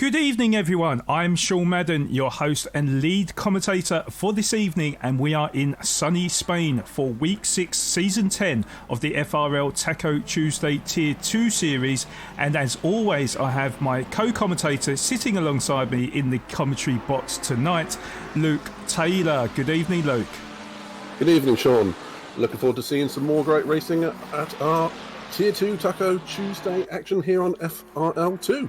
Good evening, everyone. I'm Sean Madden, your host and lead commentator for this evening, and we are in sunny Spain for Week 6, Season 10 of the FRL Taco Tuesday Tier 2 series. And as always, I have my co-commentator sitting alongside me in the commentary box tonight, Luke Taylor. Good evening, Luke. Good evening, Sean. Looking forward to seeing some more great racing at our Tier 2 Taco Tuesday action here on FRL 2.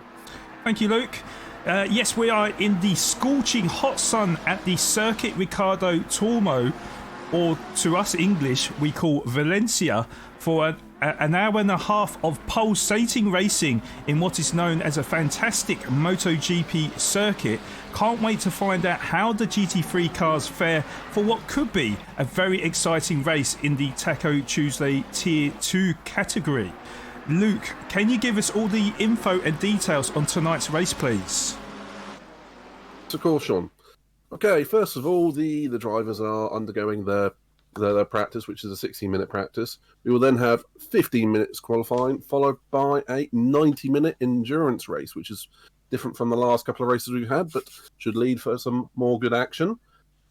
Thank you, Luke. Yes, we are in the scorching hot sun at the Circuit Ricardo Tormo, or to us English, we call Valencia, for an hour and a half of pulsating racing in what is known as a fantastic MotoGP circuit. Can't wait to find out how the GT3 cars fare for what could be a very exciting race in the Taco Tuesday Tier 2 category. Luke, can you give us all the info and details on tonight's race, please? Of course, Sean. Okay, first of all, the drivers are undergoing their practice, which is a 16-minute practice. We will then have 15 minutes qualifying, followed by a 90-minute endurance race, which is different from the last couple of races we've had, but should lead for some more good action.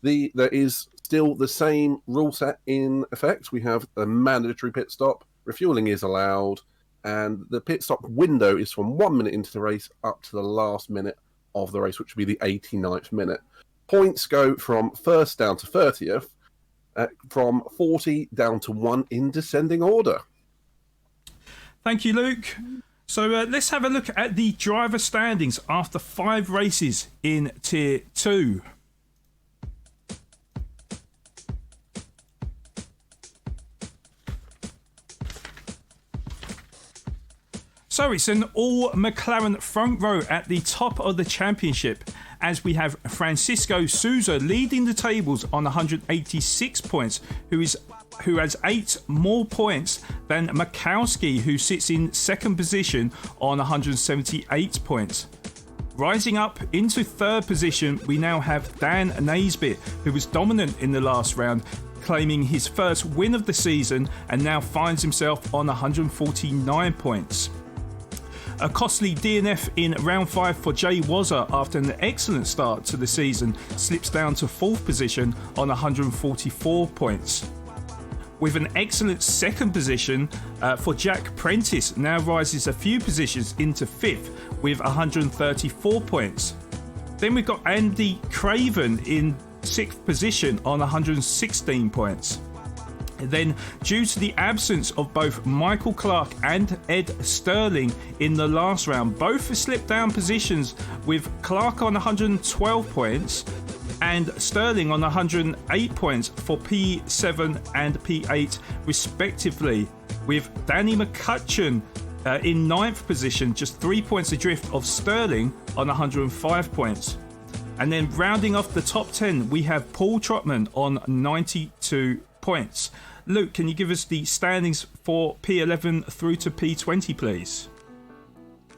There is still the same rule set in effect. We have a mandatory pit stop, refueling is allowed, and the pit stop window is from 1 minute into the race up to the last minute of the race, which would be the 89th minute. Points go from first down to 30th, from 40 down to 1 in descending order. Thank you, Luke. So let's have a look at the driver standings after 5 races in Tier 2. So it's an all McLaren front row at the top of the championship, as we have Francisco Souza leading the tables on 186 points, who has 8 more points than Makowski, who sits in second position on 178 points. Rising up into third position, we now have Dan Naisbitt, who was dominant in the last round, claiming his first win of the season, and now finds himself on 149 points. A costly DNF in round 5 for Jay Wazza after an excellent start to the season slips down to 4th position on 144 points. With an excellent second position for Jack Prentice, now rises a few positions into 5th with 134 points. Then we've got Andy Craven in 6th position on 116 points. Then, due to the absence of both Michael Clark and Ed Sterling in the last round, both have slipped down positions, with Clark on 112 points and Sterling on 108 points for P7 and P8 respectively, with Danny McCutcheon in 9th position, just 3 points adrift of Sterling on 105 points. And then rounding off the top 10, we have Paul Trotman on 92 points. Luke, can you give us the standings for P11 through to P20, please?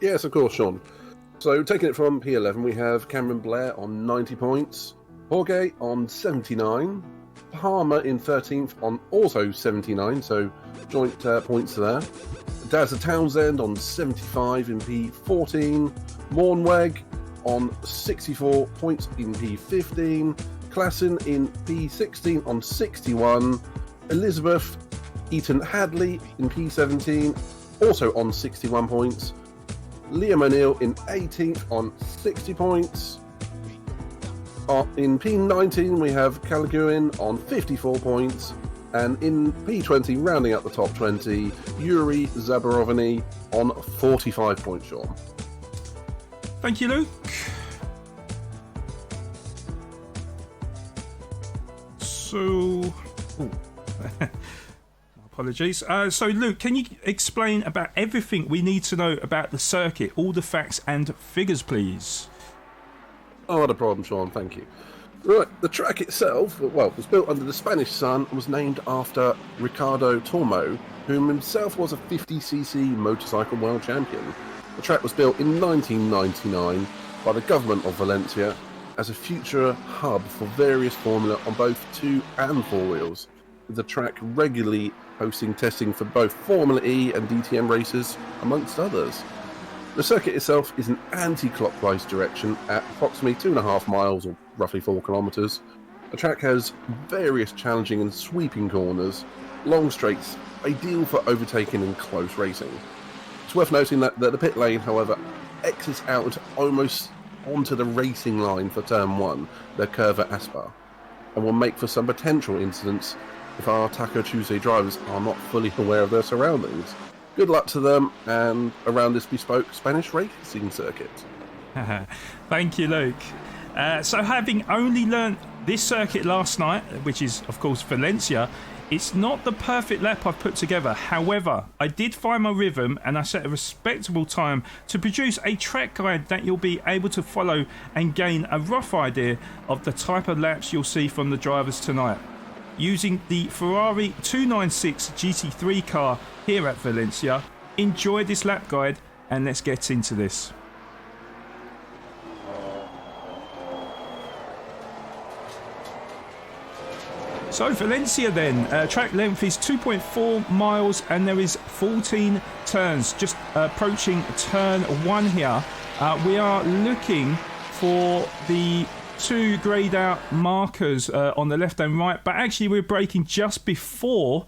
Yes, of course, Sean. So, taking it from P11, we have Cameron Blair on 90 points, Jorge on 79, Palmer in 13th on also 79, so joint points there. Dazza Townsend on 75 in P14, Mornweg on 64 points in P15, Klassen in P16 on 61, Elizabeth Eaton Hadley in P17, also on 61 points. Liam O'Neill in 18th on 60 points. In P19 we have Calaguin on 54 points. And in P20, rounding up the top 20, Yuri Zabarovny on 45 points, Sean. Thank you, Luke. So... Apologies. So, Luke, can you explain about everything we need to know about the circuit, all the facts and figures, please? Oh, not a problem, Sean. Thank you. Right, the track itself, was built under the Spanish sun and was named after Ricardo Tormo, whom himself was a 50cc motorcycle world champion. The track was built in 1999 by the government of Valencia as a future hub for various Formula on both 2 and 4 wheels, with the track regularly hosting testing for both Formula E and DTM races, amongst others. The circuit itself is an anti-clockwise direction at approximately 2.5 miles or roughly 4 kilometres. The track has various challenging and sweeping corners, long straights, ideal for overtaking and close racing. It's worth noting that the pit lane, however, exits out almost onto the racing line for turn 1, the curve at Aspar, and will make for some potential incidents if our Taco Tuesday drivers are not fully aware of their surroundings. Good luck to them and around this bespoke Spanish racing circuit. Thank you, Luke. So having only learnt this circuit last night, which is of course Valencia, it's not the perfect lap I've put together. However, I did find my rhythm and I set a respectable time to produce a track guide that you'll be able to follow and gain a rough idea of the type of laps you'll see from the drivers tonight. Using the Ferrari 296 GT3 car here at Valencia, enjoy this lap guide and let's get into this. So Valencia then, track length is 2.4 miles and there is 14 turns. Just approaching turn 1 here. We are looking for the 2 greyed out markers on the left and right, but actually we're braking just before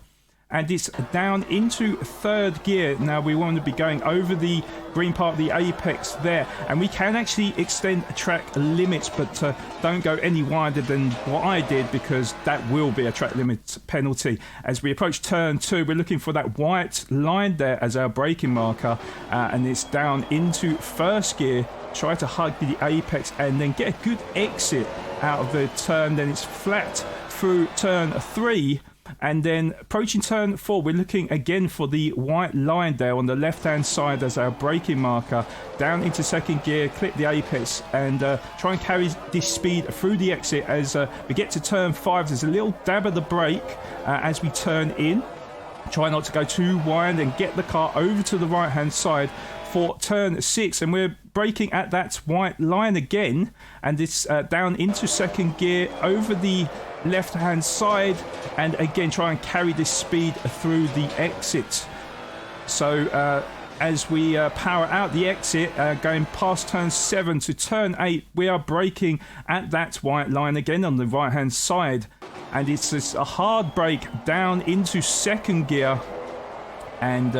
and it's down into 3rd gear. Now we want to be going over the green part of the apex there, and we can actually extend track limits, but don't go any wider than what I did because that will be a track limit penalty. As we approach turn 2, we're looking for that white line there as our braking marker, and it's down into 1st gear. Try to hug the apex and then get a good exit out of the turn. Then it's flat through turn 3. And then approaching turn 4, we're looking again for the white line there on the left-hand side as our braking marker. Down into 2nd gear, clip the apex and try and carry this speed through the exit. As we get to turn 5, there's a little dab of the brake as we turn in. Try not to go too wide and get the car over to the right-hand side for turn 6, and we're braking at that white line again, and it's down into 2nd gear over the left hand side, and again try and carry this speed through the exit. So as we power out the exit, going past turn 7 to turn 8, we are braking at that white line again on the right hand side, and it's just a hard brake down into 2nd gear, and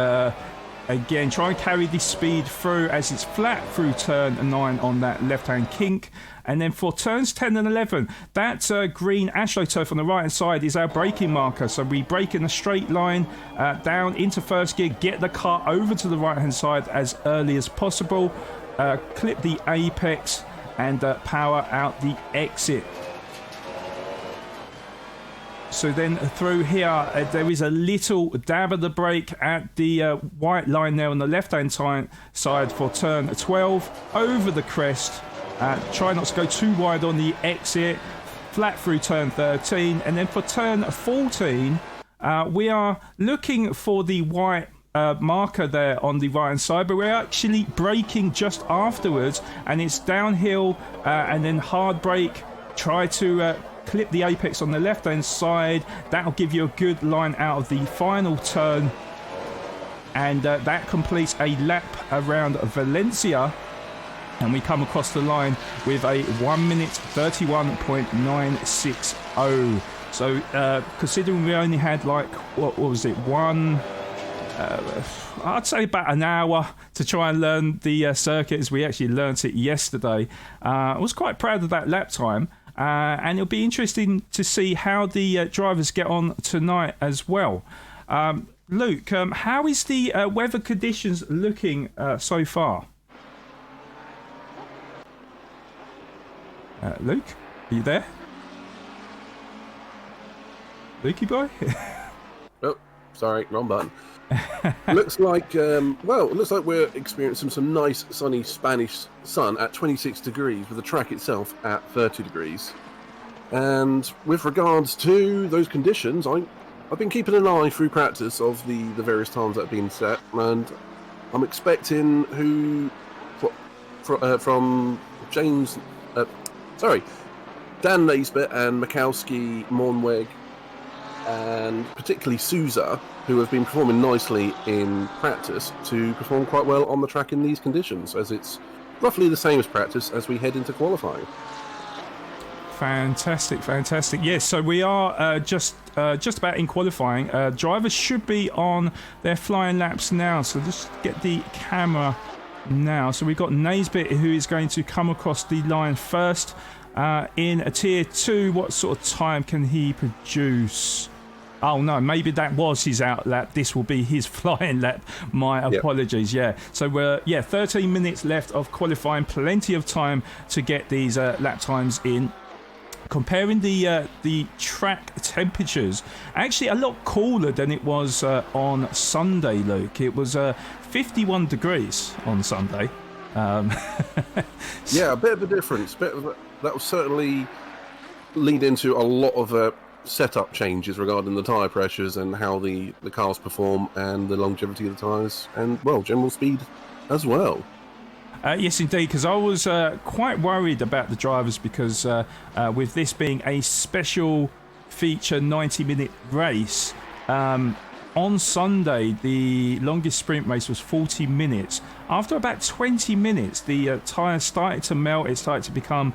again try and carry this speed through as it's flat through turn 9 on that left hand kink. And then for turns 10 and 11, that green AstroTurf on the right hand side is our braking marker. So we brake in a straight line down into 1st gear, get the car over to the right hand side as early as possible, clip the apex and power out the exit. So then through here, there is a little dab of the brake at the white line there on the left-hand side for turn 12. Over the crest, try not to go too wide on the exit, flat through turn 13. And then for turn 14, we are looking for the white marker there on the right-hand side, but we're actually braking just afterwards. And it's downhill and then hard brake. Try to clip the apex on the left hand side. That'll give you a good line out of the final turn, and that completes a lap around Valencia, and we come across the line with a 1 minute 31.960. So considering we only had like what was it, I'd say about an hour to try and learn the circuit, as we actually learnt it yesterday. I was quite proud of that lap time. And it'll be interesting to see how the drivers get on tonight as well. Luke, how is the weather conditions looking so far? Luke, are you there? Lukey boy? Oh, sorry, wrong button. Looks like we're experiencing some nice sunny Spanish sun at 26 degrees with the track itself at 30 degrees. And with regards to those conditions, I've been keeping an eye through practice of the various times that have been set, and I'm expecting from Dan Naisbitt and Mikowski Mornweg and particularly Sousa, who have been performing nicely in practice, to perform quite well on the track in these conditions, as it's roughly the same as practice as we head into qualifying. Fantastic. Yes, so we are just about in qualifying. Drivers should be on their flying laps now, so just get the camera now. So we've got Naisbitt, who is going to come across the line first in a tier 2. What sort of time can he produce? Oh no, maybe that was his out lap. This will be his flying lap. My apologies. Yeah. So we're 13 minutes left of qualifying. Plenty of time to get these lap times in. Comparing the track temperatures, actually a lot cooler than it was on Sunday, Luke. It was 51 degrees on Sunday. Yeah, a bit of a difference. That will certainly lead into a lot of setup changes regarding the tyre pressures and how the cars perform and the longevity of the tyres and, well, general speed as well. Yes, indeed, because I was quite worried about the drivers because with this being a special feature 90-minute race, on Sunday the longest sprint race was 40 minutes. After about 20 minutes, the tyres started to melt. It started to become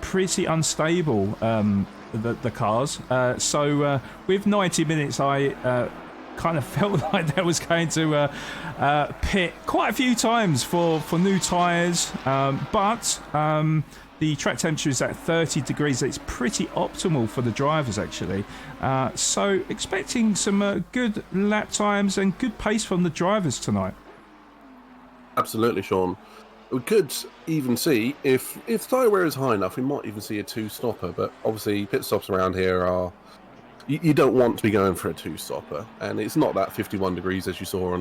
pretty unstable, the cars. So with 90 minutes, I kind of felt like that was going to pit quite a few times for new tyres, but the track temperature is at 30 degrees. It's pretty optimal for the drivers, actually. So expecting some good lap times and good pace from the drivers tonight. Absolutely, Sean. We could even see, if tyre wear is high enough, we might even see a two-stopper, but obviously pit stops around here are... You don't want to be going for a two-stopper, and it's not that 51 degrees as you saw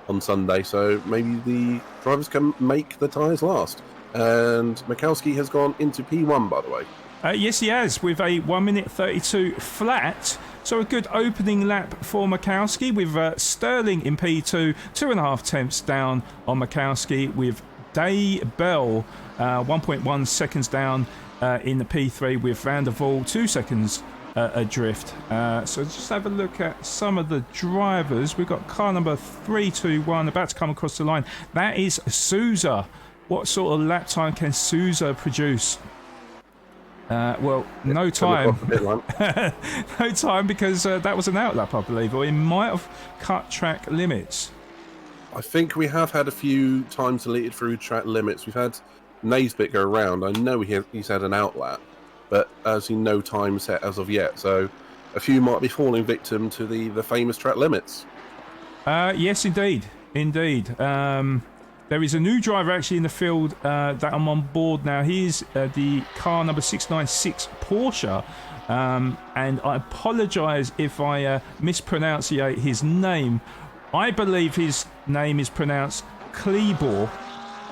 on Sunday, so maybe the drivers can make the tyres last. And Mikowski has gone into P1, by the way. Yes, he has, with a 1 minute 32 flat. So a good opening lap for Mikowski, with Sterling in P2, 2.5 tenths down on Mikowski, with Day Bell 1.1 seconds down in the P3, with Van der Waal 2 seconds adrift. So just have a look at some of the drivers. We've got car number 321 about to come across the line. That is Sousa. What sort of lap time can Sousa produce? Well, no time. No time, because that was an outlap, I believe, or he might have cut track limits. I think we have had a few times deleted through track limits. We've had Naisbitt go around. I know he's had an outlap, but as in no time set as of yet, so a few might be falling victim to the famous track limits. Yes, indeed. There is a new driver actually in the field that I'm on board now. He's the car number 696 Porsche, and I apologise if I mispronounce his name. I believe his name is pronounced Klebor,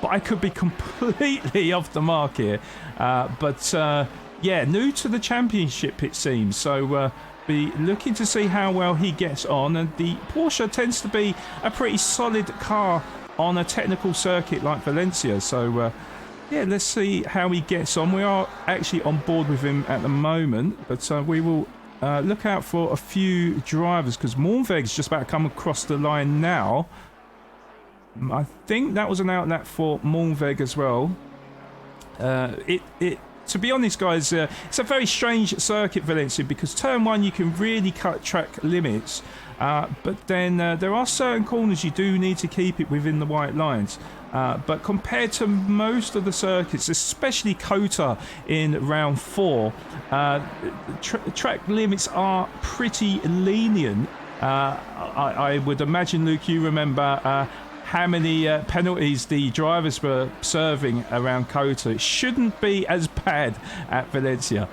but I could be completely off the mark here. Yeah, new to the championship it seems, so be looking to see how well he gets on. And the Porsche tends to be a pretty solid car on a technical circuit like Valencia, so yeah, let's see how he gets on. We are actually on board with him at the moment, but we will look out for a few drivers, because Moorveg's just about to come across the line now. I think that was an outlap for Moorveg as well. To be honest, guys, it's a very strange circuit, Valencia, because turn 1 you can really cut track limits, but then there are certain corners you do need to keep it within the white lines. But compared to most of the circuits, especially Kota in round 4, track limits are pretty lenient. I would imagine, Luke, you remember how many penalties the drivers were serving around Kota. It shouldn't be as bad at Valencia.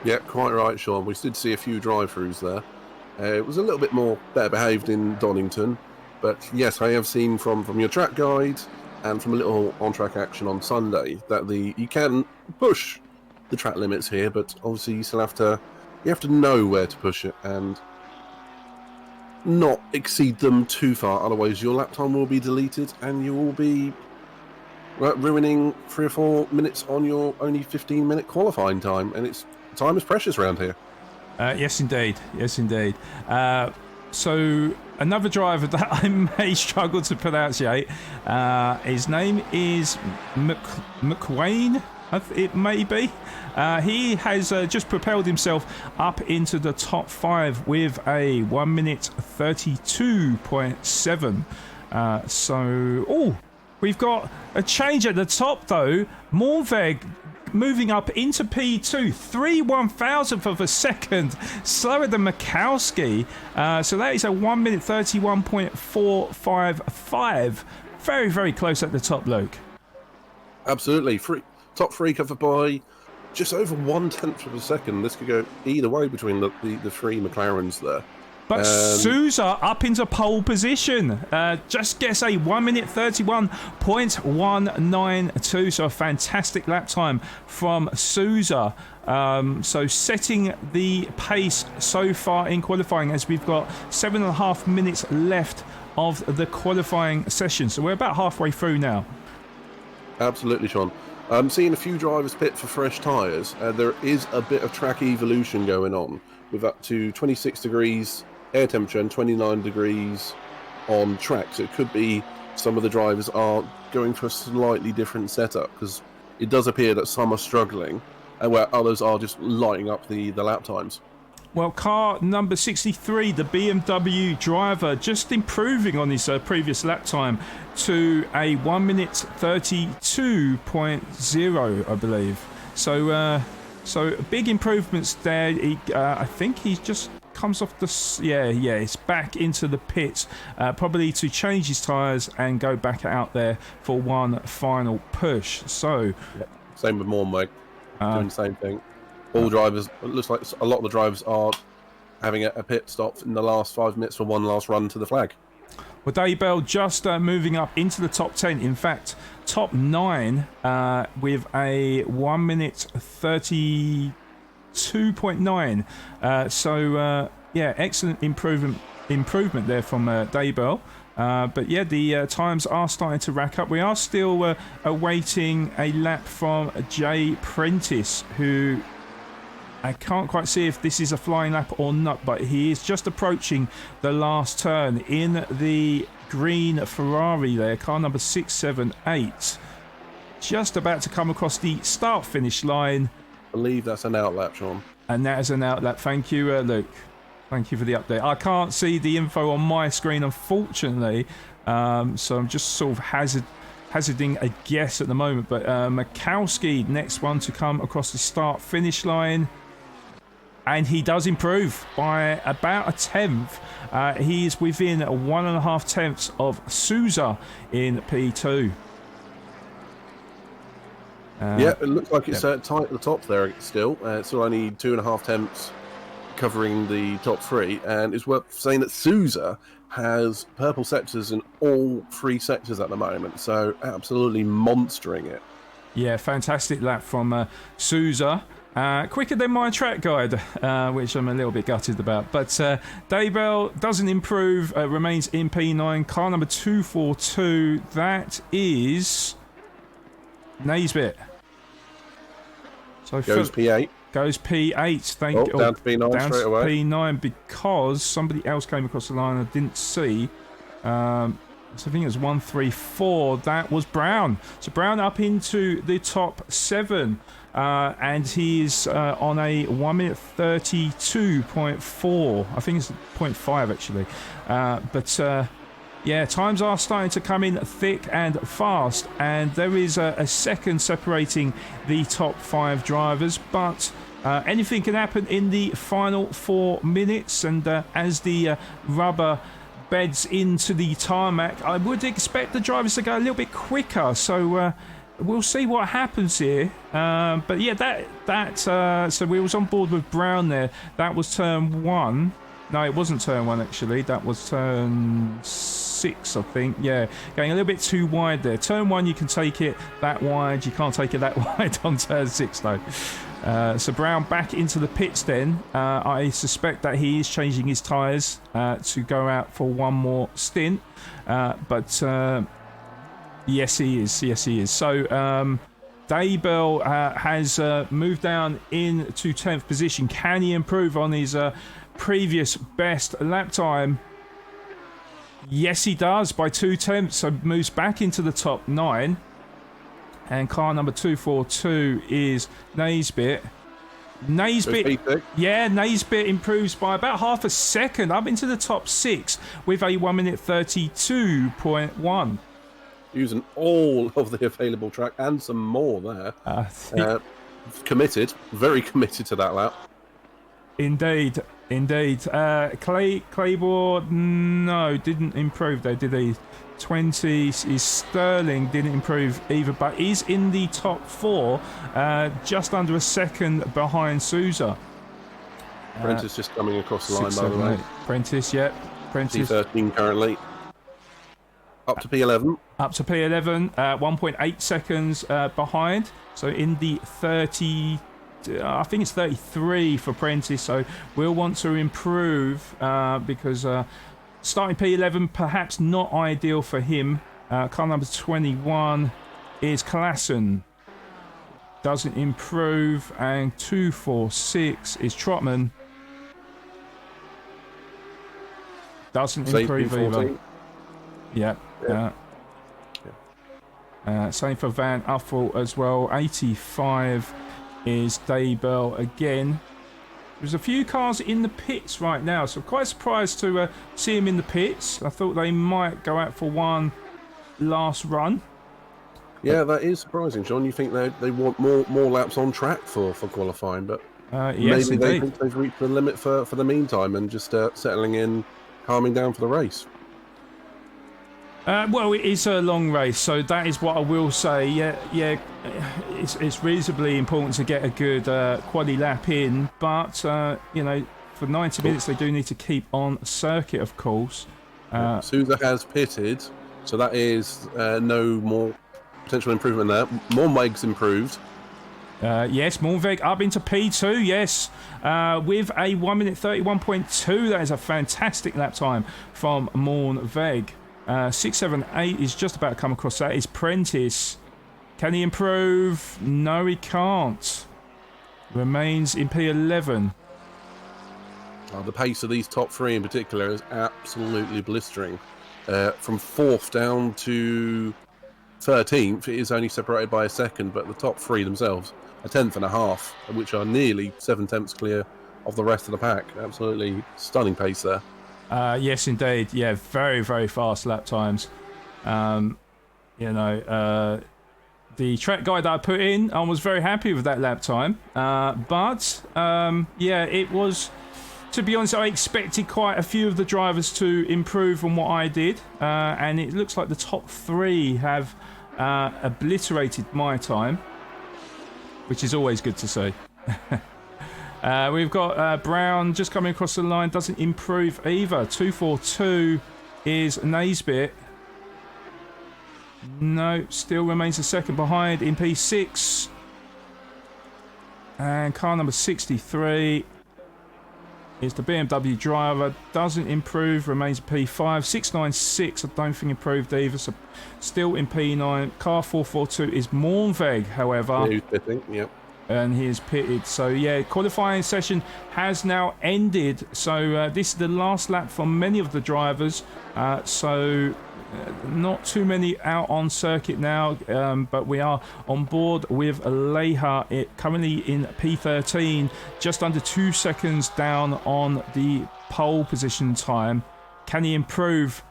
Yeah, quite right, Sean. We did see a few drive-throughs there. It was a little bit more better behaved in Donington, but yes, I have seen from your track guide and from a little on-track action on Sunday that you can push the track limits here, but obviously you have to know where to push it and not exceed them too far, otherwise your lap time will be deleted and you will be ruining 3 or 4 minutes on your only 15-minute qualifying time, and time is precious around here. Yes, indeed. Yes, indeed. So another driver that I may struggle to pronunciate. His name is McWayne. It may be. He has just propelled himself up into the top 5 with a 1 minute 32.7. We've got a change at the top though. Mornveg moving up into P2, 3/1000th of a second slower than Mikowski. So that is a 1 minute 31.455. Very, very close at the top, Luke. Absolutely. Top 3 covered by just over 1/10 of a second. This could go either way between the 3 McLarens there. But Sousa up into pole position. Just gets a 1 minute 31.192. So a fantastic lap time from Sousa. So setting the pace so far in qualifying, as we've got 7.5 minutes left of the qualifying session. So we're about halfway through now. Absolutely, Sean. I'm seeing a few drivers pit for fresh tyres. There is a bit of track evolution going on with up to 26 degrees air temperature and 29 degrees on track. So it could be some of the drivers are going for a slightly different setup, because it does appear that some are struggling and where others are just lighting up the lap times. Well, car number 63, the BMW driver, just improving on his previous lap time to a 1 minute 32.0, I believe. So big improvements there. I think he just comes off the... it's back into the pits, probably to change his tyres and go back out there for one final push. So... Same with Mornweg, doing the same thing. All drivers, it looks like a lot of the drivers are having a pit stop in the last 5 minutes for one last run to the flag. Well, Daybell just moving up into the top 10. In fact, top 9 with a 1 minute 32.9. Excellent improvement there from Daybell. But yeah, the times are starting to rack up. We are still awaiting a lap from Jay Prentice, who... I can't quite see if this is a flying lap or not, but he is just approaching the last turn in the green Ferrari there, car number 678. Just about to come across the start-finish line. I believe that's an outlap, Sean. And that is an outlap. Thank you, Luke. Thank you for the update. I can't see the info on my screen, unfortunately, so I'm just sort of hazarding a guess at the moment. But Mikowski, next one to come across the start-finish line. And he does improve by about a 10th. He is within 1.5 tenths of Sousa in P2. It looks like it's tight at the top there still. It's still only 2.5 tenths covering the top 3. And it's worth saying that Sousa has purple sectors in all 3 sectors at the moment. So absolutely monstering it. Yeah, fantastic lap from Sousa. Quicker than my track guide, which I'm a little bit gutted about. But Daybell doesn't improve, remains in P9. Car number 242, that is Naisbitt. So goes P8. Goes P8. Down to P9 down straight away. P9 because somebody else came across the line I didn't see. So I think it was 134. That was Brown. So Brown up into the top 7. And he's on a 1 minute 32.4. I think it's 0.5 actually. Times are starting to come in thick and fast. And there is a second separating the top 5 drivers. But anything can happen in the final 4 minutes. And as the rubber beds into the tarmac, I would expect the drivers to go a little bit quicker. So we'll see what happens here. So we was on board with Brown there. That was turn 1. No, it wasn't turn 1 actually. That was turn 6, I think. Yeah, going a little bit too wide there. Turn 1 you can take it that wide. You can't take it that wide on turn 6 though. So Brown back into the pits then. I suspect that he is changing his tyres to go out for one more stint. Yes, he is. So Daybell has moved down into 10th position. Can he improve on his previous best lap time? Yes, he does by 2/10, so moves back into the top 9. And car number 242 is Naisbitt. Naisbitt improves by about half a second up into the top 6 with a 1:32.1. Using all of the available track and some more there. Committed, very committed to that lap. Indeed. Claiborne, no, didn't improve there, did he? 20 is Sterling, didn't improve either, but is in the top 4, just under a second behind Souza. Prentice just coming across the line, by the way. Prentice. P13 currently. Up to P11. 1.8 seconds behind. So in the 30, I think it's 33 for Prentice. So we'll want to improve because starting P11 perhaps not ideal for him. Car number 21 is Klassen. Doesn't improve. And 246 is Trotman. Doesn't improve either. Yeah. Same for Van Uffel as well. 85 is Daybell again. There's a few cars in the pits right now, so I'm quite surprised to see him in the pits. I thought they might go out for one last run. Yeah, that is surprising, John. You think they want more laps on track for qualifying, but yes, maybe they indeed. think they've reached the limit for the meantime and just settling in, calming down for the race. Well, it is a long race, so that is what I will say. Yeah, it's reasonably important to get a good quali lap in, but for 90 minutes they do need to keep on circuit, of course. Souza has pitted, so that is no more potential improvement there. Mormeg's improved. Yes, Mornveg up into P2, yes, with a 1:31.2. That is a fantastic lap time from Mornveg. 678 is just about to come across. That is Prentice. Can he improve? No, he can't. Remains in P11. The pace of these top 3 in particular is absolutely blistering. From 4th down to 13th, it is only separated by a second, but the top 3 themselves, a 10th and a half, which are nearly 7/10 clear of the rest of the pack. Absolutely stunning pace there. Yes, indeed. Yeah, very, very fast lap times. The track guide that I put in, I was very happy with that lap time. It was, to be honest, I expected quite a few of the drivers to improve on what I did. And it looks like the top 3 have obliterated my time, which is always good to see. We've got Brown just coming across the line, doesn't improve either. 242 is Naisbitt. No, still remains a second behind in P6. And car number 63 is the BMW driver, doesn't improve, remains P5. 696, I don't think improved either, so still in P9. Car 442 is Mornveg, however. Who's pitting, yep. And he is pitted. So yeah, qualifying session has now ended. So this is the last lap for many of the drivers. Not too many out on circuit now, but we are on board with Leha, currently in P13, just under 2 seconds down on the pole position time. Can he improve?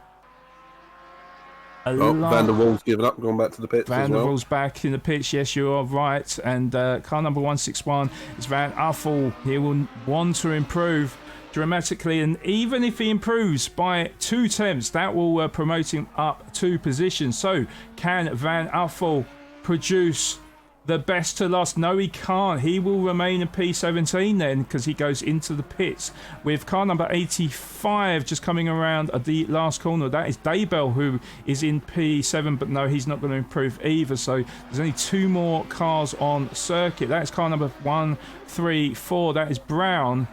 Van der Waals given up, gone back to the pits Van as der well. Waals back in the pits, yes, you are right. And car number 161 is Van Uffel. He will want to improve dramatically, and even if he improves by 2/10, that will promote him up 2 positions. So can Van Uffel produce the best to last? No, he can't. He will remain in P17 then, because he goes into the pits with car number 85 just coming around the last corner. That is Daybell, who is in P7, but no, he's not going to improve either. So there's only 2 more cars on circuit. That is car number 134. That is Brown.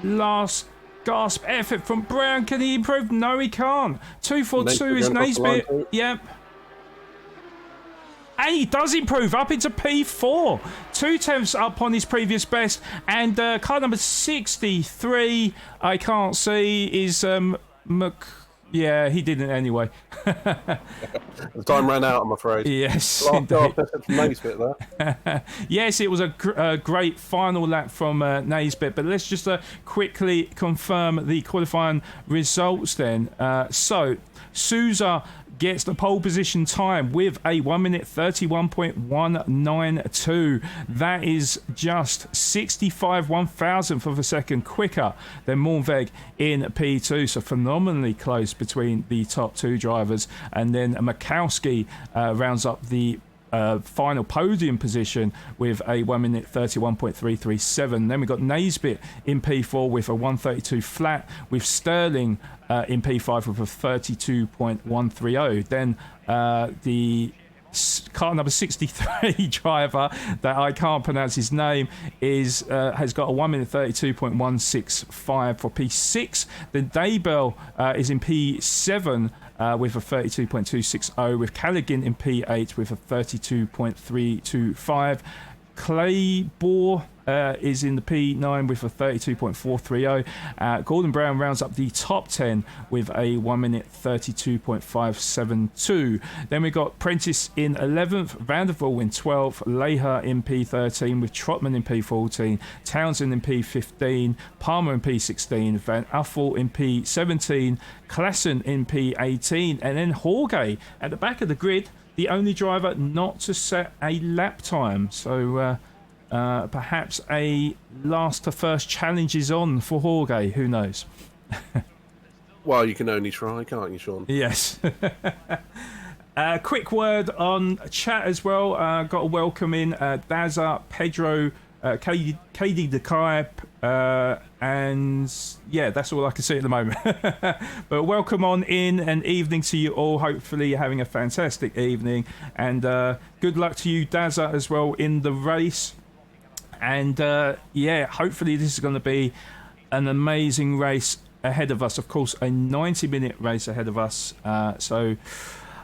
Last gasp effort from Brown. Can he improve? No, he can't. 242 is Naisbitt. Yep. And he does improve up into P4. 2/10 up on his previous best. And car number 63, I can't see, is yeah, he didn't anyway. The time ran out, I'm afraid. Yes. Naismith there. Yes, it was a great final lap from Naismith, but let's just quickly confirm the qualifying results then. So, Souza gets the pole position time with a 1 minute 31.192. That is just 65 1,000th of a second quicker than Moorweg in P2. So phenomenally close between the top two drivers. And then Makowski rounds up the final podium position with a 1 minute 31.337. Then we've got Naisbitt in P4 with a 132 flat, with Sterling in P5 with a 32.130. Then the car number 63 driver, that I can't pronounce his name, has got a 1 minute 32.165 for P6. Then Daybell is in P7 with a 32.260, with Callaghan in P8 with a 32.325. Claybore is in the P9 with a 32.430. Gordon Brown rounds up the top 10 with a 1 minute 32.572. Then we got Prentice in 11th, Vandervoort in 12th, Leha in P13 with Trotman in P14, Townsend in P15, Palmer in P16, Van Uffel in P17, Klassen in P18, and then Jorge at the back of the grid, the only driver not to set a lap time. So perhaps a last to first challenge is on for Jorge. Who knows? Well, you can only try, can't you, Sean? Yes. Quick word on chat as well. Got to welcome in Daza, Pedro, KD Dekai, and yeah, that's all I can see at the moment. But welcome on in, and evening to you all. Hopefully you're having a fantastic evening, and good luck to you, Daza, as well in the race. And yeah, hopefully this is going to be an amazing race ahead of us. Of course, a 90-minute race ahead of us. So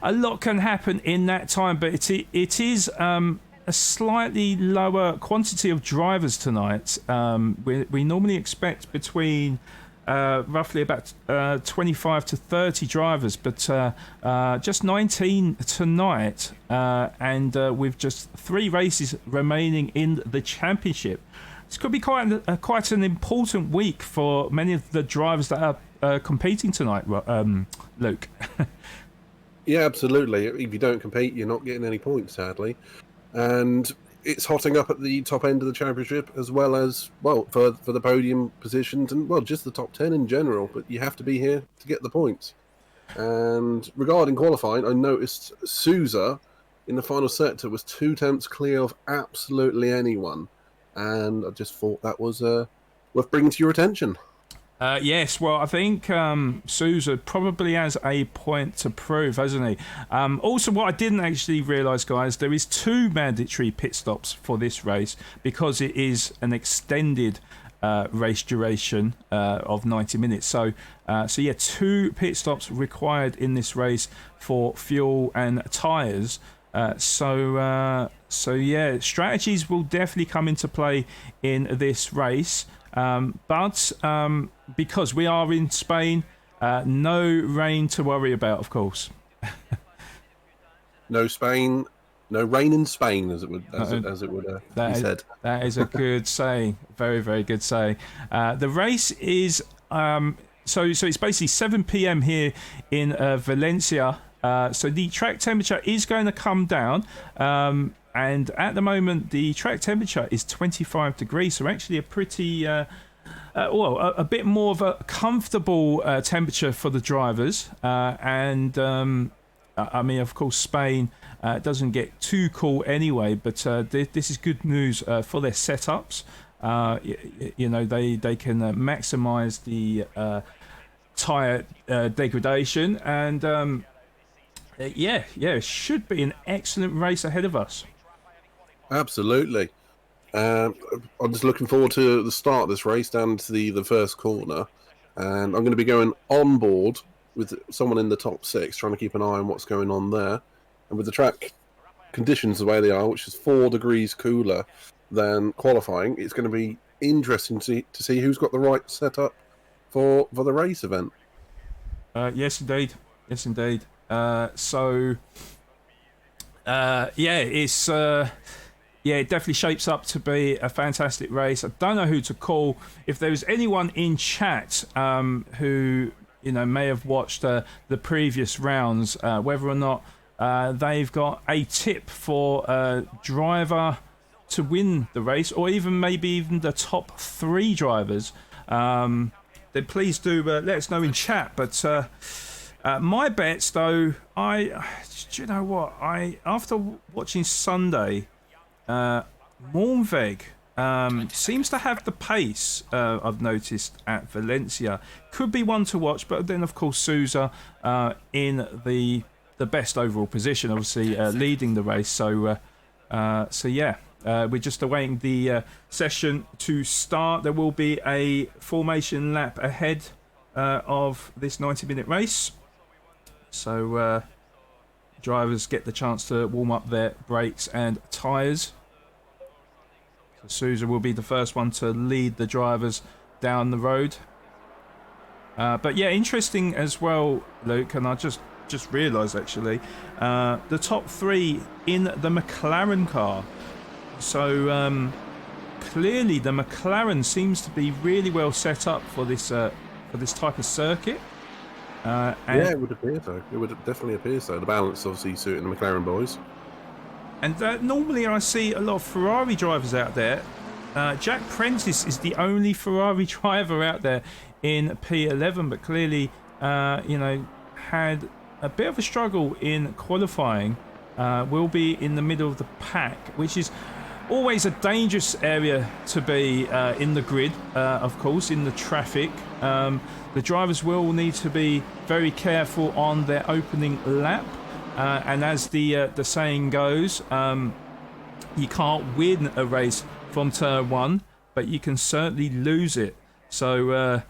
a lot can happen in that time, but it is a slightly lower quantity of drivers tonight. We normally expect between roughly about 25 to 30 drivers, but just 19 tonight, and with just 3 races remaining in the championship. This could be quite an important week for many of the drivers that are competing tonight, Luke. Yeah, absolutely. If you don't compete, you're not getting any points, sadly. And it's hotting up at the top end of the championship, as well as, well, for the podium positions and, well, just the top 10 in general. But you have to be here to get the points. And regarding qualifying, I noticed Souza in the final sector was 2 tenths clear of absolutely anyone. And I just thought that was worth bringing to your attention. Yes, well, I think Souza probably has a point to prove, hasn't he? Also, what I didn't actually realise, guys, there is 2 mandatory pit stops for this race because it is an extended race duration of 90 minutes. So yeah, 2 pit stops required in this race for fuel and tyres. So yeah, strategies will definitely come into play in this race. But because we are in Spain, no rain to worry about, of course. No rain in Spain, as it would be said. That is a good saying. Very, very good saying. The race is so it's basically 7 p.m. here in Valencia. So the track temperature is going to come down. And at the moment, the track temperature is 25 degrees. So actually a pretty, a bit more of a comfortable temperature for the drivers. And I mean, of course, Spain doesn't get too cool anyway. But this is good news for their setups. You know, they can maximise the tyre degradation. And yeah, it should be an excellent race ahead of us. Absolutely. I'm just looking forward to the start of this race down to the first corner. And I'm going to be going on board with someone in the top 6, trying to keep an eye on what's going on there. And with the track conditions the way they are, which is 4 degrees cooler than qualifying, it's going to be interesting to see who's got the right setup for the race event. Yes, indeed. Yes, indeed. It's it definitely shapes up to be a fantastic race. I don't know who to call. If there was anyone in chat who may have watched the previous rounds, whether or not they've got a tip for a driver to win the race, or maybe even the top 3 drivers, then please do let us know in chat. But my bets, though, do you know what? After watching Sunday, Moornweg seems to have the pace, I've noticed, at Valencia. Could be one to watch, but then, of course, Sousa in the best overall position, obviously leading the race. So we're just awaiting the session to start. There will be a formation lap ahead of this 90-minute race. So drivers get the chance to warm up their brakes and tyres. So Sousa will be the first one to lead the drivers down the road. But yeah, interesting as well, Luke, and I just realised actually, the top 3 in the McLaren car. So clearly the McLaren seems to be really well set up for this type of circuit. It would appear so. It would definitely appear so. The balance obviously suiting the McLaren boys. And normally I see a lot of Ferrari drivers out there. Jack Prentice is the only Ferrari driver out there in P11, but clearly, had a bit of a struggle in qualifying. Will be in the middle of the pack, which is always a dangerous area to be in the grid, of course, in the traffic. The drivers will need to be very careful on their opening lap. And as the saying goes, you can't win a race from turn 1, but you can certainly lose it. So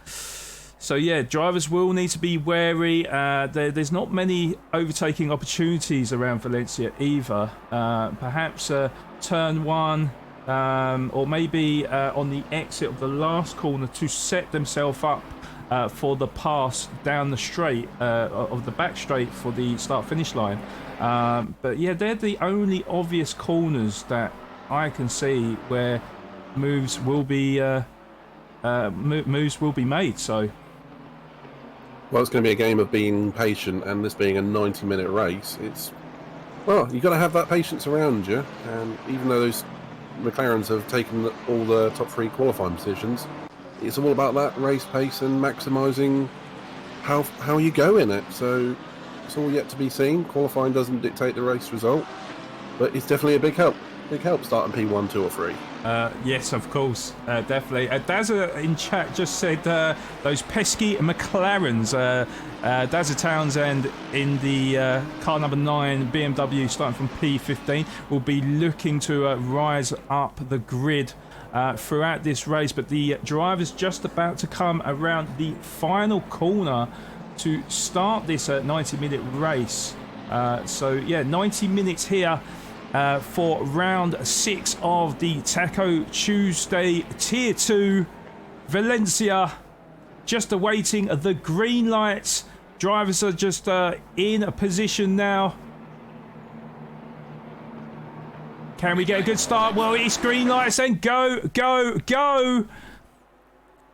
drivers will need to be wary. There's not many overtaking opportunities around Valencia either. Perhaps turn 1, or maybe on the exit of the last corner to set themselves up for the pass down the straight of the back straight for the start-finish line. But yeah, they're the only obvious corners that I can see where moves will be made. So, well, it's going to be a game of being patient, and this being a 90-minute race, you've got to have that patience around you. And even though those McLarens have taken all the top 3 qualifying positions, it's all about that race pace and maximising how you go in it. So it's all yet to be seen. Qualifying doesn't dictate the race result, but it's definitely a big help. Big help starting P1, 2 or 3. Yes, of course, definitely. Dazza in chat just said those pesky McLarens. Dazza Townsend in the car number 9 BMW starting from P15 will be looking to rise up the grid throughout this race, but the driver's just about to come around the final corner to start this 90-minute race. 90 minutes here for round 6 of the Taco Tuesday Tier 2 Valencia. Just awaiting the green lights. Drivers are just in a position now. Can we get a good start? Well, it's green lights and go, go, go.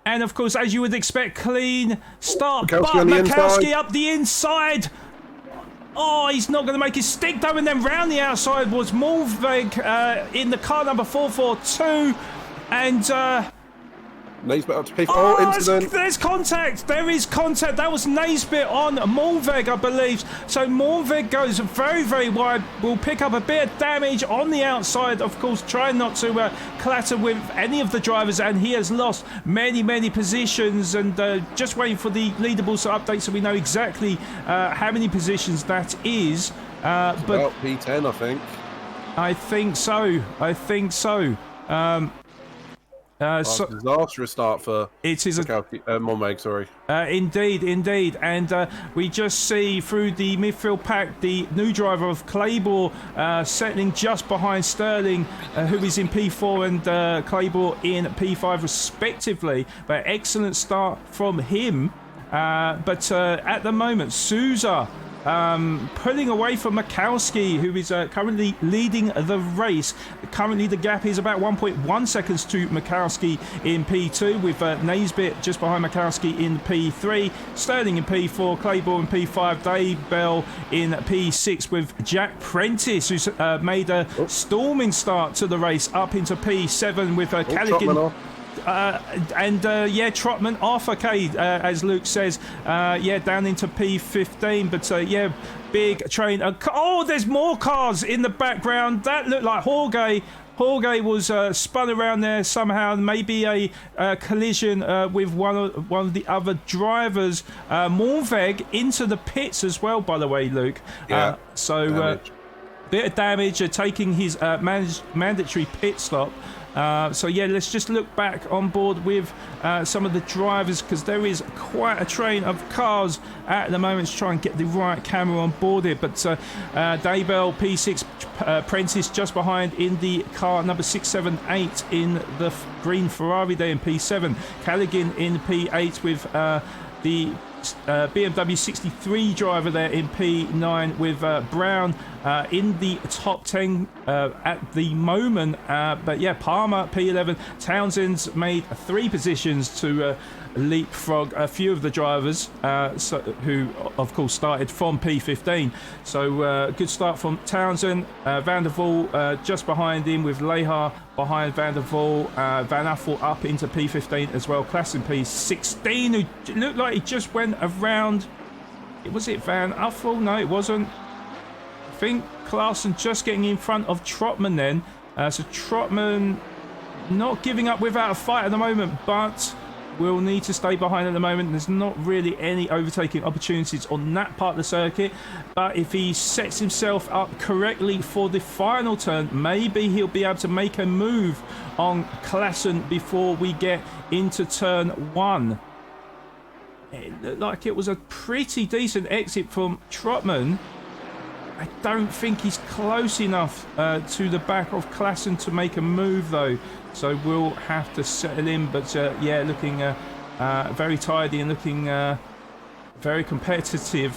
And of course, as you would expect, clean start. But Makowski up the inside. Oh, he's not going to make his stick though. And then round the outside was Moornweg in the car number 442. And Naisbitt up to P4. Incident. There's contact. There is contact. That was Naisbitt on Moornweg, I believe. So Moornweg goes very, very wide. Will pick up a bit of damage on the outside. Of course, trying not to clatter with any of the drivers. And he has lost many, many positions. And just waiting for the leaderboards to update so we know exactly how many positions that is. But about P10, I think. I think so. Disastrous start for it is Monweg, sorry. Indeed. And we just see through the midfield pack the new driver of Claybor settling just behind Sterling, who is in P4 and Claybor in P5 respectively. But excellent start from him. But at the moment, Souza pulling away from Mikowski, who is currently leading the race. Currently the gap is about 1.1 seconds to Mikowski in P2, with Naisbitt just behind Mikowski in P3, Sterling in P4, Claybor in P5, Dave Bell in P6, with Jack Prentice, who's made a storming start to the race, up into P7 with Callaghan. Trotman off, okay, as Luke says, down into P15, but big train. There's more cars in the background. That looked like Jorge. Jorge was spun around there somehow, maybe a collision with one of the other drivers. Mornveg into the pits as well, by the way, Luke. Yeah. Bit of damage, taking his mandatory pit stop. Let's just look back on board with some of the drivers, because there is quite a train of cars at the moment to try and get the right camera on board here. But Daybell, P6, Prentice just behind in the car number 678 in the green Ferrari there in P7. Callaghan in P8 with the BMW 63 driver there in P9, with Brown in the top 10 at the moment. Palmer P11. Townsend's made 3 positions to leapfrog a few of the drivers who of course started from P15. So good start from Townsend. Van der Waal just behind him, with Lehar behind Van der Waal. Van Uffel up into P15 as well. Klassen P16, who looked like he just went around. Was it Van Uffel? No, it wasn't. I think Klassen just getting in front of Trotman then. So Trotman not giving up without a fight at the moment, but will need to stay behind at the moment. There's not really any overtaking opportunities on that part of the circuit, but if he sets himself up correctly for the final turn, maybe he'll be able to make a move on Klassen before we get into turn 1. It looked like it was a pretty decent exit from Trotman. I don't think he's close enough to the back of Klassen to make a move though, so we'll have to settle in. But looking very tidy and looking very competitive.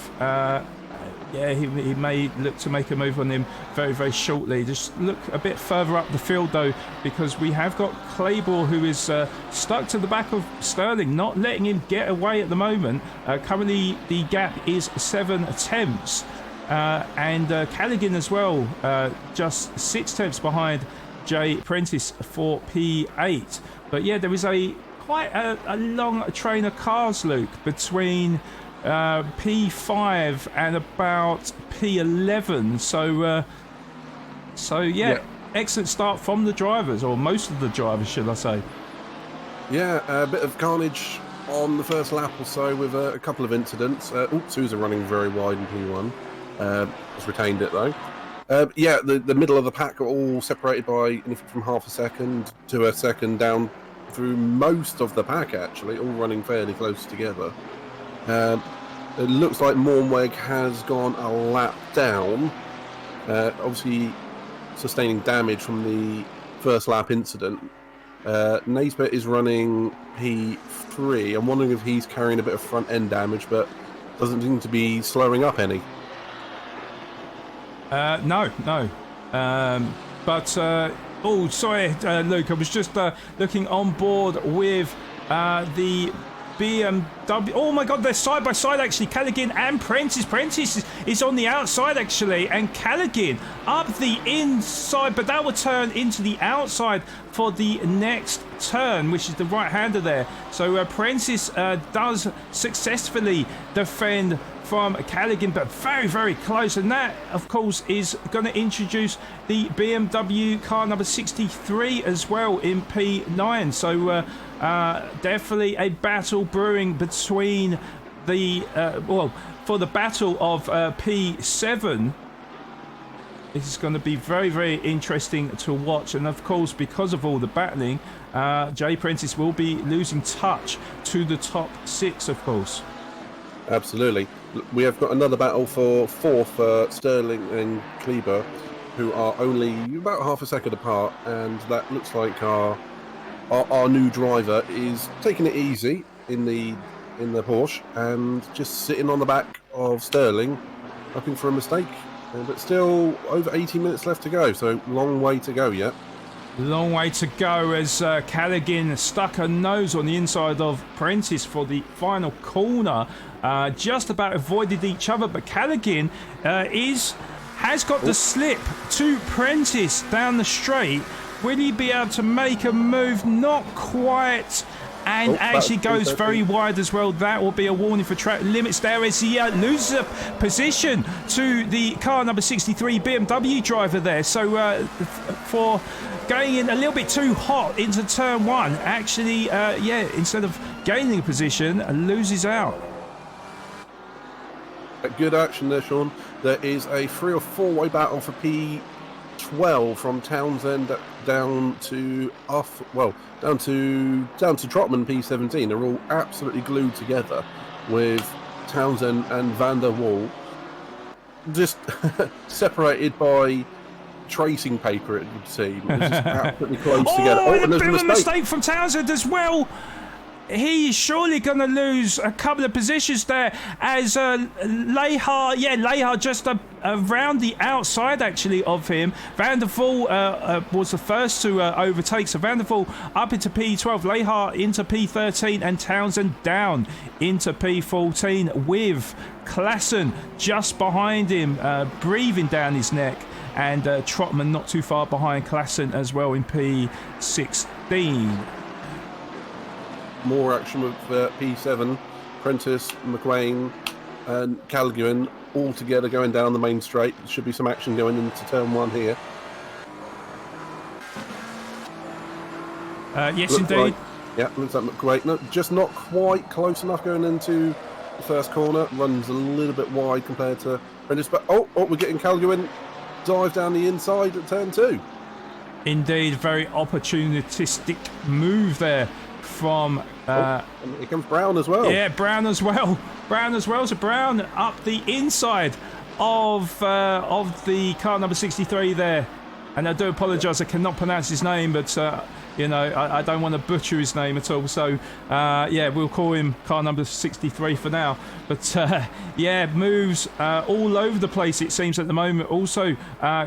He may look to make a move on him very, very shortly. Just look a bit further up the field though, because we have got Claybor, who is stuck to the back of Sterling, not letting him get away at the moment. Currently the gap is 7 tenths. And Callaghan as well, just 6 tenths behind Jay Prentice for P8. But there is quite a long train of cars, Luke, between P5 and about P11. Excellent start from the drivers, or most of the drivers, should I say. Yeah, a bit of carnage on the first lap or so, with a couple of incidents. Souza running very wide in P1. Has retained it though. The middle of the pack are all separated by anything from half a second to a second down through most of the pack, actually, all running fairly close together. It looks like Mornweg has gone a lap down, obviously sustaining damage from the first lap incident. Naisbitt is running P3. I'm wondering if he's carrying a bit of front end damage, but doesn't seem to be slowing up any. No. Sorry, Luke. I was just looking on board with the BMW. Oh my God, they're side by side actually. Callaghan and Prentice. Prentice is on the outside actually, and Callaghan up the inside, but that will turn into the outside for the next turn, which is the right-hander there. So Prentice does successfully defend from Callaghan, but very, very close. And that, of course, is going to introduce the BMW car number 63 as well in P9. So definitely a battle brewing between the, for the battle of P7. It's going to be very, very interesting to watch. And of course, because of all the battling, Jay Prentice will be losing touch to the top 6, of course. Absolutely. We have got another battle for 4th, Sterling and Kleber, who are only about half a second apart, and that looks like our new driver is taking it easy in the Porsche and just sitting on the back of Sterling, hoping for a mistake. But still over 80 minutes left to go, so long way to go yet. Long way to go as Callaghan stuck her nose on the inside of Prentice for the final corner. Just about avoided each other, but Callaghan has got the slip to Prentice down the straight. Will he be able to make a move? Not quite. And actually goes very wide as well. That will be a warning for track limits there as he loses a position to the car number 63 BMW driver there. So for going in a little bit too hot into turn 1, actually, instead of gaining a position, loses out. Good action there, Sean. There is a 3 or 4-way battle for P12 from Townsend down to Trotman P17. They're all absolutely glued together, with Townsend and Van der Waal just separated by tracing paper, it would seem. It's just absolutely close together. And a bit of a mistake from Townsend as well. He's surely going to lose a couple of positions there as Lehar just around the outside actually of him. Van der Waal was the first to overtake, so Van der Waal up into P12, Lehar into P13 and Townsend down into P14 with Klassen just behind him, breathing down his neck, and Trotman not too far behind Klassen as well in P16. More action with P7, Prentice, McQueen and Callaghan all together going down the main straight. There should be some action going into turn 1 here. Yes, indeed. Looks like McQueen. No, just not quite close enough going into the first corner. Runs a little bit wide compared to Prentice. But we're getting Callaghan dive down the inside at turn 2. Indeed, very opportunistic move there from here comes Brown as well. Yeah, Brown as well. So Brown up the inside of the car number 63 there. And I do apologise, I cannot pronounce his name, but I don't want to butcher his name at all. So we'll call him car number 63 for now. But moves all over the place it seems at the moment. Also,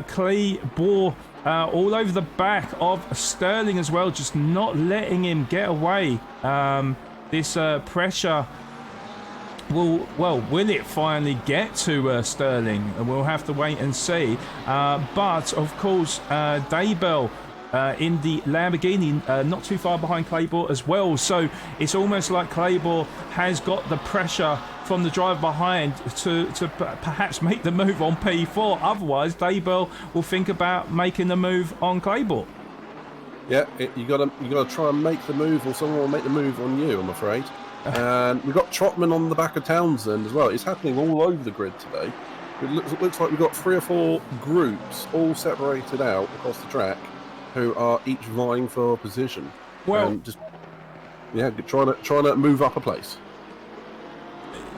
Kleber all over the back of Sterling as well, just not letting him get away. This pressure will it finally get to Sterling? We'll have to wait and see. But of course, Daybell in the Lamborghini, not too far behind Kleber as well. So it's almost like Kleber has got the pressure from the driver behind to perhaps make the move on P4. Otherwise, Daybell will think about making the move on Kleber. Yeah, you gotta try and make the move, or someone will make the move on you, I'm afraid. And we've got Trotman on the back of Townsend as well. It's happening all over the grid today. It looks like we've got 3 or 4 groups all separated out across the track, who are each vying for position. Well, and just trying to move up a place.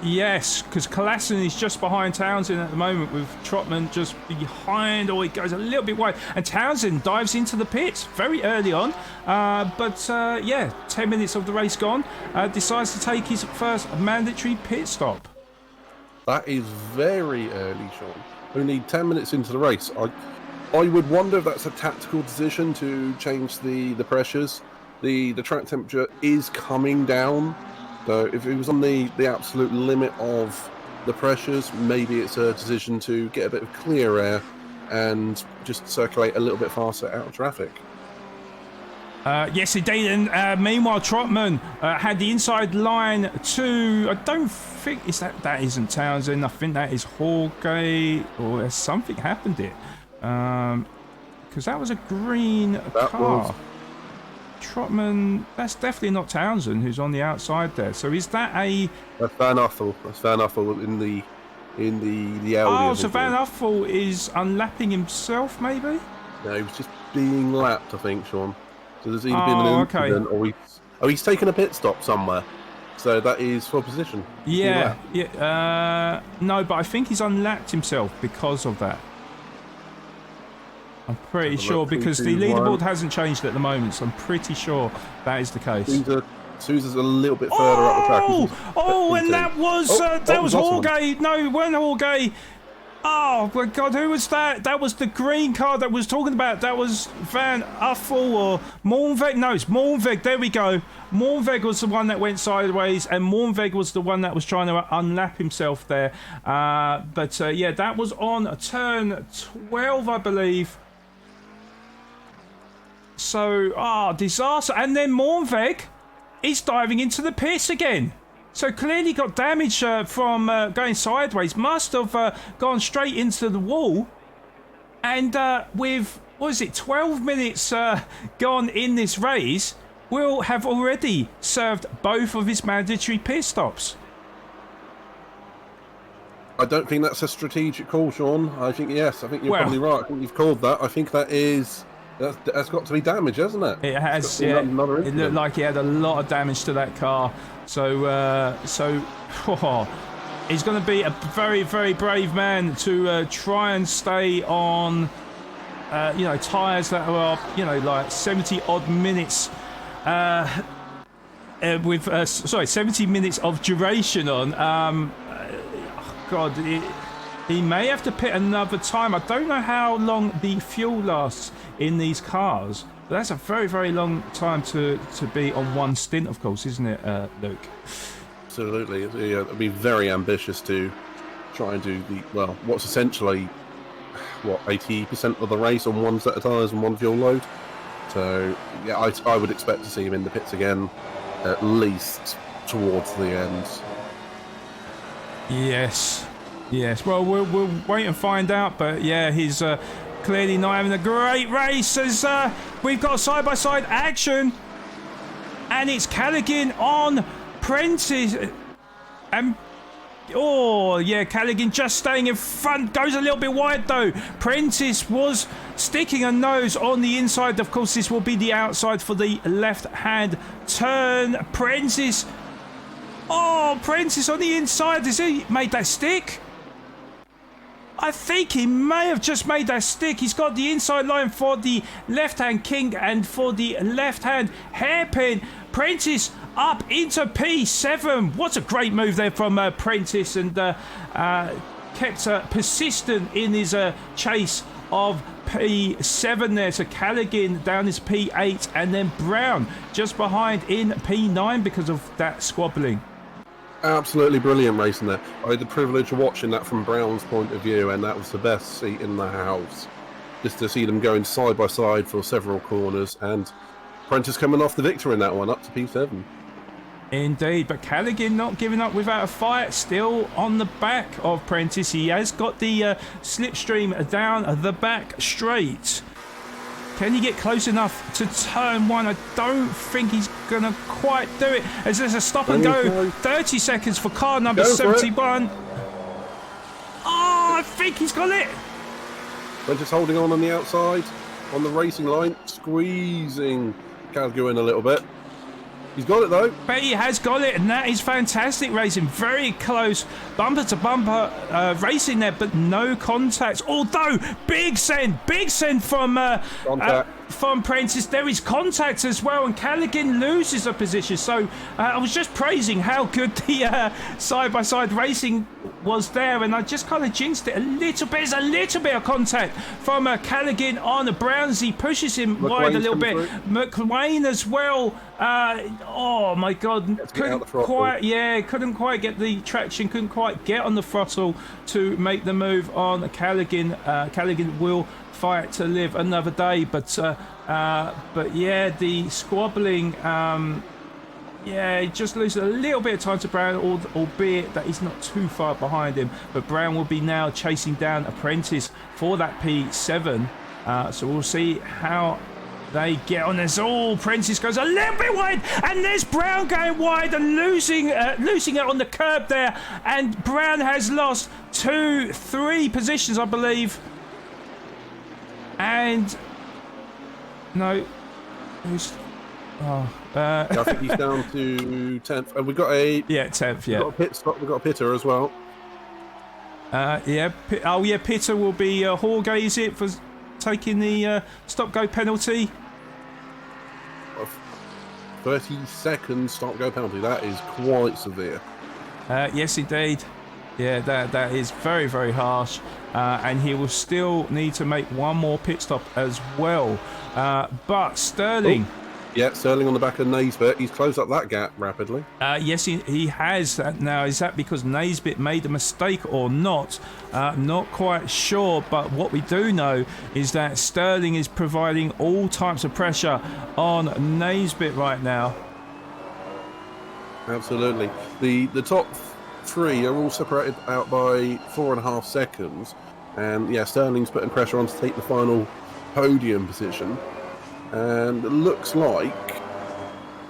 Yes, because Klassen is just behind Townsend at the moment, with Trotman just behind, or he goes a little bit wide, and Townsend dives into the pits very early on. 10 minutes of the race gone, decides to take his first mandatory pit stop. That is very early, Sean. Only 10 minutes into the race. I would wonder if that's a tactical decision to change the pressures. The track temperature is coming down. So if it was on the absolute limit of the pressures, maybe it's a decision to get a bit of clear air and just circulate a little bit faster out of traffic. Yes, indeed. And meanwhile, Trotman had the inside line to, I don't think that isn't Townsend. I think that is Jorge, or has something happened it. Because that was a green car. Trotman, that's definitely not Townsend who's on the outside there. So is that a... That's Van Uffel. That's Van Uffel in the in the Audi. Oh, so Van Uffel is unlapping himself, maybe? No, he was just being lapped, I think, Sean. So there's either been an incident or he's taken a pit stop somewhere. So that is for position. Yeah. No, but I think he's unlapped himself because of that. I'm pretty sure, because the leaderboard hasn't changed at the moment, so I'm pretty sure that is the case. Sousa's a little bit further up the track. And that was Jorge. No, it wasn't Jorge. Oh my God, who was that? That was the green car that was talking about. That was Van Uffel or Moornweg. No, it's Moornweg. There we go. Moornweg was the one that went sideways, and Moornweg was the one that was trying to unlap himself there. Yeah, that was on turn 12, I believe. So, disaster. And then Moornweg is diving into the pits again. So clearly got damage from going sideways. Must have gone straight into the wall. And with, 12 minutes gone in this race, will have already served both of his mandatory pit stops. I don't think that's a strategic call, Sean. I think, yes, I think you're probably right. I think you've called that. I think that is... That's got to be damage, hasn't it? It has, yeah. It looked like he had a lot of damage to that car. So he's going to be a very, very brave man to try and stay on, tyres that are, like 70 odd minutes. 70 minutes of duration on. He may have to pit another time. I don't know how long the fuel lasts in these cars, but that's a very, very long time to be on one stint, of course, isn't it, Luke? Absolutely. Yeah, it'd be very ambitious to try and do what's essentially 80% of the race on one set of tyres and one fuel load. So yeah, I would expect to see him in the pits again, at least towards the end. Yes. Well, we'll wait and find out. But yeah, he's clearly not having a great race as we've got side-by-side action. And it's Callaghan on Prentice. Callaghan just staying in front. Goes a little bit wide though. Prentice was sticking a nose on the inside. Of course, this will be the outside for the left-hand turn. Prentice on the inside. Has he made that stick? I think he may have just made that stick. He's got the inside line for the left-hand king and for the left-hand hairpin. Prentice up into P7. What a great move there from Prentice, and kept persistent in his chase of P7 there. So Callaghan down his P8, and then Brown just behind in P9 because of that squabbling. Absolutely brilliant racing there. I had the privilege of watching that from Brown's point of view, and that was the best seat in the house. Just to see them going side by side for several corners, and Prentice coming off the victor in that one, up to P7. Indeed, but Callaghan not giving up without a fight, still on the back of Prentice. He has got the slipstream down the back straight. Can he get close enough to turn one? I don't think he's going to quite do it. As there's a stop and go. 30 seconds for car number 71. Oh, I think he's got it. Prentice holding on the outside, on the racing line, squeezing Callaghan a little bit. He's got it though. But he has got it, and that is fantastic racing. Very close, bumper to bumper racing there, but no contact. Although big send from Prentice. There is contact as well, and Callaghan loses a position. So I was just praising how good the side-by-side racing was there, and I just kind of jinxed it a little bit. There's a little bit of contact from Callaghan on Browns. He pushes him wide a little bit. McLean as well. Oh my God! Couldn't quite get the traction. Couldn't quite get on the throttle to make the move on Callaghan. Callaghan will fight to live another day, but yeah, the squabbling. He just loses a little bit of time to Brown, albeit that he's not too far behind him. But Brown will be now chasing down Apprentice for that P7. So we'll see how they get on this. Oh, Prentice goes a little bit wide, and there's Brown going wide and losing it on the curb there. And Brown has lost 2, 3 positions, I believe. And no, who's? Oh, I think he's down to 10th, and we've got a 10th. Yeah, we've got a pit stop. We've got a pitter as well. Pitter will be Jorge, is it, for taking the stop-go penalty? 30-second stop-go penalty. That is quite severe. Yes, indeed. Yeah, that is very, very harsh. And he will still need to make one more pit stop as well. But Sterling... Oh. Yeah, Sterling on the back of Naisbitt. He's closed up that gap rapidly. Yes, he has. Now, is that because Naisbitt made a mistake or not? Not quite sure, but what we do know is that Sterling is providing all types of pressure on Naisbitt right now. Absolutely. The top 3 are all separated out by 4.5 seconds. And, yeah, Sterling's putting pressure on to take the final podium position. And it looks like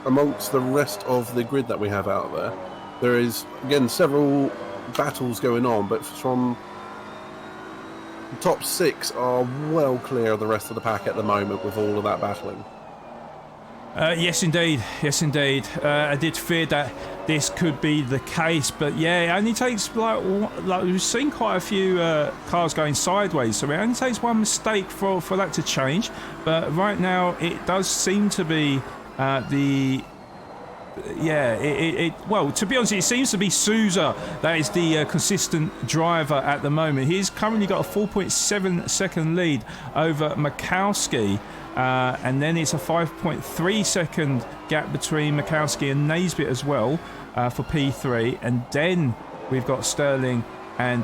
amongst the rest of the grid that we have out there, there is, again, several battles going on, but from the top 6 are well clear of the rest of the pack at the moment with all of that battling. Yes, indeed. Yes, indeed. I did fear that this could be the case, but yeah, it only takes like we've seen quite a few cars going sideways, so it only takes one mistake for that to change. But right now, it does seem to be well, to be honest, it seems to be Souza that is the consistent driver at the moment. He's currently got a 4.7 second lead over Makowski. And then it's a 5.3 second gap between Makowski and Naisbitt as well for P3. And then we've got Sterling and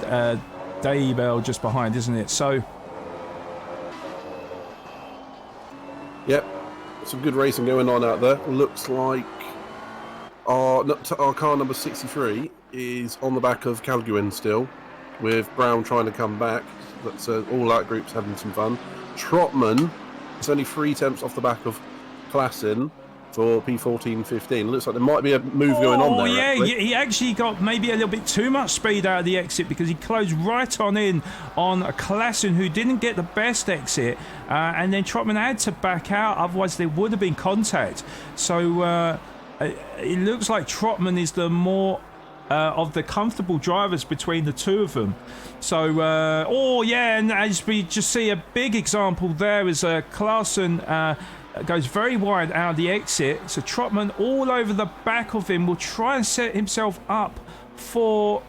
Daybell just behind, isn't it? So, yep, some good racing going on out there. Looks like our car number 63 is on the back of Calguin still, with Brown trying to come back. That's all that group's having some fun. Trotman. It's only 3 attempts off the back of Klassen for P14-15. Looks like there might be a move going on there. Oh, yeah, he actually got maybe a little bit too much speed out of the exit because he closed right on in on Klassen, who didn't get the best exit. And then Trotman had to back out, otherwise there would have been contact. So it looks like Trotman is the more... of the comfortable drivers between the two of them. So, and as we just see a big example there is Klassen goes very wide out of the exit. So Trotman all over the back of him will try and set himself up for...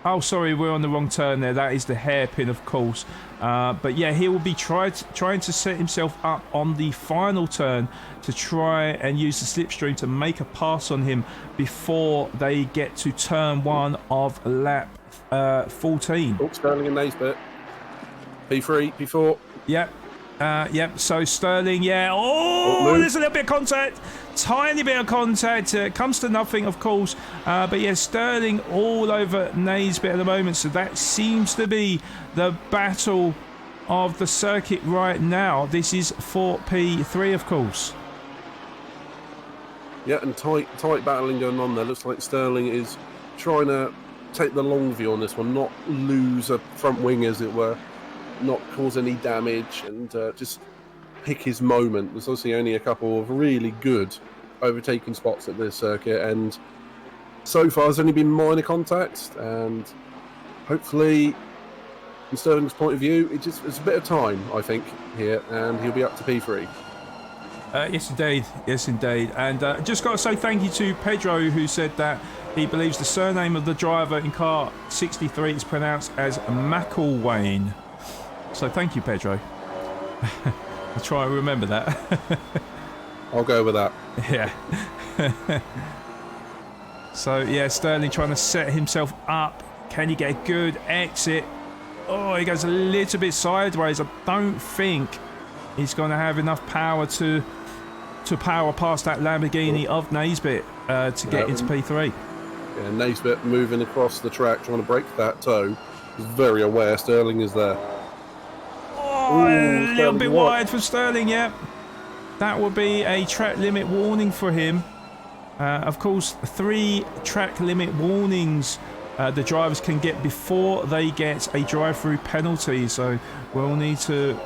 Oh, sorry, we're on the wrong turn there. That is the hairpin, of course. But yeah, he will be trying to set himself up on the final turn to try and use the slipstream to make a pass on him before they get to turn 1 of lap 14. Oh, Sterling and Naisbitt. P3, P4. Yep. So Sterling, yeah. Oh, there's a little bit of contact. Tiny bit of contact. Comes to nothing, of course. But yeah, Sterling all over Naisbitt at the moment. So that seems to be the battle of the circuit right now. This is for P3, of course. Yeah, and tight battling going on there. Looks like Sterling is trying to take the long view on this one, not lose a front wing, as it were, not cause any damage, and just pick his moment. There's obviously only a couple of really good overtaking spots at this circuit, and so far there's only been minor contact, and hopefully, from Sterling's point of view, it's a bit of time, I think, here, and he'll be up to P3. Yes, indeed. And just got to say thank you to Pedro, who said that he believes the surname of the driver in car 63 is pronounced as McElwain. So thank you, Pedro. I'll try and remember that. I'll go with that. Yeah. So, yeah, Sterling trying to set himself up. Can he get a good exit? Oh, he goes a little bit sideways. I don't think he's going to have enough power to power past that Lamborghini of Naisbitt to get into P3. Yeah, Naisbitt moving across the track, trying to break that toe. He's very aware Sterling is there. Oh, a little bit wide for Sterling, yeah. That would be a track limit warning for him. Of course, 3 track limit warnings the drivers can get before they get a drive-through penalty. So we'll need to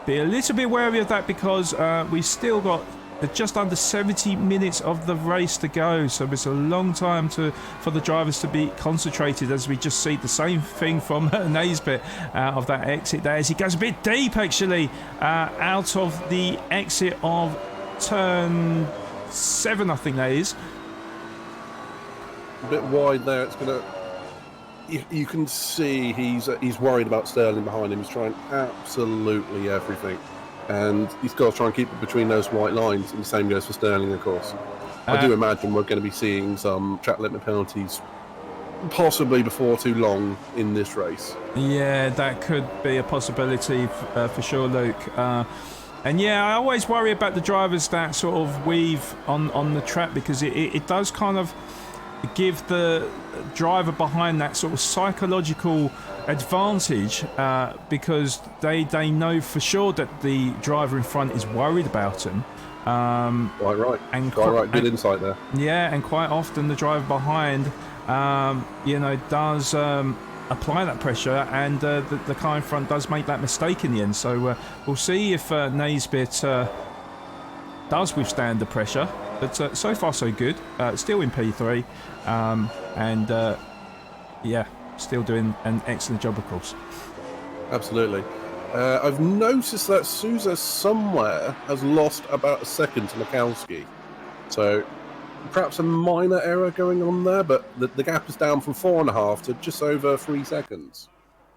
be a little bit wary of that, because we've still got just under 70 minutes of the race to go, so it's a long time for the drivers to be concentrated, as we just see the same thing from Naisbitt of that exit there, as he goes a bit deep actually out of the exit of turn 7, I think that is. A bit wide there. It's gonna. You can see he's worried about Sterling behind him. He's trying absolutely everything, and he's got to try and keep it between those white lines. And the same goes for Sterling, of course. I do imagine we're going to be seeing some track limit penalties, possibly before too long in this race. Yeah, that could be a possibility for sure, Luke. And yeah, I always worry about the drivers that sort of weave on the track, because it does kind of give the driver behind that sort of psychological advantage, because they know for sure that the driver in front is worried about them. Quite right. And quite right. Good insight there. Yeah, and quite often the driver behind, does apply that pressure, and the car in front does make that mistake in the end. So we'll see if Naisbitt does withstand the pressure. But so far so good. Still in P3, and still doing an excellent job, of course. Absolutely. I've noticed that Sousa somewhere has lost about a second to Mikowski. So perhaps a minor error going on there, but the gap is down from 4.5 to just over 3 seconds.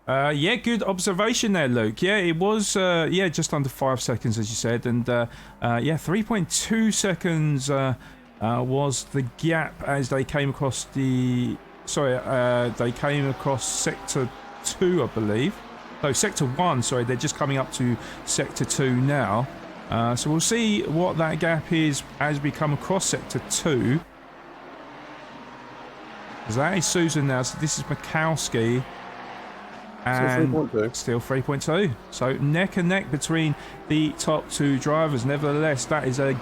Good observation there, Luke. Yeah, it was just under 5 seconds, as you said, and 3.2 seconds was the gap as they came across sector 2, I believe. No, sector 1. Sorry, they're just coming up to sector 2 now. So we'll see what that gap is as we come across sector 2. That is Susan now. So this is Mikowski. And still 3.2. So neck and neck between the top two drivers. Nevertheless, that is a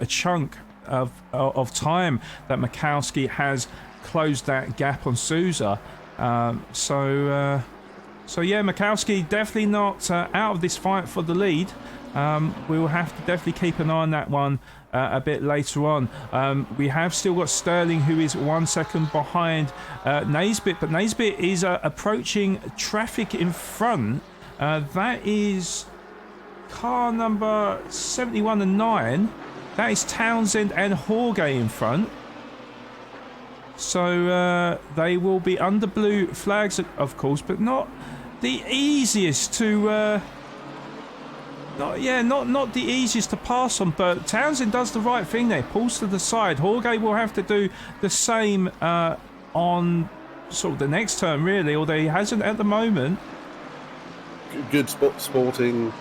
chunk of time that Mikowski has closed that gap on Sousa. Mikowski definitely not out of this fight for the lead. We will have to definitely keep an eye on that one a bit later on. We have still got Sterling, who is 1 second behind Naisbitt, but Naisbitt is approaching traffic in front. That is car number 71 and 9. That is Townsend and Jorge in front. So they will be under blue flags, of course, but not the easiest to... Not the easiest to pass on, but Townsend does the right thing there, pulls to the side. Jorge will have to do the same on sort of the next turn, really, although he hasn't at the moment. Good sporting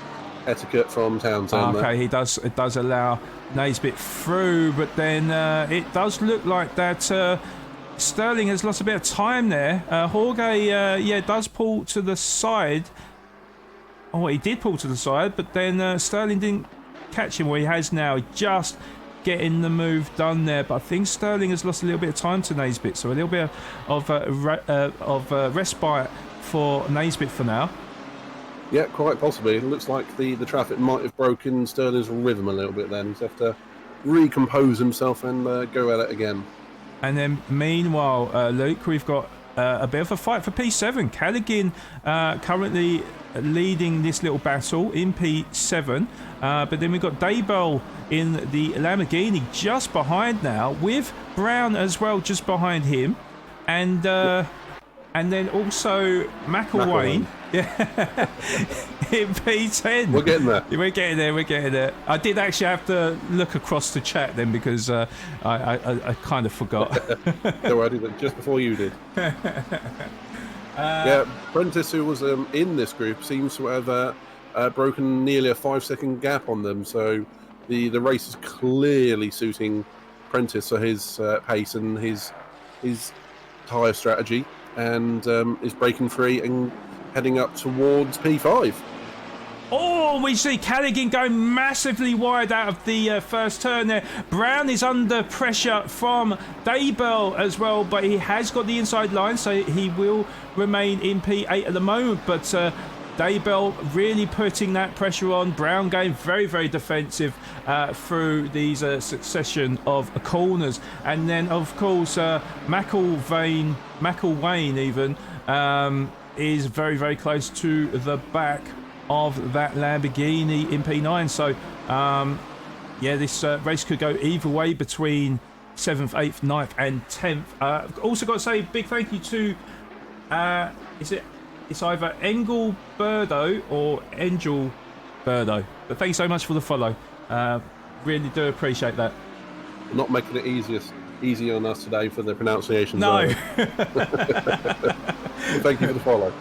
etiquette from Townsend. Okay, it does allow Naisbitt through, but then it does look like that Sterling has lost a bit of time there. Jorge, does pull to the side. Oh, he did pull to the side, but then Sterling didn't catch him where he has now. Just getting the move done there. But I think Sterling has lost a little bit of time to Naisbitt, so a little bit of respite for Naisbitt for now. Yeah, quite possibly. It looks like the traffic might have broken Sterling's rhythm a little bit then. He's have to recompose himself and go at it again. And then meanwhile, Luke, we've got a bit of a fight for P7. Callaghan currently leading this little battle in P7, but then we've got Daybell in the Lamborghini just behind now, with Brown as well just behind him, and then also McElwain. Yeah. In P10. We're getting there. We're getting there. I did actually have to look across the chat then, because I kind of forgot. Don't worry, I did that just before you did. Prentice, who was in this group, seems to have broken nearly a 5-second gap on them. So the race is clearly suiting Prentice for his pace and his tyre strategy, and is breaking free and heading up towards P5. Oh, we see Callaghan going massively wide out of the first turn there. Brown is under pressure from Daybell as well, but he has got the inside line, so he will remain in P8 at the moment. But Daybell really putting that pressure on. Brown going very, very defensive through these succession of corners. And then, of course, McElwain even is very, very close to the back of that Lamborghini in P9. So, yeah, this race could go either way between 7th, 8th, 9th and 10th. Also got to say big thank you to, it's either Engel Birdo or Angel Birdo. But thank you so much for the follow. Really do appreciate that. Not making it easy on us today for the pronunciation. No. Thank you for the follow.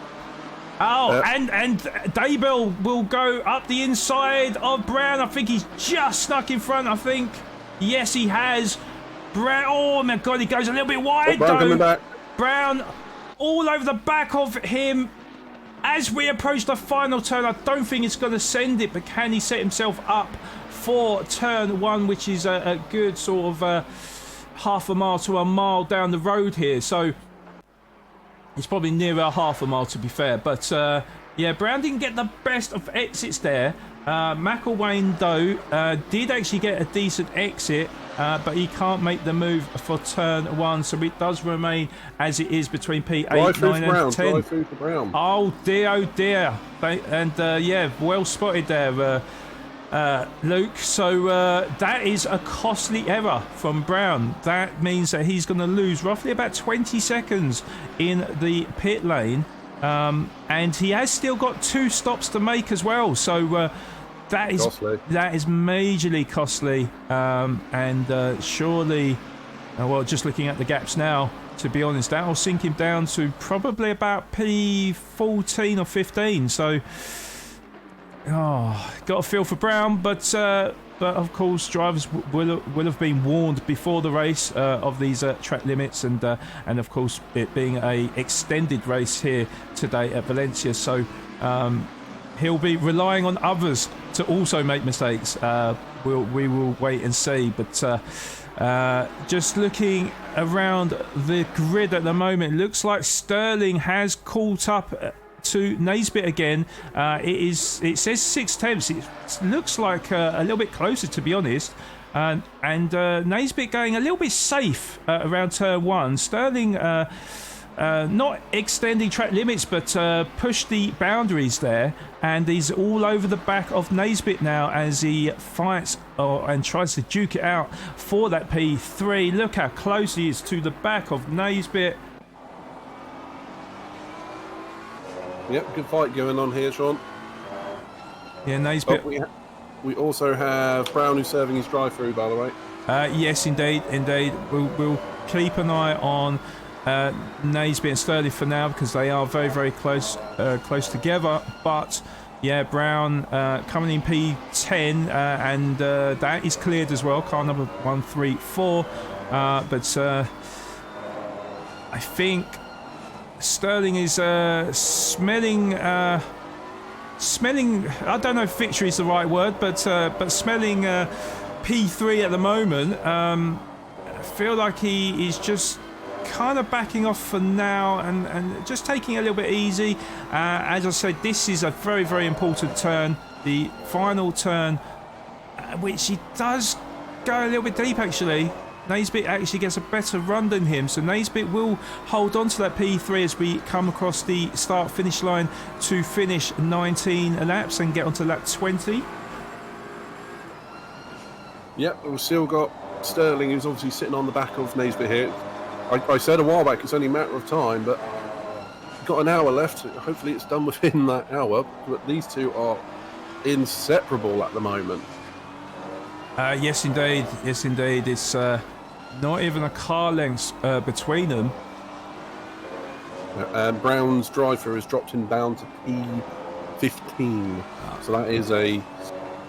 Oh, and Daybell will go up the inside of Brown. I think he's just stuck in front, I think. Yes, he has. Brown, oh my God, he goes a little bit wide, Brown coming back. Brown all over the back of him. As we approach the final turn, I don't think it's going to send it, but can he set himself up for turn one, which is a good sort of half a mile to a mile down the road here. So it's probably nearer half a mile, to be fair. But, yeah, Brown didn't get the best of exits there. McElwain, though, did actually get a decent exit, but he can't make the move for turn one. So it does remain as it is between P8, 9 and 10. Drive through for Brown. Oh, dear, oh, dear. And, yeah, well spotted there, Luke. So that is a costly error from Brown. That means that he's going to lose roughly about 20 seconds in the pit lane. And he has still got 2 stops to make as well. So that is majorly costly. And surely, well, just looking at the gaps now, to be honest, that will sink him down to probably about P14 or 15. So, got a feel for Brown, but of course drivers will have been warned before the race of these track limits, and of course it being a extended race here today at Valencia. So he'll be relying on others to also make mistakes. We will wait and see, but just looking around the grid at the moment, it looks like Sterling has caught up to Naisbitt again. It says 6/10. It looks like a little bit closer, to be honest. And Naisbitt going a little bit safe around turn one. Sterling not extending track limits, but pushed the boundaries there, and he's all over the back of Naisbitt now as he fights and tries to duke it out for that P3. Look how close he is to the back of Naisbitt. Yep, good fight going on here, Sean. Yeah, Naisbitt. Oh, we also have Brown who's serving his drive-through, by the way. Yes, indeed. We'll keep an eye on Naisbitt and Sterling for now, because they are very, very close together. But yeah, Brown coming in P10, and that is cleared as well. Car number 134. But I think Sterling is smelling. I don't know if victory is the right word, but smelling P3 at the moment. I feel like he is just kind of backing off for now and just taking it a little bit easy. As I said, this is a very, very important turn, the final turn, which he does go a little bit deep actually. Naisbitt actually gets a better run than him, so Naisbitt will hold on to that P3 as we come across the start-finish line to finish 19 laps and get onto lap 20. Yep, we've still got Sterling, who's obviously sitting on the back of Naisbitt here. I said a while back it's only a matter of time, but got an hour left. Hopefully it's done within that hour, but these two are inseparable at the moment. Yes, indeed. It's not even a car length between them. Brown's drive-through has dropped him down to P15, so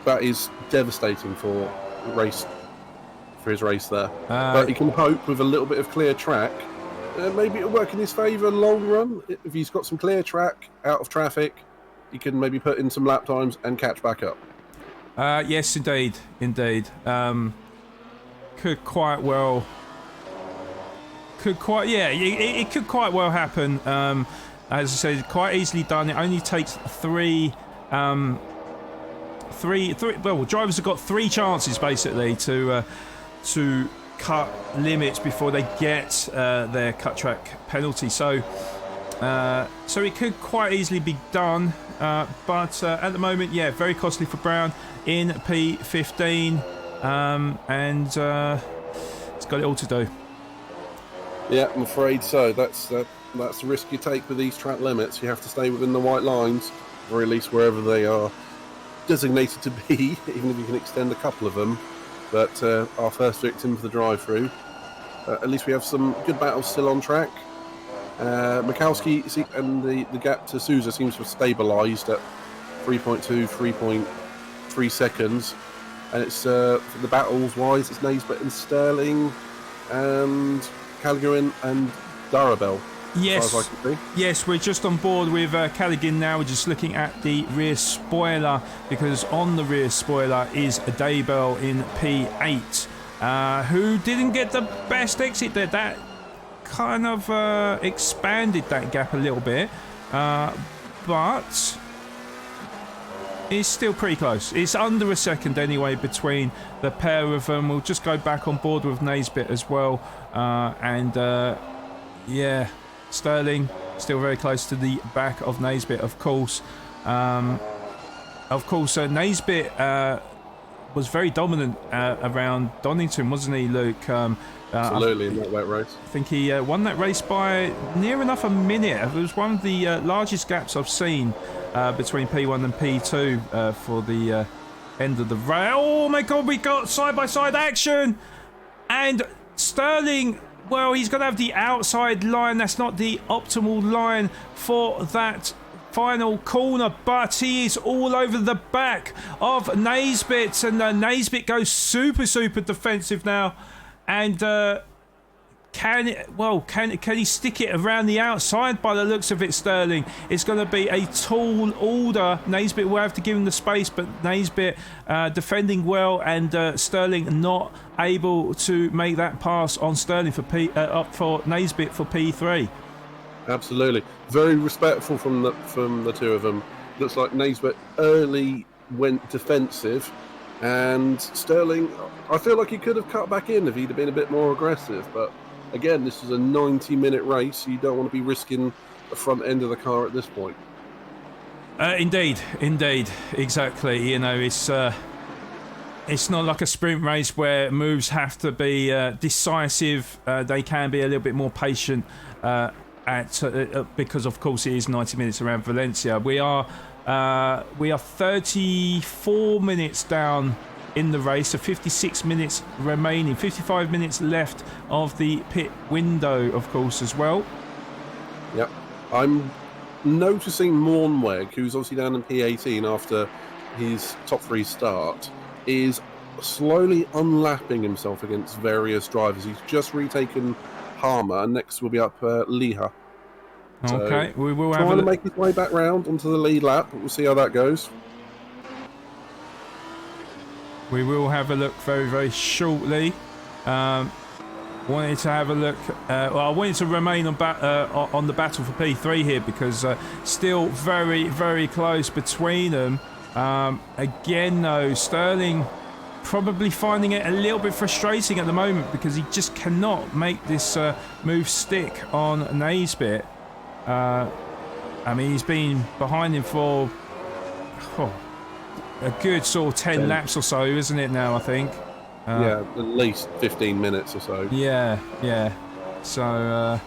that is devastating for his race there. But he can hope with a little bit of clear track. Maybe it'll work in his favour long run. If he's got some clear track out of traffic, he can maybe put in some lap times and catch back up. Yes, indeed. Could quite well. It could quite well happen. As I said, quite easily done. It only takes three. Well, drivers have got 3 chances basically to cut limits before they get their cut track penalty. So it could quite easily be done. But at the moment, yeah, very costly for Brown in P15, and it's got it all to do. Yeah, I'm afraid so. That's the risk you take with these track limits. You have to stay within the white lines, or at least wherever they are designated to be, even if you can extend a couple of them. But our first victim for the drive-through. At least we have some good battles still on track. Mikowski and the gap to Souza seems to have stabilised at 3.2, 3.3 seconds. And it's for the battles-wise, it's Naisbitt and Sterling and Callaghan and Darabell. Yes, as far as I can see. Yes, we're just on board with Callaghan now. We're just looking at the rear spoiler, because on the rear spoiler is Daybell in P8, who didn't get the best exit there. That kind of expanded that gap a little bit, but it's still pretty close. It's under a second anyway between the pair of them. We'll just go back on board with Naisbitt as well, yeah, Sterling still very close to the back of Naisbitt, of course. Naisbitt was very dominant around Donington, wasn't he, Luke? Absolutely, in that wet race. I think he won that race by near enough a minute. It was one of the largest gaps I've seen between P1 and P2 for the end of the race. Oh my God, we got side-by-side action! And Sterling, well, he's going to have the outside line. That's not the optimal line for that final corner, but he is all over the back of Naisbitt, and Naisbitt goes super defensive now. And can he stick it around the outside? By the looks of it, Sterling, it's going to be a tall order. Naisbitt will have to give him the space, but Naisbitt defending well, and Sterling not able to make that pass on Sterling for Naisbitt for P3. Absolutely, very respectful from the two of them. Looks like Naisbitt early went defensive, and Sterling, I feel like he could have cut back in if he'd have been a bit more aggressive. But again, this is a 90-minute race, so you don't want to be risking the front end of the car at this point. Indeed, exactly. You know, it's not like a sprint race where moves have to be decisive. They can be a little bit more patient because, of course, it is 90 minutes around Valencia. We are 34 minutes down in the race, so 56 minutes remaining, 55 minutes left of the pit window, of course, as well. Yep. I'm noticing Mornweg, who's obviously down in P18 after his top 3 start, is slowly unlapping himself against various drivers. He's just retaken Harmer, and next will be up Liha. Okay, so we will trying to make his way back round onto the lead lap, but we'll see how that goes. We will have a look very shortly. Wanted to have a look. I wanted to remain on the battle for P3 here, because still very close between them. Again, though, Sterling probably finding it a little bit frustrating at the moment, because he just cannot make this move stick on Naisbitt. I mean, he's been behind him for a good sort of 10 laps or so, isn't it now, I think? Yeah, at least 15 minutes or so. Yeah. So,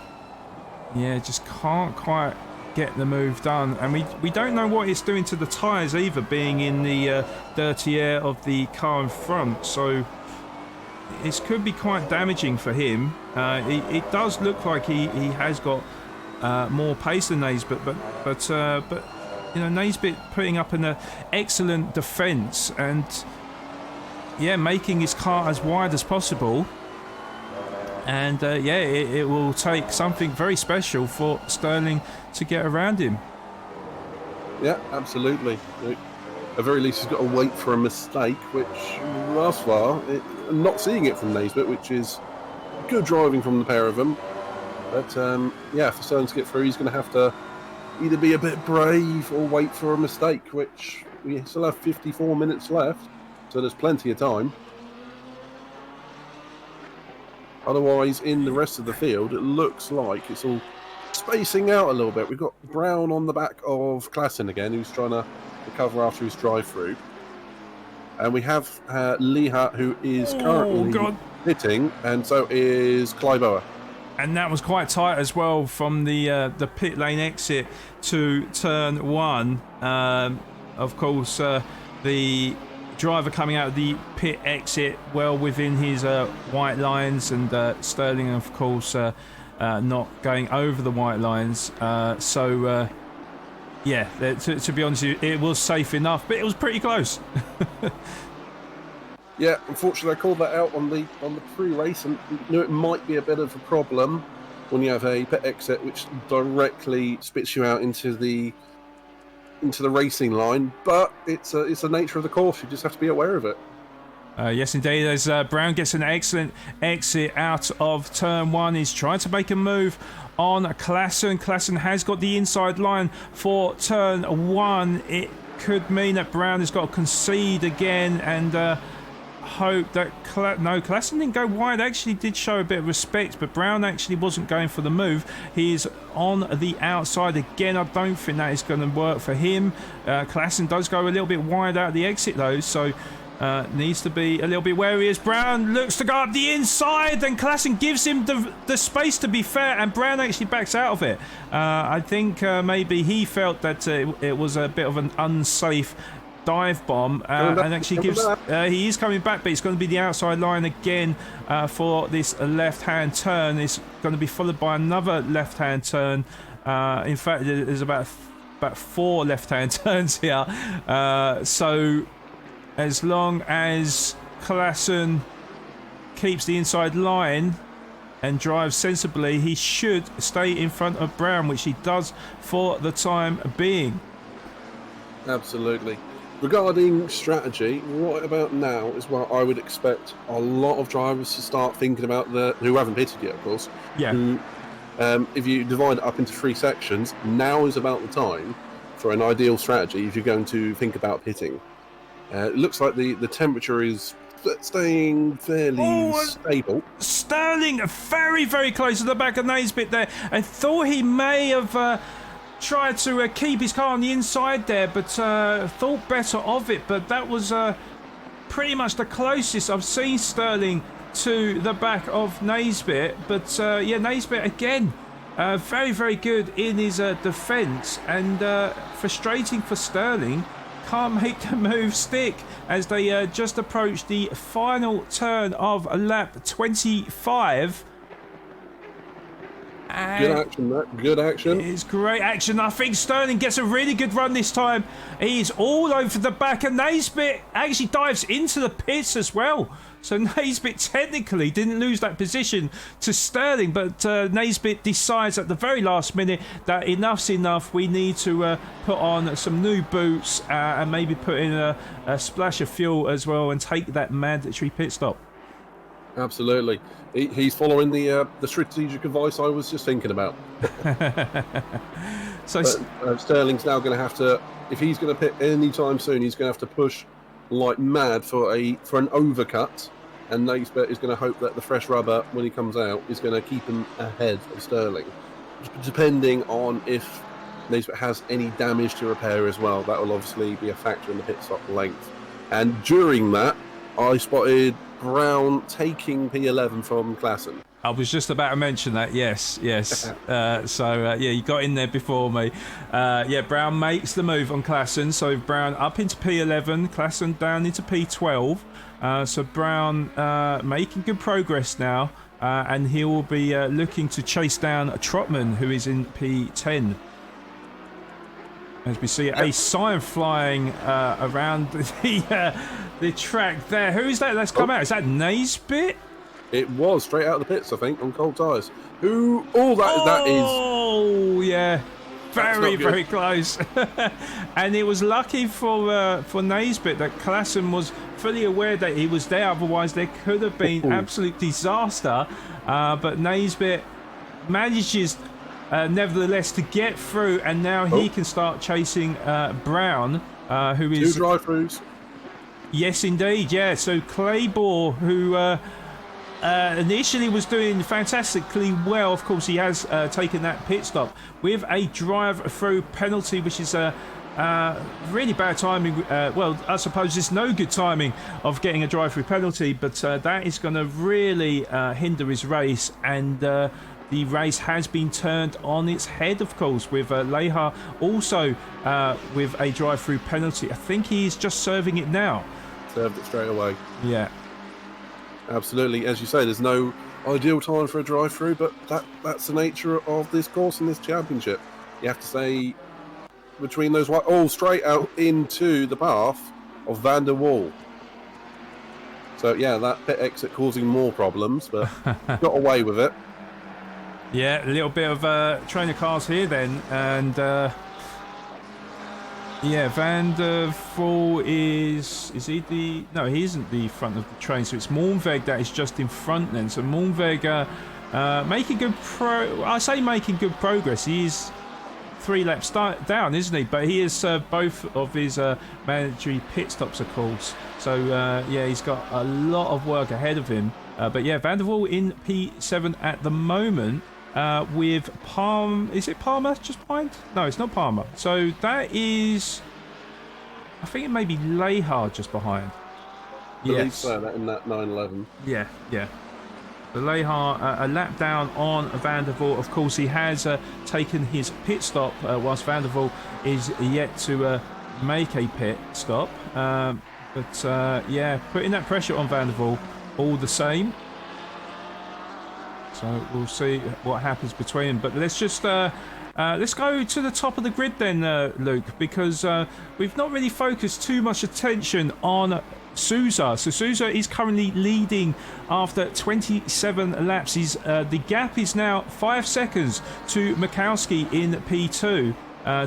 just can't quite get the move done. And we don't know what it's doing to the tyres either, being in the dirty air of the car in front. So it could be quite damaging for him. It does look like he has got more pace than Naisbitt, but you know, Naisbitt putting up an excellent defence and making his car as wide as possible. And it will take something very special for Sterling to get around him. Yeah, absolutely. At very least, he's got to wait for a mistake, which thus far, I'm not seeing it from Naismith, which is good driving from the pair of them. But yeah, for Sterling to get through, he's going to have to either be a bit brave or wait for a mistake, which we still have 54 minutes left, so there's plenty of time. Otherwise, in the rest of the field, it looks like it's all spacing out a little bit. We've got Brown on the back of Klassen again, who's trying to recover after his drive-through. And we have Leha, who is currently hitting, and so is Kleiboer. And that was quite tight as well from the pit lane exit to turn 1. Of course, the driver coming out of the pit exit well within his white lines, and Sterling, of course, not going over the white lines. Yeah, to be honest with you, it was safe enough, but it was pretty close. Yeah, unfortunately, I called that out on the pre-race, and knew it might be a bit of a problem when you have a pit exit which directly spits you out into the racing line. But it's the nature of the course. You just have to be aware of it. Yes, indeed. As Brown gets an excellent exit out of turn 1, he's trying to make a move on Klassen. Klassen has got the inside line for turn 1. It could mean that Brown has got to concede again, and hope that Klassen didn't go wide. Actually did show a bit of respect, but Brown actually wasn't going for the move. He's on the outside again. I don't think that is going to work for him. Klassen does go a little bit wide out of the exit though, so needs to be a little bit wary as Brown looks to go up the inside, and Klassen gives him the space, to be fair, and Brown actually backs out of it. I think maybe he felt that it was a bit of an unsafe dive bomb, and actually gives he is coming back, but it's going to be the outside line again for this left-hand turn. It's going to be followed by another left-hand turn. In fact, there's about 4 left-hand turns here, so as long as Klassen keeps the inside line and drives sensibly, he should stay in front of Brown, which he does for the time being. Absolutely. Regarding strategy, right about now is where I would expect a lot of drivers to start thinking about who haven't pitted yet, of course. Yeah. If you divide it up into 3 sections, now is about the time for an ideal strategy if you're going to think about pitting. It looks like the temperature is staying fairly stable. Sterling very, very close to the back of Naismith there. I thought he may have tried to keep his car on the inside there, but thought better of it. But that was pretty much the closest I've seen Sterling to the back of Naismith. But yeah, Naismith again, very, very good in his defence, and frustrating for Sterling. Can't make the move stick as they just approach the final turn of lap 25. Good action, Matt. Good action. It's great action. I think Sterling gets a really good run this time. He's all over the back, and Naismith actually dives into the pits as well. So Naismith technically didn't lose that position to Sterling, but Naismith decides at the very last minute that enough's enough. We need to put on some new boots and maybe put in a splash of fuel as well and take that mandatory pit stop. Absolutely. He's following the strategic advice I was just thinking about. So Sterling's now going to have to, if he's going to pit anytime soon, he's going to have to push like mad for an overcut, and Naismith is going to hope that the fresh rubber, when he comes out, is going to keep him ahead of Sterling. Depending on if Naismith has any damage to repair as well, that will obviously be a factor in the pit stop length. And during that, I spotted Brown taking P11 from Klassen. I was just about to mention that, yes. Yeah, you got in there before me. Yeah, Brown makes the move on Klassen, so Brown up into P11, Klassen down into P12. So Brown making good progress now, and he will be looking to chase down Trotman, who is in P10. As we see a sign flying around the track there. Who is that that's come out? Is that Naismith? It was straight out of the pits, I think, on cold tyres. That is... Oh, yeah. very close. And it was lucky for Naisbitt that Klassen was fully aware that he was there. Otherwise, there could have been absolute disaster. But Naisbitt manages, nevertheless, to get through, and now he can start chasing Brown, who is... 2 drive-throughs. Yes, indeed, yeah. So Claybore, who initially was doing fantastically well, of course, he has taken that pit stop with a drive-through penalty, which is really bad timing. Well, I suppose it's no good timing of getting a drive-through penalty, but that is going to really hinder his race, and the race has been turned on its head, of course, with Leha also with a drive-through penalty. I think he's just serving it now. Served it straight away. Yeah. Absolutely. As you say, there's no ideal time for a drive-through, but that's the nature of this course and this championship. You have to say between those straight out into the path of Van der Waal. So, yeah, that pit exit causing more problems, but got away with it. Yeah, a little bit of trainer cars here then, and yeah, Van der Waal is he the... No, he isn't the front of the train, so it's Moornweg that is just in front then. So Moornweg making making good progress. He is 3 laps down, isn't he? But he has served both of his mandatory pit stops, of course. So, yeah, he's got a lot of work ahead of him. But, yeah, Van der Waal in P7 at the moment with Palm... Is it Palmer just behind? No, it's not Palmer. So that is... I think it may be Lehard just behind. Yes. So that in that 911. Yeah. The Lehar a lap down on Van der Waal. Of course, he has taken his pit stop whilst Van der Waal is yet to make a pit stop. But yeah, putting that pressure on Van der Waal all the same. So we'll see what happens between them. But let's just let's go to the top of the grid then, Luke, because we've not really focused too much attention on Sousa. So Sousa is currently leading after 27 laps. The gap is now 5 seconds to Mikowski in P2.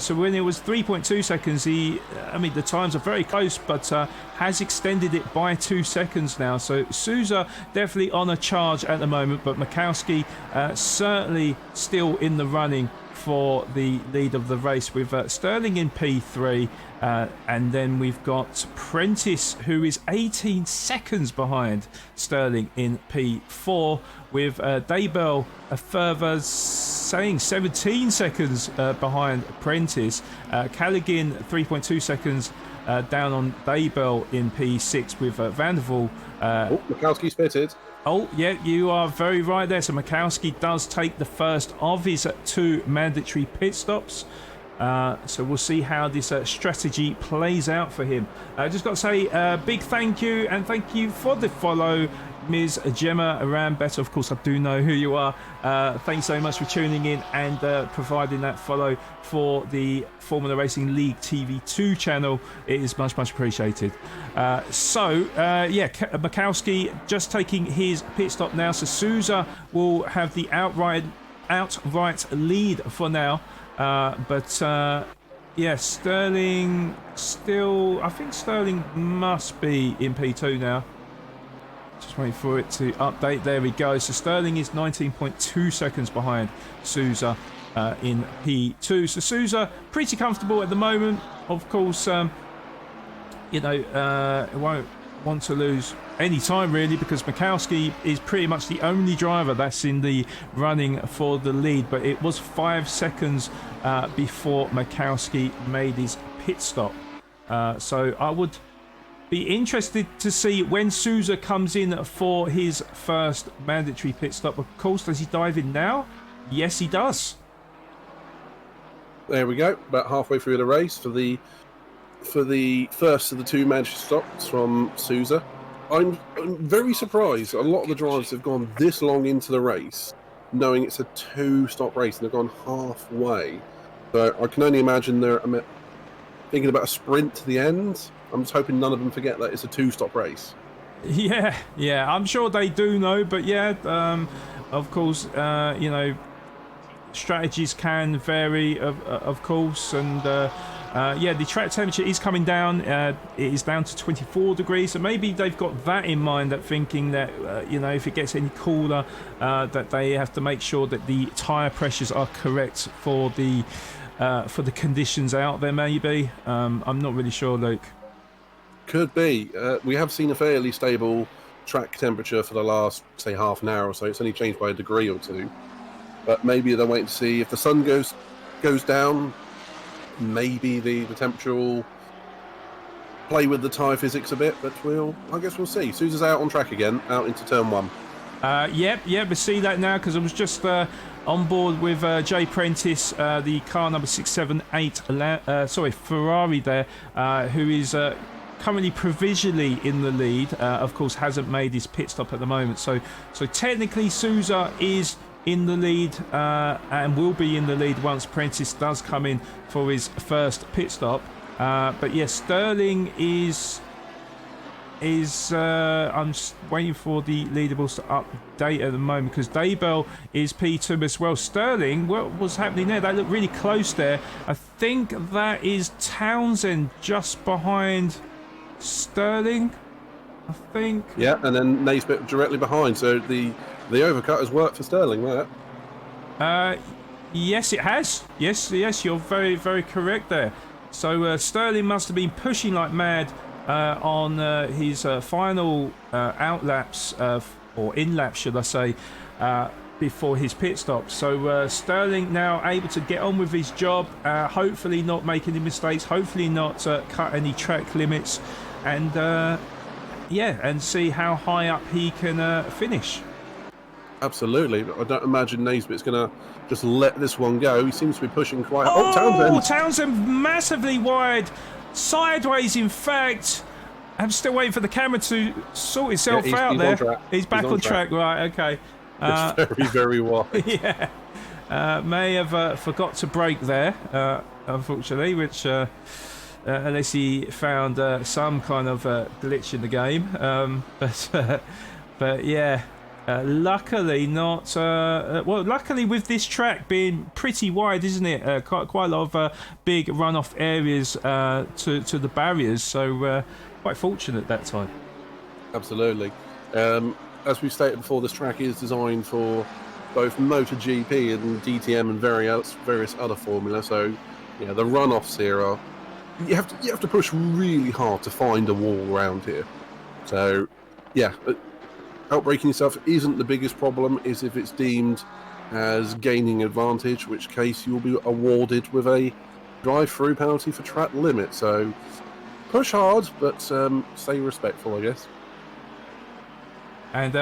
So when it was 3.2 seconds, I mean, the times are very close, but has extended it by 2 seconds now. So Sousa definitely on a charge at the moment, but Mikowski certainly still in the running for the lead of the race, with Sterling in P3, and then we've got Prentice, who is 18 seconds behind Sterling in P4, with Daybell a further 17 seconds behind Prentice. Callaghan 3.2 seconds down on Daybell in P6, with Van der Waal. Mikowski's pitted. Oh, yeah, you are very right there. So Mikowski does take the first of his 2 mandatory pit stops. So we'll see how this strategy plays out for him. Just got to say big thank you, and thank you for the follow, Ms. Gemma Rambetter. Of course, I do know who you are. Thanks so much for tuning in and providing that follow for the Formula Racing League TV2 channel. It is much appreciated. Yeah, Mikowski just taking his pit stop now. So Sousa will have the outright lead for now. Yeah, Sterling still... I think Sterling must be in P2 now. Just waiting for it to update. There we go. So Sterling is 19.2 seconds behind Sousa in P2. So Sousa pretty comfortable at the moment. Of course, won't want to lose any time really, because Mikowski is pretty much the only driver that's in the running for the lead. But it was 5 seconds before Mikowski made his pit stop. So I would be interested to see when Sousa comes in for his first mandatory pit stop. Of course, does he dive in now? Yes, he does. There we go. About halfway through the race for the first of the 2 mandatory stops from Sousa. I'm very surprised a lot of the drivers have gone this long into the race knowing it's a 2-stop race, and they've gone halfway. So I can only imagine they're thinking about a sprint to the end. I'm just hoping none of them forget that it's a 2-stop race. Yeah, I'm sure they do know, but yeah, of course, strategies can vary, of course, and yeah, the track temperature is coming down. It is down to 24 degrees, so maybe they've got that in mind, that thinking that you know, if it gets any cooler, that they have to make sure that the tyre pressures are correct for the conditions out there. Maybe I'm not really sure, Luke. Could be. We have seen a fairly stable track temperature for the last, say, half an hour or so. It's only changed by a degree or two. But maybe they're waiting to see if the sun goes down. Maybe the temperature will play with the tyre physics a bit. But I guess we'll see. Sousa's out on track again, out into turn 1. Yep, we see that now, because I was just on board with Jay Prentice, the car number 678, Ferrari there, who is currently provisionally in the lead. Of course, hasn't made his pit stop at the moment. So technically, Sousa is in the lead and will be in the lead once Prentice does come in for his first pit stop. But yes, Sterling is I'm just waiting for the leaderboards to update at the moment, because Daybell is P2 as well. Sterling, what was happening there? That looked really close there. I think that is Townsend just behind Sterling, I think. Yeah, and then Naismith directly behind. So the overcut has worked for Sterling, right? Yes, it has. Yes, you're very, very correct there. So Sterling must have been pushing like mad on his final out-laps, or in-laps, should I say, before his pit stop. So Sterling now able to get on with his job, hopefully not make any mistakes, hopefully not cut any track limits, and and see how high up he can finish. Absolutely. I don't imagine Naismith's going to just let this one go. He seems to be pushing quite... Townsend massively wide, sideways, in fact. I'm still waiting for the camera to sort itself out there. He's back on track. Right, okay. It's very, very wide. Yeah. May have forgot to brake there, unfortunately, which... unless he found some kind of glitch in the game. But yeah... luckily not. Well, luckily with this track being pretty wide, isn't it? Quite a lot of big runoff areas to the barriers. So quite fortunate that time. Absolutely. As we stated before, this track is designed for both MotoGP and DTM and various other formula. So yeah, the runoffs here are you have to push really hard to find a wall around here. So yeah. Outbraking yourself isn't the biggest problem, is if it's deemed as gaining advantage, which case you will be awarded with a drive-through penalty for track limit. So push hard, but stay respectful, I guess. And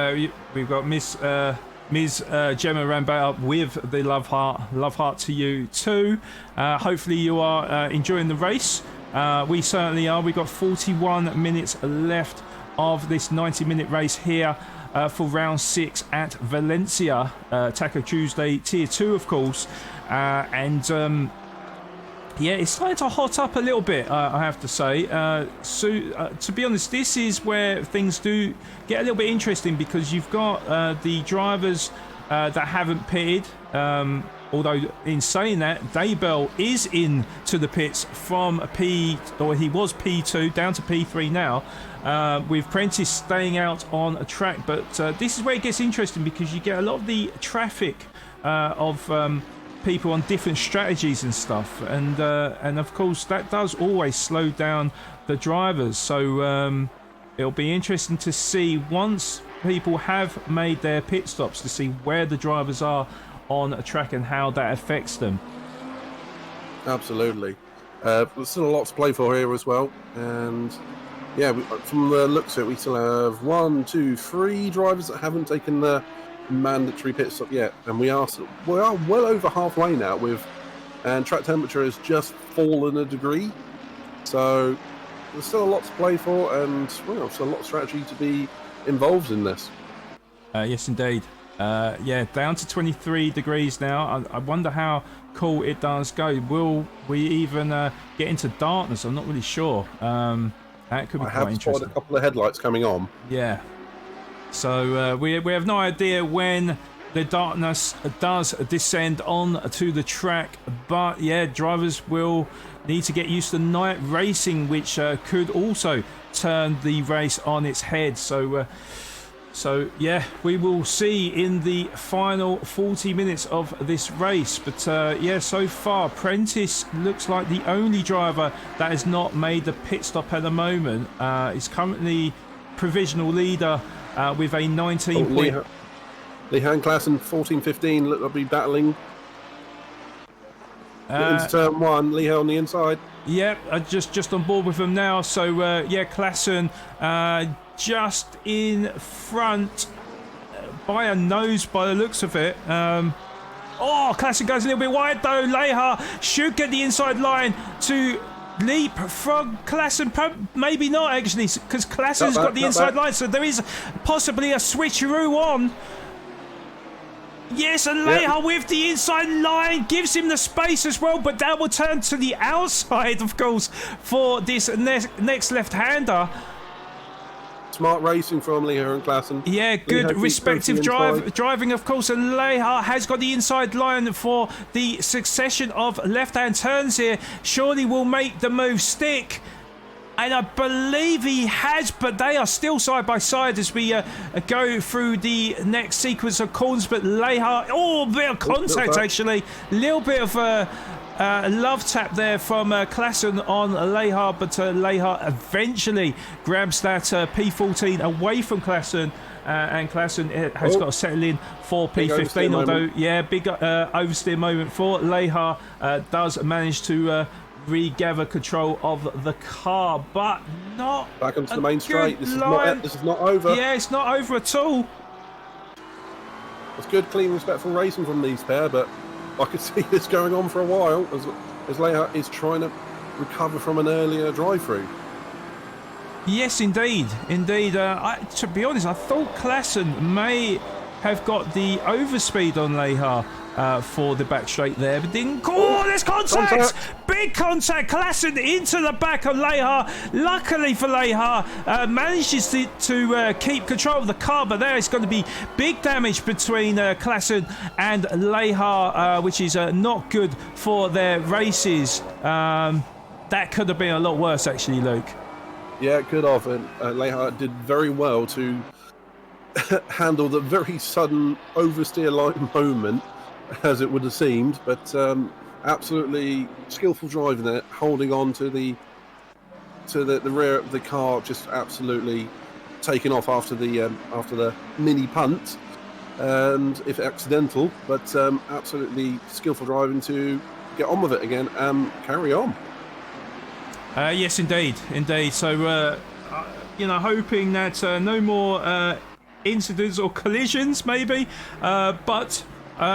we've got Ms. Gemma Rambert with the love heart to you too. Hopefully you are enjoying the race. We certainly are. We've got 41 minutes left of this 90-minute race here for round 6 at Valencia, Taco Tuesday Tier 2, of course. Yeah, it's starting to hot up a little bit, I have to say. To be honest, this is where things do get a little bit interesting, because you've got the drivers that haven't pitted. Although, in saying that, Daybell is in to the pits from he was P2 down to P3 now, with Prentice staying out on a track. But this is where it gets interesting, because you get a lot of the traffic of people on different strategies and stuff, and of course that does always slow down the drivers. So it'll be interesting to see, once people have made their pit stops, to see where the drivers are on a track and how that affects them. Absolutely. There's still a lot to play for here as well, and yeah, from the looks of it, we still have 1, 2, 3 drivers that haven't taken the mandatory pit stop yet, and we are well over halfway now, and track temperature has just fallen a degree, so there's still a lot to play for, and there's a lot of strategy to be involved in this. Yes, indeed. Yeah, down to 23 degrees now. I wonder how cool it does go. Will we even get into darkness? I'm not really sure. That could be quite interesting. I have spotted a couple of headlights coming on. Yeah. So we have no idea when the darkness does descend on to the track, but yeah, drivers will need to get used to night racing, which could also turn the race on its head. So yeah, we will see in the final 40 minutes of this race. But yeah, so far Prentice looks like the only driver that has not made the pit stop at the moment. Is currently provisional leader with a 19 point. Lehan Klassen 14-15 look to be battling into turn one. Lehan on the inside. Yep, just on board with them now. So yeah, Klassen just in front by a nose by the looks of it. Oh, Klassen goes a little bit wide though. Leha should get the inside line to leapfrog Klassen. Maybe not actually, because Klassen's got the inside line, so there is possibly a switcheroo on. Yes, and Leha with the inside line gives him the space as well, but that will turn to the outside, of course, for this next left-hander. Smart racing from Leha and Klassen. Yeah, good respective driving, of course, and Leha has got the inside line for the succession of left-hand turns here. Surely will make the move stick. And I believe he has, but they are still side by side as we go through the next sequence of corners. But Leha, a bit of contact actually. A little bit of love tap there from Klassen on Leha, but Leha eventually grabs that P14 away from Klassen. And Klassen has got to settle in for P15, although, yeah, big oversteer moment for Leha. Does manage to regather control of the car, but not back onto the main straight. This is not over. Yeah, it's not over at all. It's good, clean, respectful racing from these pair, but I could see this going on for a while as Leha is trying to recover from an earlier drive-through. Yes, indeed. To be honest, I thought Klassen may have got the overspeed on Leha for the back straight there, but didn't. Oh, there's contact! Big contact! Klassen into the back of Leha. Luckily for Leha, manages to keep control of the car, but there is going to be big damage between Klassen and Leha, which is not good for their races. That could have been a lot worse, actually, Luke. Yeah, it could have. And Leha did very well to handle the very sudden oversteer line moment, as it would have seemed, but absolutely skillful driving there, holding on to the rear of the car, just absolutely taking off after the mini punt, and if accidental, but absolutely skillful driving to get on with it again and carry on. Yes, indeed. So hoping that no more incidents or collisions, maybe, but.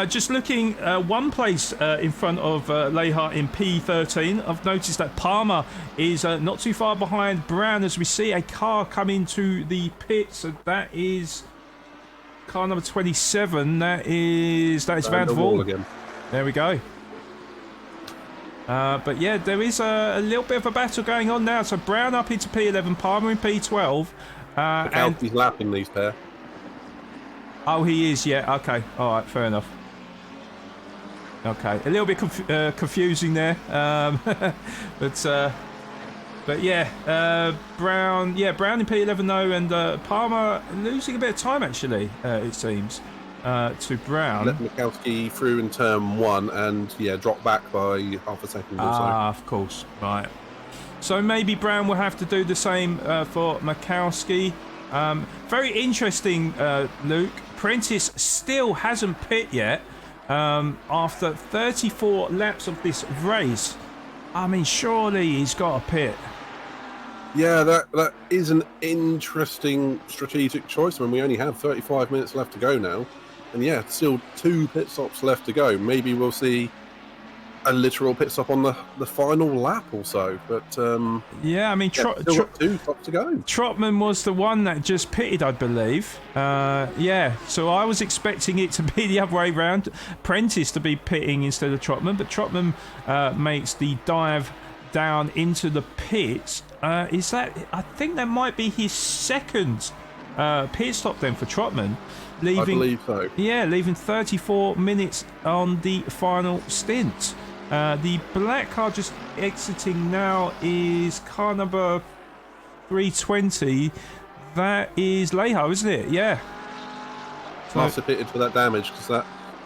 Just looking one place in front of Leha in P13, I've noticed that Palmer is not too far behind Brown as we see a car come into the pit. So that is car number 27. That is Van der Waal again. There we go. But yeah, there is a little bit of a battle going on now. So Brown up into P11, Palmer in P12. And he's lapping these pair. Oh, he is, yeah. Okay, all right, fair enough. Okay, a little bit confusing there, but yeah, Brown in P11 though, and Palmer losing a bit of time actually. It seems to Brown. Let Mikowski through in turn one, and yeah, dropped back by half a second or so. Ah, of course, right. So maybe Brown will have to do the same for Mikowski. Very interesting, Luke. Prentice still hasn't pit yet after 34 laps of this race. I mean, surely he's got a pit. Yeah, that is an interesting strategic choice. I mean, we only have 35 minutes left to go now. And yeah, still 2 pit stops left to go. Maybe we'll see a literal pit stop on the final lap or so, but yeah, I mean, still got 2 stops to go. Trotman was the one that just pitted, I believe. Yeah, so I was expecting it to be the other way round, Prentice to be pitting instead of Trotman, but Trotman makes the dive down into the pits. I think that might be his second pit stop then for Trotman, I believe so. Yeah, leaving 34 minutes on the final stint. The black car just exiting now is car number 320. That is Leho, isn't it? Yeah. Must have pitted for that damage, because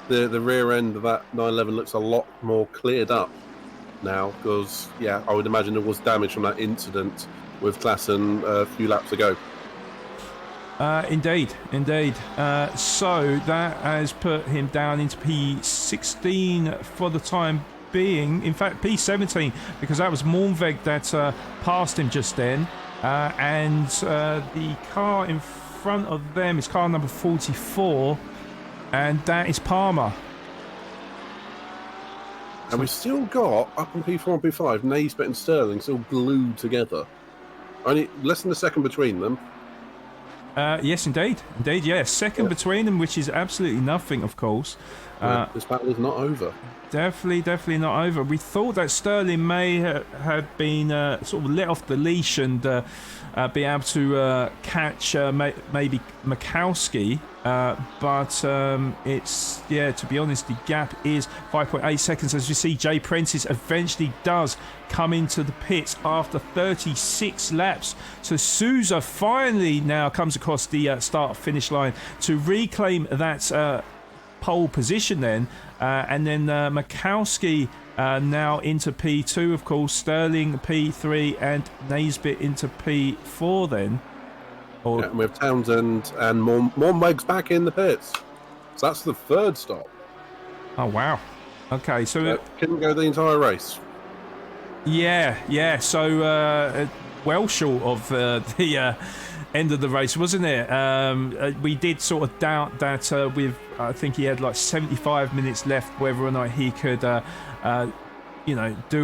the rear end of that 911 looks a lot more cleared up now, because I would imagine there was damage from that incident with Klassen a few laps ago. Indeed. So that has put him down into P16 for the time being. In fact, P17, because that was Mornveg that passed him just then. And the car in front of them is car number 44, and that is Palmer. And we've still got, up in P4 and P5, Naisbitt and Sterling still glued together. Only less than a second between them. Yes, indeed, yes. Second between them, which is absolutely nothing, of course. This battle is not over. Definitely not over. We thought that Sterling may have been sort of let off the leash and be able to catch maybe Mikowski, but it's, to be honest, the gap is 5.8 seconds. As you see, Jay Prentice eventually does come into the pits after 36 laps. So Sousa finally now comes across the start-finish line to reclaim that pole position then, and then Mikowski now into P2, of course, Sterling P3 and Naisbitt into P4 then. And we have Townsend and Mornweg's back in the pits. So that's the third stop. Oh, wow. Okay, so... couldn't go the entire race. Yeah, so well short of the end of the race, wasn't it? We did sort of doubt that I think he had like 75 minutes left, whether or not he could do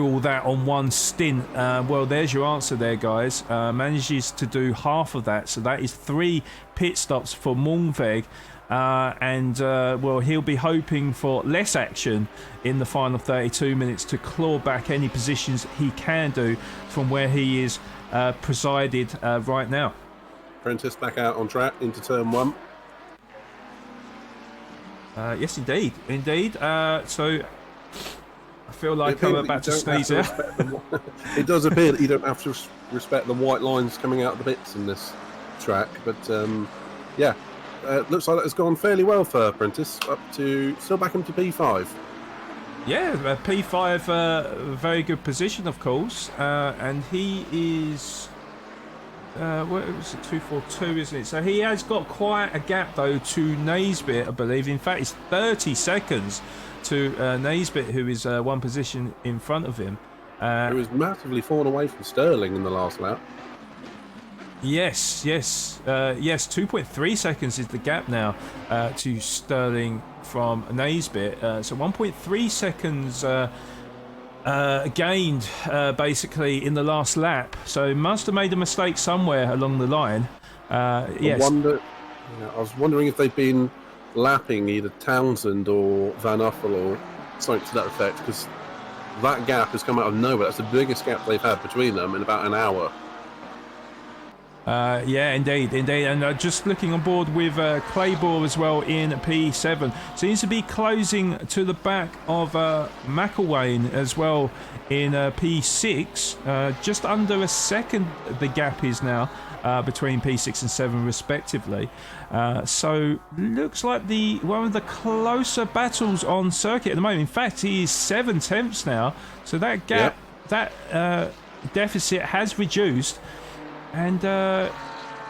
all that on one stint. Well, there's your answer there, guys. Manages to do half of that, so that is 3 pit stops for Mornveg. And he'll be hoping for less action in the final 32 minutes to claw back any positions he can do from where he is presided right now. Prentice back out on track into turn 1. Yes, indeed. So I feel like I'm about to sneeze out. It does appear that you don't have to respect the white lines coming out of the bits in this track, but looks like that has gone fairly well for Prentice, still back into P5. Yeah, P5, very good position, of course, and he is... it was a 242, isn't it? So he has got quite a gap, though, to Naisbitt, I believe. In fact, it's 30 seconds to Naisbitt, who is one position in front of him. He was massively fallen away from Sterling in the last lap. Yes. 2.3 seconds is the gap now to Sterling from Naisbitt. So 1.3 seconds gained basically in the last lap. So must have made a mistake somewhere along the line. Yes. I was wondering if they'd been lapping either Townsend or Van Uffel or something to that effect, because that gap has come out of nowhere. That's the biggest gap they've had between them in about an hour. Indeed. And just looking on board with Claybore as well in P7. Seems to be closing to the back of McElwain as well in P6. Just under a second the gap is now between P6 and 7 respectively. So looks like one of the closer battles on circuit at the moment. In fact, he is 7 tenths now. So that gap, that deficit has reduced. And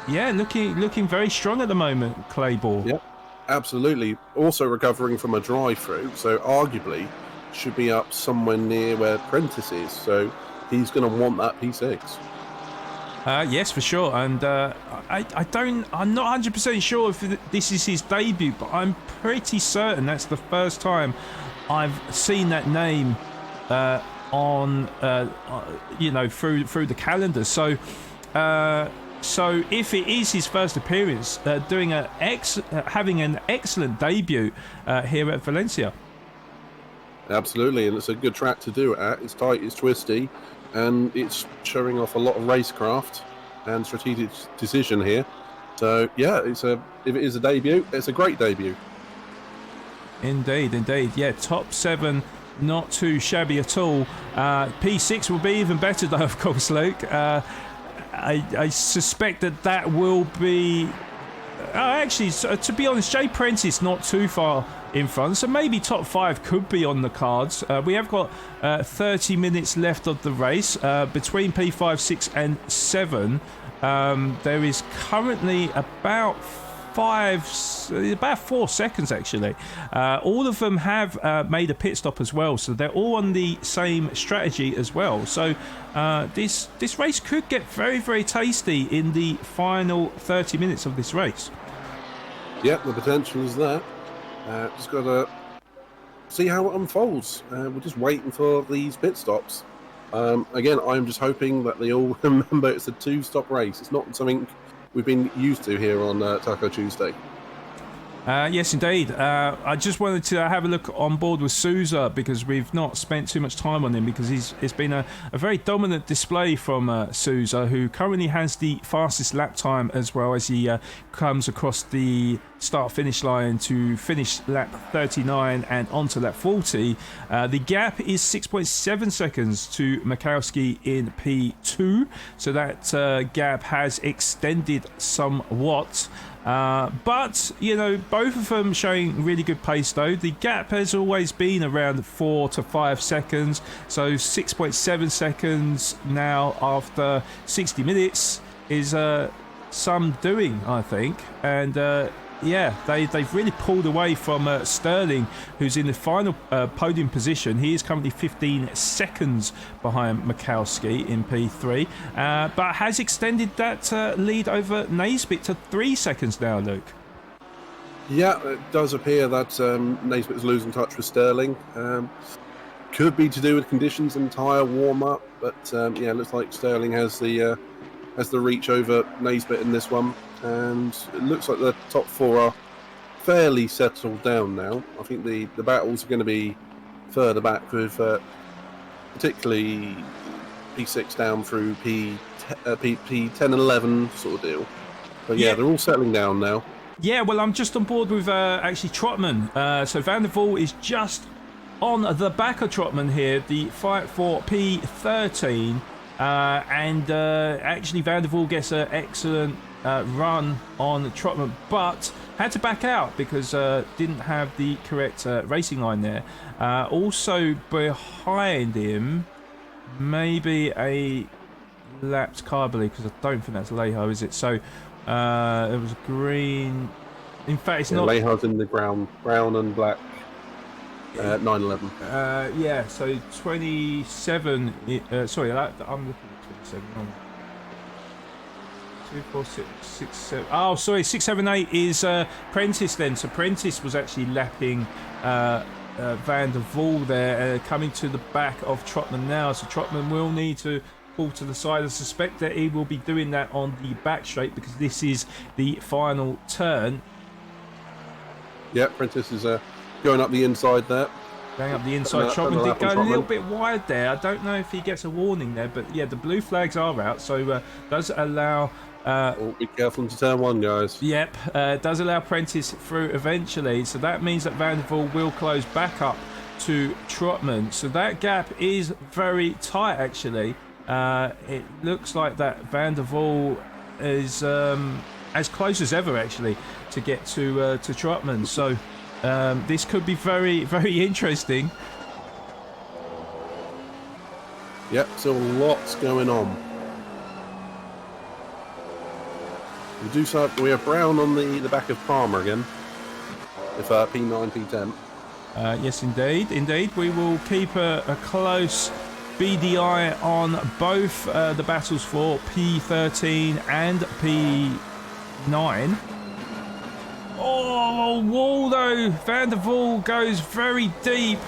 looking very strong at the moment, Claybore. Yep, absolutely. Also recovering from a drive-through, so arguably should be up somewhere near where Prentice is. So he's going to want that P6. Yes, for sure. And I'm not 100% sure if this is his debut, but I'm pretty certain that's the first time I've seen that name on through the calendar. So if it is his first appearance, having an excellent debut here at Valencia. Absolutely, and it's a good track to do it at. It's tight, it's twisty, and it's showing off a lot of racecraft and strategic decision here. So yeah, if it is a debut, it's a great debut. Indeed. Yeah, top 7, not too shabby at all. P6 will be even better though, of course, Luke. I suspect that will be... actually, to be honest, Jay Prentice not too far in front, so maybe top 5 could be on the cards. We have got 30 minutes left of the race. Between P5, 6 and 7, there is currently about 4 seconds actually. All of them have made a pit stop as well, so they're all on the same strategy as well. So this race could get very, very tasty in the final 30 minutes of this race. Yep, the potential is there. Just got to see how it unfolds. We're just waiting for these pit stops. Again, I'm just hoping that they all remember it's a 2-stop race. It's not something we've been used to here on Taco Tuesday. Yes, indeed. I just wanted to have a look on board with Sousa because we've not spent too much time on him because it's been a very dominant display from Sousa, who currently has the fastest lap time as well as he comes across the start-finish line to finish lap 39 and onto lap 40. The gap is 6.7 seconds to Mikowski in P2, so that gap has extended somewhat. But, you know, both of them showing really good pace though. The gap has always been around 4 to 5 seconds, so 6.7 seconds now after 60 minutes is some doing, I think. And yeah, they've really pulled away from Sterling, who's in the final podium position. He is currently 15 seconds behind Mikowski in P3, but has extended that lead over Naisbitt to 3 seconds now, Luke. Yeah, it does appear that Naisbitt is losing touch with Sterling. Could be to do with conditions and tyre warm-up, but yeah, it looks like Sterling has the reach over Naisbitt in this one. And it looks like the top 4 are fairly settled down now. I think the battles are going to be further back with particularly P6 down through P10 and 11 sort of deal. But yeah, they're all settling down now. Yeah, well, I'm just on board with actually Trotman. So Van der Waal is just on the back of Trotman here, the fight for P13. And actually Van der Waal gets an excellent run on Trotman, but had to back out because didn't have the correct racing line there. Also behind him, maybe a lapped car, I believe, because I don't think that's Leho, is it? So it was green. In fact, it's not. Leho's in the brown and black 911. Yeah, so 27. Sorry, I'm looking at 27. 2, 4, 6, 6, 7. Oh, sorry, 6, 7, 8 is Prentice then. So Prentice was actually lapping Van der Waal there, coming to the back of Trotman now. So Trotman will need to pull to the side. I suspect that he will be doing that on the back straight because this is the final turn. Yeah, Prentice is going up the inside there. Going up the inside. Trotman did go a little bit wide there. I don't know if he gets a warning there, but yeah, the blue flags are out, so does allow... be careful into turn 1, guys. Yep, does allow Prentice through eventually, so that means that Van der Waal will close back up to Trotman. So that gap is very tight, actually. It looks like that Van der Waal is as close as ever, actually, to get to Trotman. So this could be very, very interesting. Yep, so lots going on. We have Brown on the back of Palmer again, with P9, P10. Yes, indeed. We will keep a close BDI on both the battles for P13 and P9. Oh, Waldo! Van der Waal goes very deep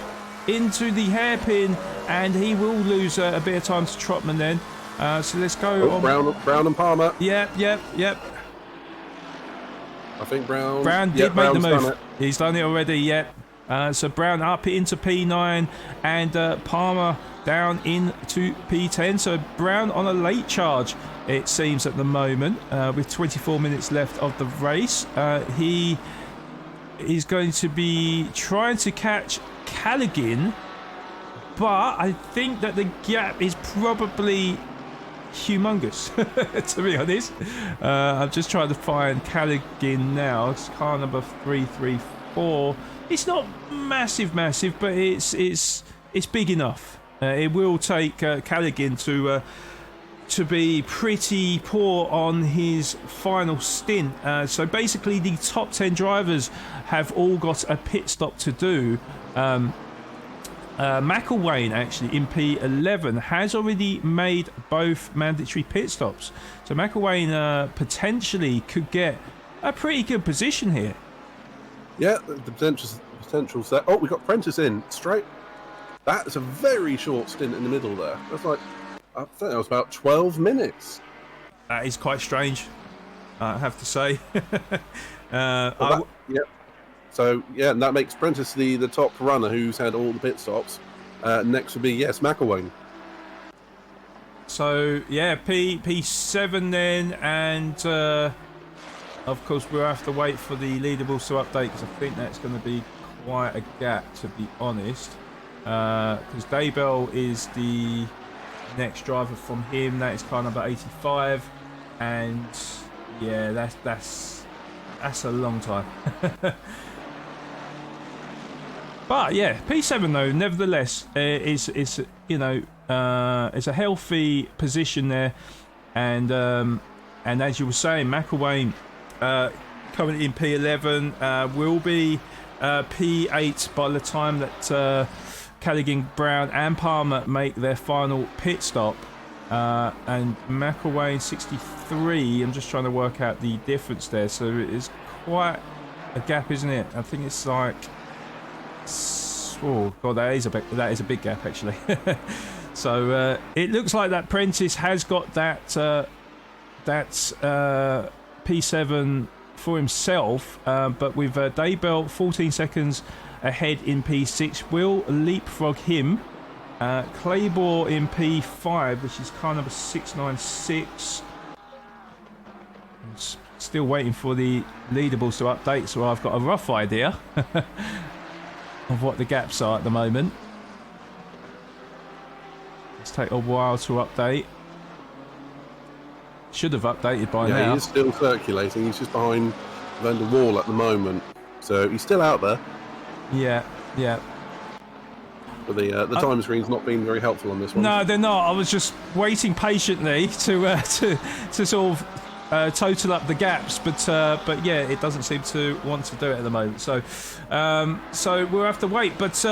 into the hairpin, and he will lose a bit of time to Trotman then. So let's go on. Brown and Palmer. Yep. I think Brown did make the move. He's done it already, yep. So Brown up into P9 and Palmer down into P10. So Brown on a late charge it seems at the moment, with 24 minutes left of the race. He is going to be trying to catch Callaghan, but I think that the gap is probably humongous, to be honest. I'm just trying to find Callaghan now. It's car number 334. It's not massive, but it's big enough. It will take Callaghan to be pretty poor on his final stint. So basically, the top 10 drivers have all got a pit stop to do. McElwain, actually, in P11, has already made both mandatory pit stops. So McElwain potentially could get a pretty good position here. Yeah, the potential set. Oh, we got Prentice in straight. That's a very short stint in the middle there. That's like, I think that was about 12 minutes. That is quite strange, I have to say. Yeah. So, yeah, and that makes Prentice the top runner who's had all the pit stops. Next would be, yes, McElwain. So, yeah, P7 then, and of course we'll have to wait for the leaderboards to update, because I think that's going to be quite a gap, to be honest. Because Daybell is the next driver from him. That is car number 85, and yeah, that's a long time. But yeah, P7 though, nevertheless, is you know, it's a healthy position there, and as you were saying, McElwain currently in P11 will be P8 by the time that Callaghan, Brown and Palmer make their final pit stop. And McElwain 63, I'm just trying to work out the difference there, so it is quite a gap, isn't it? I think it's like, oh god, that is a big gap actually. So it looks like that Prentice has got that P7 for himself, but with Daybell 14 seconds ahead in P6, will leapfrog him. Claybor in P5, which is car number 696. Still waiting for the leaderboards to update, so I've got a rough idea of what the gaps are at the moment. Let's take a while to update. Should have updated by now. Yeah, he is still circulating. He's just behind Van der Waal at the moment, so he's still out there. Yeah. But the time screen's not been very helpful on this one. No, they're not. I was just waiting patiently to sort of total up the gaps, but yeah, it doesn't seem to want to do it at the moment. So we'll have to wait. But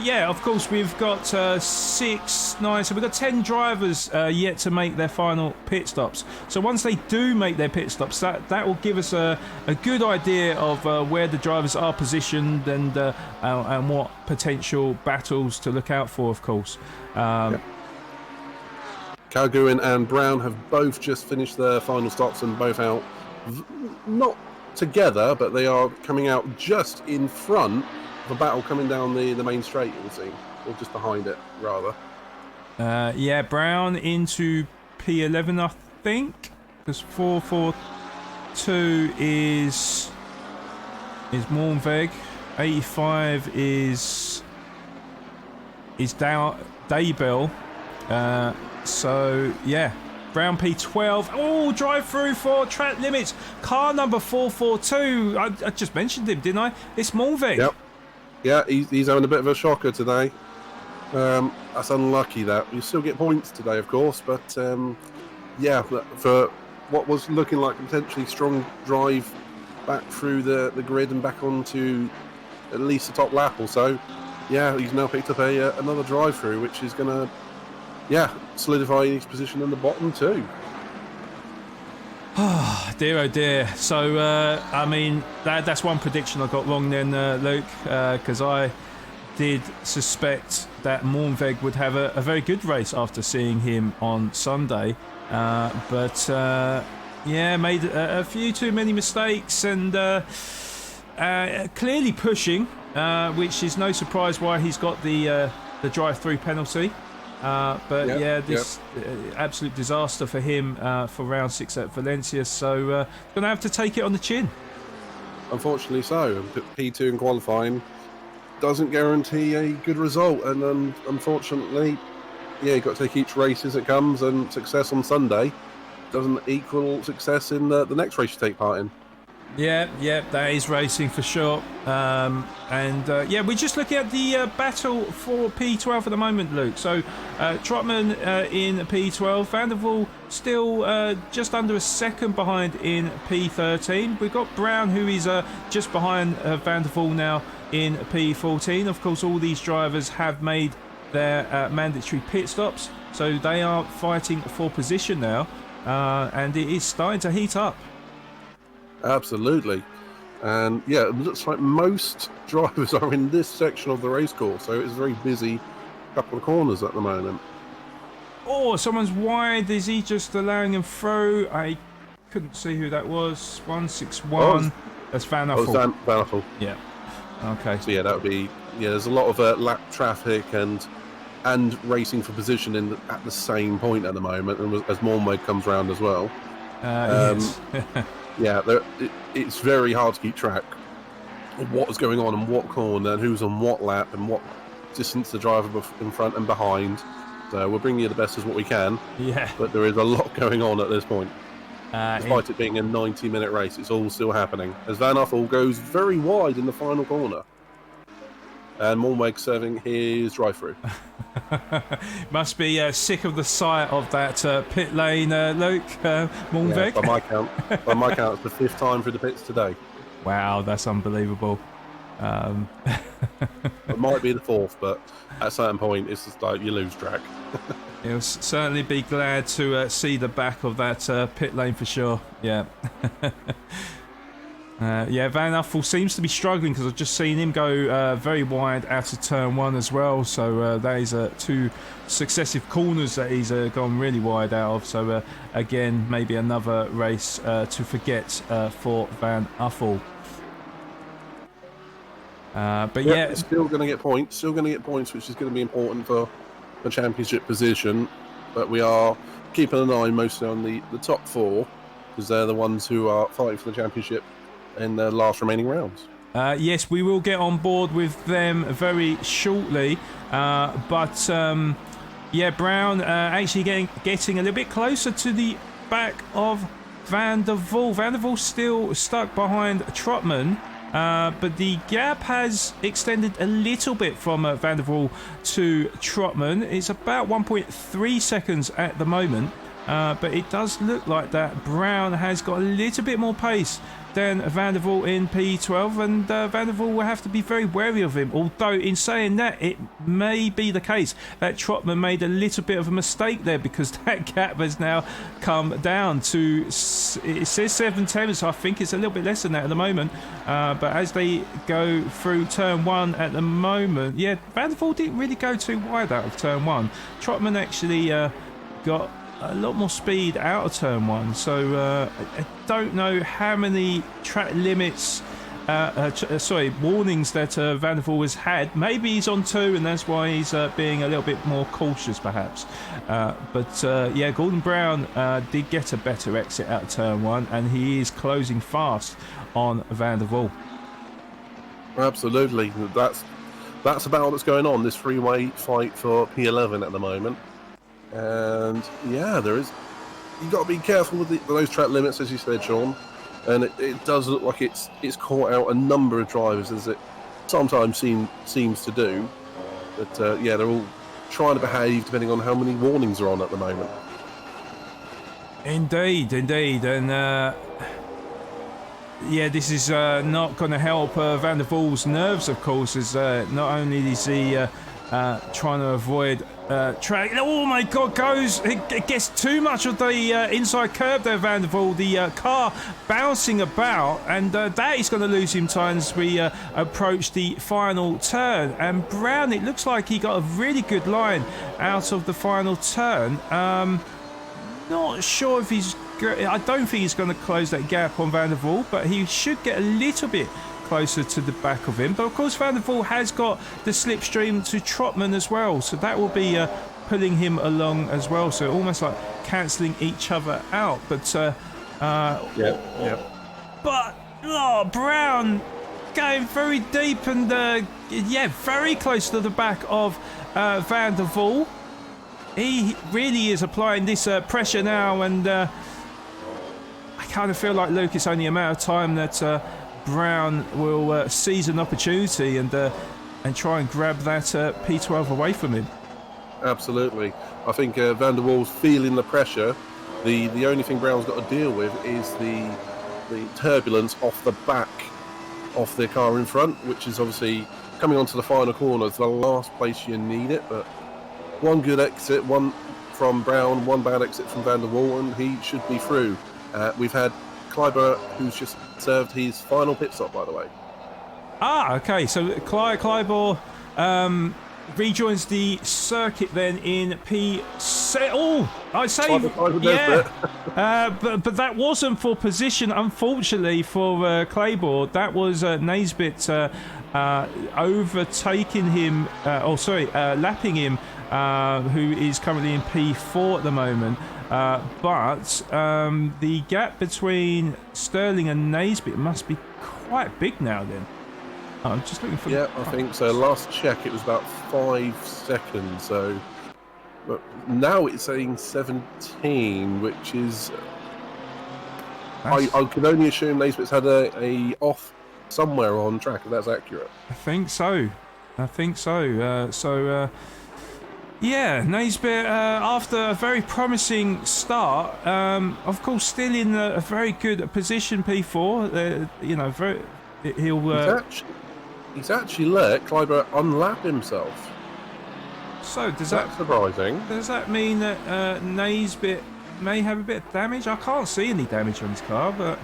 yeah, of course we've got 6, 9. So we've got 10 drivers yet to make their final pit stops. So once they do make their pit stops, that will give us a good idea of where the drivers are positioned and what potential battles to look out for. Of course. Yeah. Callaghan and Brown have both just finished their final stops and both out, not together, but they are coming out just in front of a battle coming down the main straight, you'll see, or just behind it, rather. Yeah, Brown into P11, I think, because 442 is Mornveg, 85 is Daybell. So yeah, Brown P12. Oh, drive through for track limits. Car number 442. I just mentioned him, didn't I? It's Mornveg. Yep. Yeah, he's having a bit of a shocker today. That's unlucky. That you still get points today, of course, but yeah, for what was looking like a potentially strong drive back through the grid and back onto at least the top lap or so. Yeah, he's now picked up another drive through, which is going to, yeah, solidify his position in the bottom too. Oh dear. So I mean, that's one prediction I got wrong then, Luke, because I did suspect that Mornveg would have a very good race after seeing him on Sunday, but yeah, made a few too many mistakes and clearly pushing, which is no surprise why he's got the drive-through penalty. But this absolute disaster for him for round 6 at Valencia. So going to have to take it on the chin. Unfortunately so. P2 in qualifying doesn't guarantee a good result. And unfortunately, you've got to take each race as it comes. And success on Sunday doesn't equal success in the next race you take part in. Yeah, that is racing for sure. We're just looking at the battle for P12 at the moment, Luke. So Trotman in P12, Van der Waal still just under a second behind in P13. We've got Brown, who is just behind Van der Waal now in P14. Of course, all these drivers have made their mandatory pit stops, so they are fighting for position now, and it is starting to heat up. Absolutely. And it looks like most drivers are in this section of the race course, so it's a very busy couple of corners at the moment. Oh, someone's wide. Is he just allowing him through? I couldn't see who that was. 161. That's Van Uffel. Van Uffel. Yeah. Okay. So that would be there's a lot of lap traffic and racing for position at the same point at the moment, and as Mormode comes round as well. Yes. It's very hard to keep track of what is going on and what corner and who's on what lap and what distance the driver in front and behind. So we'll bring you the best as what we can. Yeah. But there is a lot going on at this point. Despite it being a 90-minute race, it's all still happening. As Van Uffel goes very wide in the final corner. And Mornweg serving his drive-through. Must be sick of the sight of that pit lane, Luke. Mornweg. Yeah, by my count, it's the 5th time through the pits today. Wow, that's unbelievable. It might be the 4th, but at a certain point, it's just like you lose track. You'll certainly be glad to see the back of that pit lane for sure. Yeah. Van Uffel seems to be struggling because I've just seen him go very wide out of turn 1 as well. So that is 2 successive corners that he's gone really wide out of. So again, maybe another race to forget for Van Uffel. Still going to get points. Which is going to be important for the championship position. But we are keeping an eye mostly on the top 4 because they're the ones who are fighting for the championship in the last remaining rounds. Yes, we will get on board with them very shortly. Brown actually getting a little bit closer to the back of Van der Waal. Van der Waal still stuck behind Trotman, but the gap has extended a little bit from Van der Waal to Trotman. It's about 1.3 seconds at the moment. But it does look like that Brown has got a little bit more pace than Van der Waal in P12, and Van der Waal will have to be very wary of him. Although, in saying that, it may be the case that Trotman made a little bit of a mistake there because that gap has now come down to, it says 7 tenths, so I think it's a little bit less than that at the moment. But as they go through turn 1 at the moment, Van der Waal didn't really go too wide out of turn 1. Trotman actually got a lot more speed out of turn 1, so I don't know how many track limits warnings that Van der Waal has had. Maybe he's on 2 and that's why he's being a little bit more cautious perhaps, Gordon Brown did get a better exit out of turn 1 and he is closing fast on Van der Waal. Absolutely, that's about what's going on, this freeway fight for P11 at the moment. And there is, you've got to be careful with those track limits, as you said, Sean, and it does look like it's caught out a number of drivers, as it sometimes seems to do, but they're all trying to behave depending on how many warnings are on at the moment. Indeed, and this is not going to help Van der Waal's nerves, of course, as not only is he trying to avoid track. Oh my God, it gets too much of the inside curb there, Van der Waal. The car bouncing about, and that is going to lose him time as we approach the final turn. And Brown, it looks like he got a really good line out of the final turn. Not sure if I don't think he's going to close that gap on Van der Waal, but he should get a little bit closer to the back of him. But of course Van der Waal has got the slipstream to Trotman as well, so that will be pulling him along as well. So almost like cancelling each other out. But Brown going very deep and very close to the back of Van der Waal. He really is applying this pressure now, and I kind of feel like, Luke, it's only a matter of time that Brown will seize an opportunity and try and grab that P12 away from him. Absolutely. I think Van der Waal's feeling the pressure. The only thing Brown's got to deal with is the turbulence off the back of the car in front, which is obviously coming onto the final corner. It's the last place you need it, but one good exit, one from Brown, one bad exit from Van der Waal, and he should be through. We've had Kleiber, who's just served his final pit stop, by the way. Okay, so Kleiber rejoins the circuit then in P7. Oh, I say, yeah. But that wasn't for position, unfortunately, for Kleiber. That was Naisbitt overtaking him, lapping him, who is currently in P4 at the moment. But the gap between Sterling and Naisbitt must be quite big now then. I'm just looking for... Yeah, I think so. Last check, it was about 5 seconds. So but now it's saying 17, which is... I can only assume Naisbitt's had a off somewhere on track, if that's accurate. I think so. Yeah, Naisbitt, after a very promising start, of course, still in a very good position, P4. He's actually let Kleiber unlap himself. So that's surprising. Does that mean that Naisbitt may have a bit of damage? I can't see any damage on his car, but...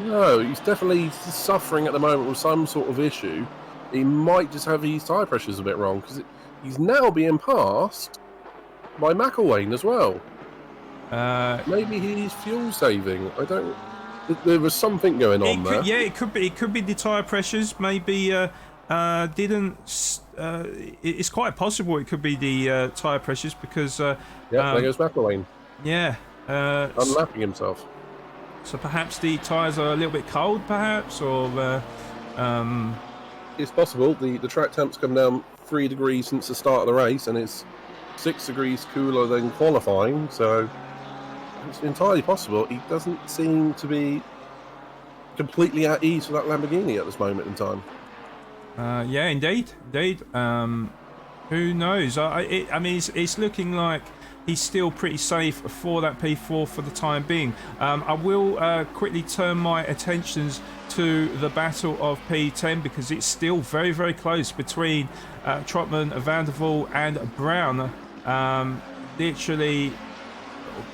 No, he's definitely suffering at the moment with some sort of issue. He might just have his tyre pressures a bit wrong, because he's now being passed by McElwain as well. Maybe he's fuel saving. I don't... There was something going on there. Yeah, it could be. It could be the tyre pressures. Maybe didn't. It's quite possible it could be the tyre pressures because. There goes McElwain. Yeah. Unlapping himself. So perhaps the tyres are a little bit cold, perhaps, or. It's possible. The track temp's come down 3 degrees since the start of the race, and it's 6 degrees cooler than qualifying. So. It's entirely possible. He doesn't seem to be completely at ease with that Lamborghini at this moment in time. Yeah, indeed. Who knows? I mean, it's looking like he's still pretty safe for that P4 for the time being. I will quickly turn my attentions to the battle of P10 because it's still very, very close between Trotman, Van der Waal and Brown. Literally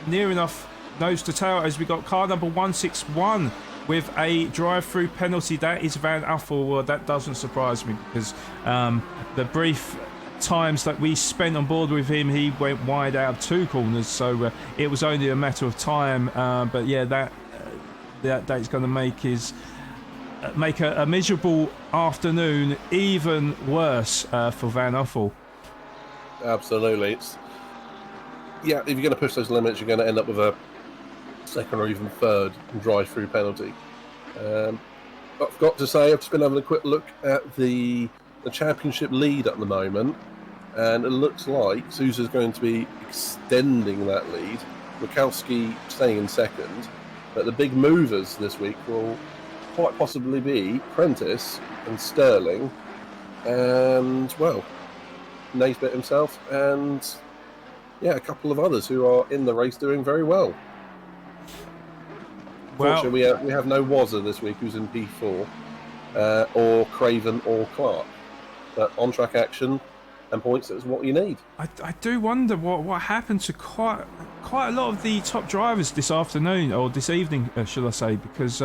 near enough nose to tail as we got car number 161 with a drive-through penalty. That is Van Uffel. Well, that doesn't surprise me because the brief times that we spent on board with him, he went wide out of 2 corners, so it was only a matter of time. But yeah, that's going to make a miserable afternoon even worse for Van Uffel. Absolutely. Yeah, if you're going to push those limits, you're going to end up with a second or even third drive-through penalty. I've got to say, I've just been having a quick look at the championship lead at the moment, and it looks like Sousa's going to be extending that lead. Rakowski staying in second, but the big movers this week will quite possibly be Prentice and Sterling, and, well, Naisbitt himself, and... yeah, a couple of others who are in the race doing very well. Fortunately, we have no Wazza this week who's in P4, or Craven or Clark. But on-track action and points is what you need. I do wonder what happened to quite a lot of the top drivers this afternoon, or this evening, shall I say, because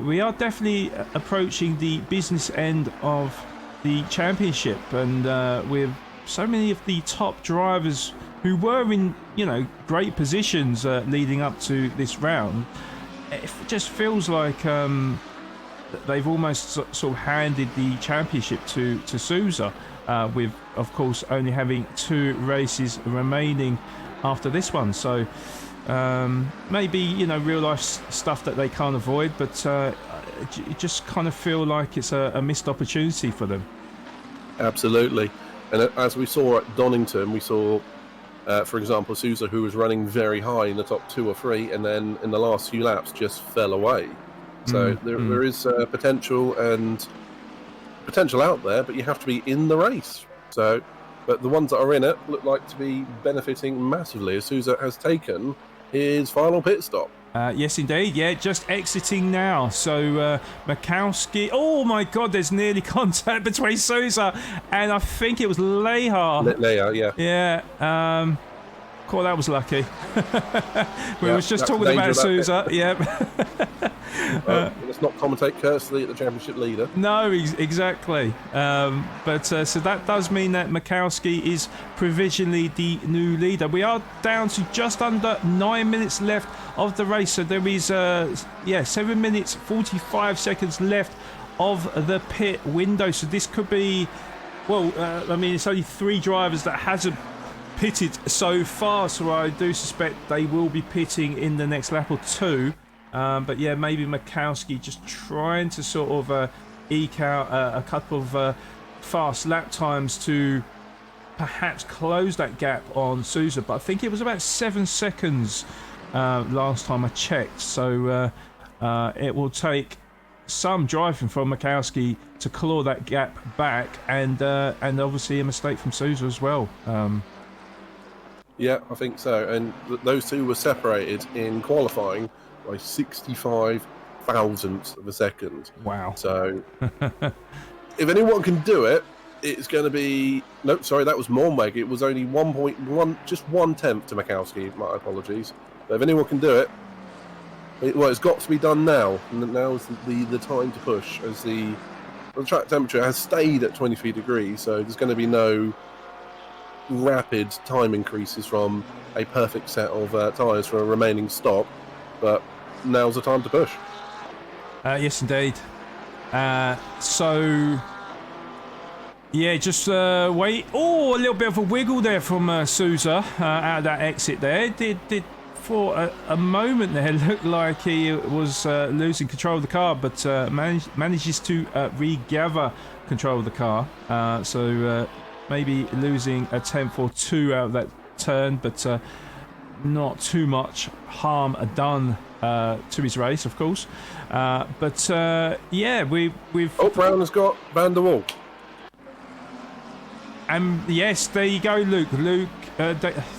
we are definitely approaching the business end of the championship, and with so many of the top drivers who were in, great positions leading up to this round, it just feels like they've almost sort of handed the championship to Sousa. with, of course, only having 2 races remaining after this one. So maybe, real life stuff that they can't avoid, but it just kind of feel like it's a missed opportunity for them. Absolutely. And as we saw at Donington, we saw, for example, Sousa, who was running very high in the top 2 or 3, and then in the last few laps just fell away. So there is potential out there, but you have to be in the race. So, but the ones that are in it look like to be benefiting massively, as Sousa has taken his final pit stop. Yes, indeed. Yeah, just exiting now. So Mikowski. Oh my God! There's nearly contact between Sousa and I think it was Lehar. Lehar, yeah. Yeah. Cool, that was lucky. We was just talking about Sousa. Yep. Let's not commentate cursory at the championship leader. No, exactly. But so that does mean that Mikowski is provisionally the new leader. We are down to just under 9 minutes left of the race. So there is 7 minutes 45 seconds left of the pit window. So this could be, it's only 3 drivers that hasn't pitted so far, so I do suspect they will be pitting in the next lap or 2. But yeah, maybe Mikowski just trying to sort of eke out a couple of fast lap times to perhaps close that gap on Sousa. But I think it was about 7 seconds last time I checked. So it will take some driving from Mikowski to claw that gap back, and obviously a mistake from Sousa as well. Yeah, I think so. And those 2 were separated in qualifying by 65 thousandths of a second. Wow. So if anyone can do it, it's going to be... No, sorry, that was Mornweg. It was only 1.1, just 1/10 to Mikowski. My apologies. But if anyone can do it, it's got to be done now. And now is the time to push, as the track temperature has stayed at 23 degrees, so there's going to be no rapid time increases from a perfect set of tyres for a remaining stop, but now's the time to push. Yes, indeed. So yeah, just wait. Oh, a little bit of a wiggle there from Sousa out of that exit there. Did for a moment there looked like he was losing control of the car, but manages to regather control of the car. So maybe losing a 10th or 2 out of that turn, but not too much harm done to his race, of course. But yeah, we've... Oh, Brown has got Van der Waal. And yes, there you go, Luke. There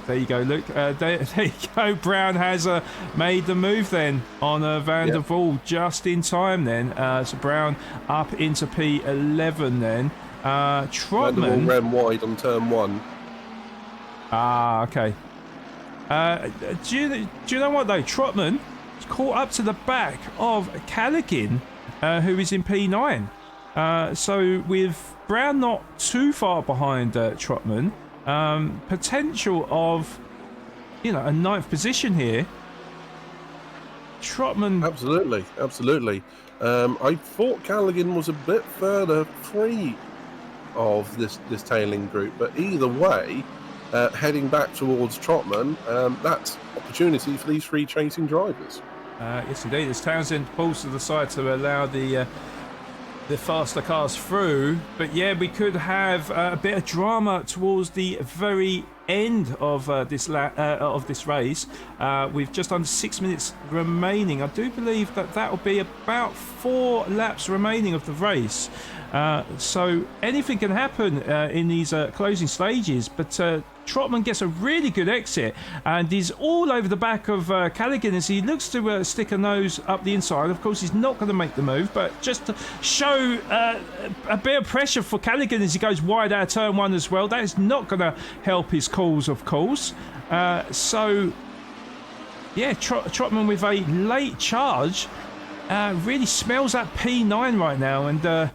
you go, Luke. There you go. Brown has made the move then on Van der Waal just in time then. So Brown up into P11 then. Trotman... Van der Waal ran wide on turn 1. Ah, okay. Do you know what though? Trotman is caught up to the back of Callaghan, who is in P9. So with Brown not too far behind Trotman, potential of a 9th position here. Trotman... Absolutely. I thought Callaghan was a bit further free of this tailing group, but either way, heading back towards Trotman, that's opportunity for these 3 chasing drivers. Yes, indeed. As Townsend pulls to the side to allow the faster cars through, but yeah, we could have a bit of drama towards the very end of this race, with just under 6 minutes remaining. I do believe that will be about 4 laps remaining of the race. So anything can happen in these closing stages, but Trotman gets a really good exit and is all over the back of Callaghan as he looks to stick a nose up the inside. Of course, he's not going to make the move, but just to show a bit of pressure for Callaghan as he goes wide out of turn 1 as well. That is not going to help his cause, of course. So, yeah, Trotman with a late charge really smells that P9 right now, and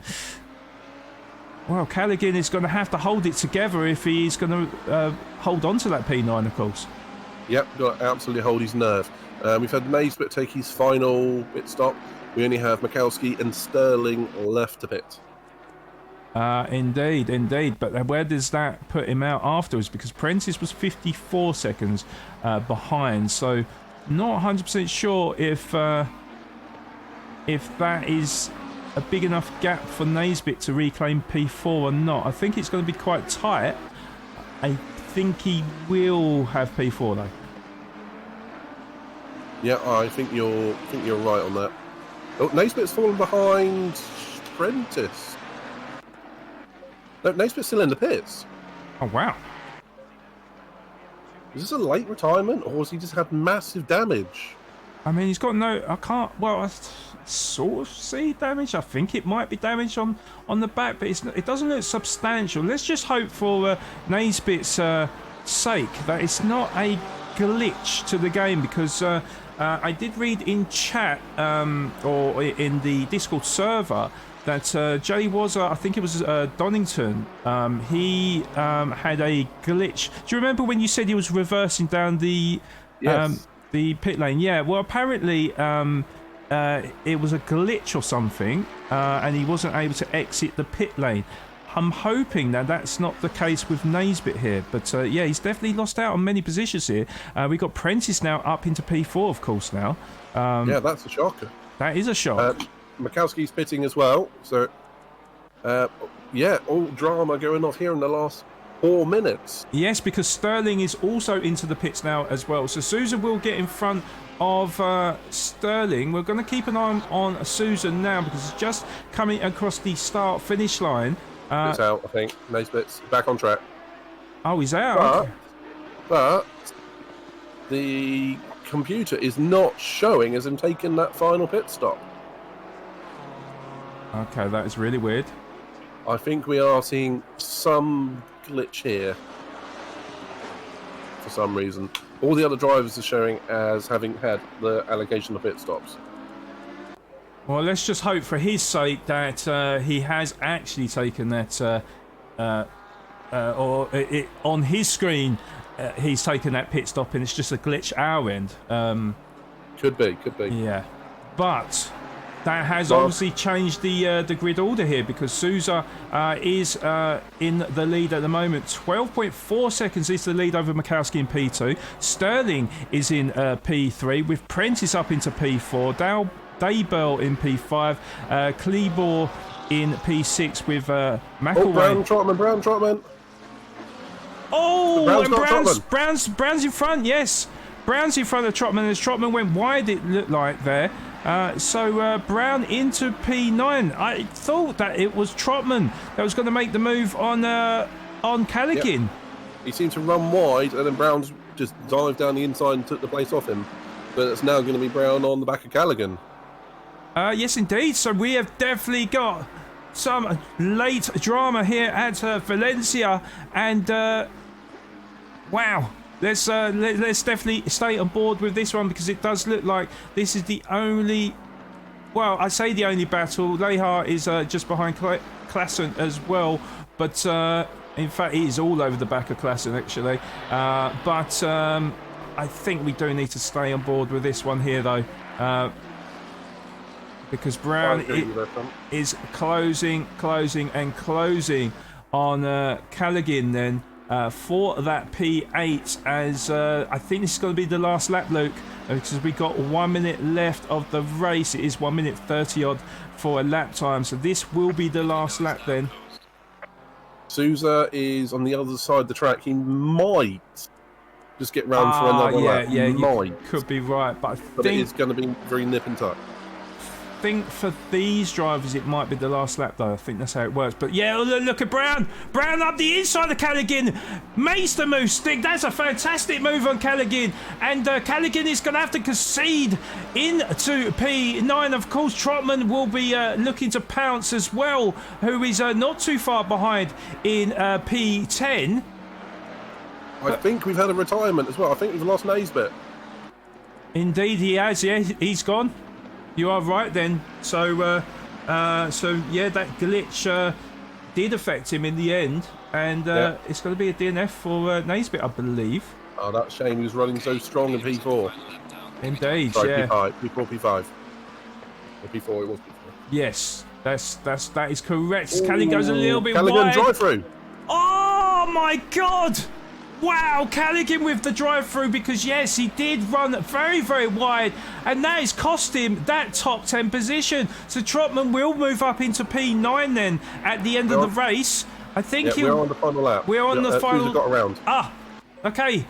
well, Callaghan is going to have to hold it together if he's going to hold on to that P9, of course. Yep, got to absolutely hold his nerve. We've had Naisbitt take his final pit stop. We only have Mikowski and Sterling left to pit. Indeed, indeed. But where does that put him out afterwards? Because Prentice was 54 seconds behind. So not 100% sure if that is a big enough gap for Naisbitt to reclaim P4 or not. I think it's going to be quite tight. I think he will have P4 though. Yeah, I think you're right on that. Oh, Naisbitt's fallen behind Prentice. No, Naisbitt's still in the pits. Oh wow. Is this a late retirement, or has he just had massive damage? I mean, he's got no... I can't... Well, I sort of see damage. I think it might be damage on the back, but it doesn't look substantial. Let's just hope for Naisbitt's sake that it's not a glitch to the game, because I did read in chat or in the Discord server that Jay was, I think it was Donington, he had a glitch. Do you remember when you said he was reversing down the pit lane? Yeah, well, apparently it was a glitch or something, and he wasn't able to exit the pit lane. I'm hoping that that's not the case with Naisbitt here, but yeah, he's definitely lost out on many positions here. We've got Prentice now up into P4, of course, now. Yeah, that's a shocker. That is a shock. Mikowski's pitting as well, so yeah, all drama going off here in the last 4 minutes. Yes, because Sterling is also into the pits now as well, so Sousa will get in front of Sterling. We're going to keep an eye on Sousa now, because it's just coming across the start-finish line. It's out, I think. Naisbitt's back on track. Oh, he's out. But the computer is not showing as him taking that final pit stop. Okay, that is really weird. I think we are seeing some glitch here for some reason. All the other drivers are showing as having had the allocation of pit stops. Well, let's just hope for his sake that he has actually taken that, on his screen, he's taken that pit stop and it's just a glitch our end. Could be. Yeah, but that has obviously changed the grid order here, because Sousa is in the lead at the moment. 12.4 seconds is the lead over Mikowski in P2. Sterling is in P3 with Prentice up into P4. Daybell in P5. Kleebor in P6 with McElwain. Brown Trotman. Oh, and Brown's in front, yes. Brown's in front of Trotman as Trotman went wide, it looked like there. So Brown into P9. I thought that it was Trotman that was going to make the move on Callaghan. Yep. He seemed to run wide, and then Brown's just dived down the inside and took the place off him. But it's now going to be Brown on the back of Callaghan. Yes, indeed. So we have definitely got some late drama here at Valencia, and wow. Let's definitely stay on board with this one, because it does look like this is the only... Well, I say the only battle. Lehar is just behind Klassen as well, but in fact he is all over the back of Klassen actually. But I think we do need to stay on board with this one here though, because Brown is closing on Callaghan then. For that P8, as I think this is going to be the last lap, Luke, because we've got 1 minute left of the race. It is 1 minute 30 odd for a lap time, so this will be the last lap then. Sousa is on the other side of the track. He might just get round for another lap. Yeah, you could be right, but I think it is going to be very nip and tuck. I think for these drivers it might be the last lap though. I think that's how it works. But yeah, look at Brown up the inside of Callaghan, makes the move stick. That's a fantastic move on Callaghan, and Callaghan is going to have to concede into P9. Of course Trotman will be looking to pounce as well, who is not too far behind in P10. I think we've had a retirement as well. I think we've lost Naisbitt. Indeed he has, yeah, he's gone. You are right then. So yeah, that glitch did affect him in the end, and it's going to be a DNF for Naisbitt, I believe. Oh, that's a shame. He was running so strong in P4. Indeed, sorry, yeah. P5. P4, P5. Or P4, it was P4. Yes. That is correct. Callaghan goes a little bit Callaghan wide. drive through. Oh my God! Wow, Callaghan with the drive-through, because yes, he did run very, very wide, and that has cost him that top 10 position. So Trotman will move up into P9 then at the end of the race. I think we're on the final lap. We're on the final. Sousa got around. Ah, okay.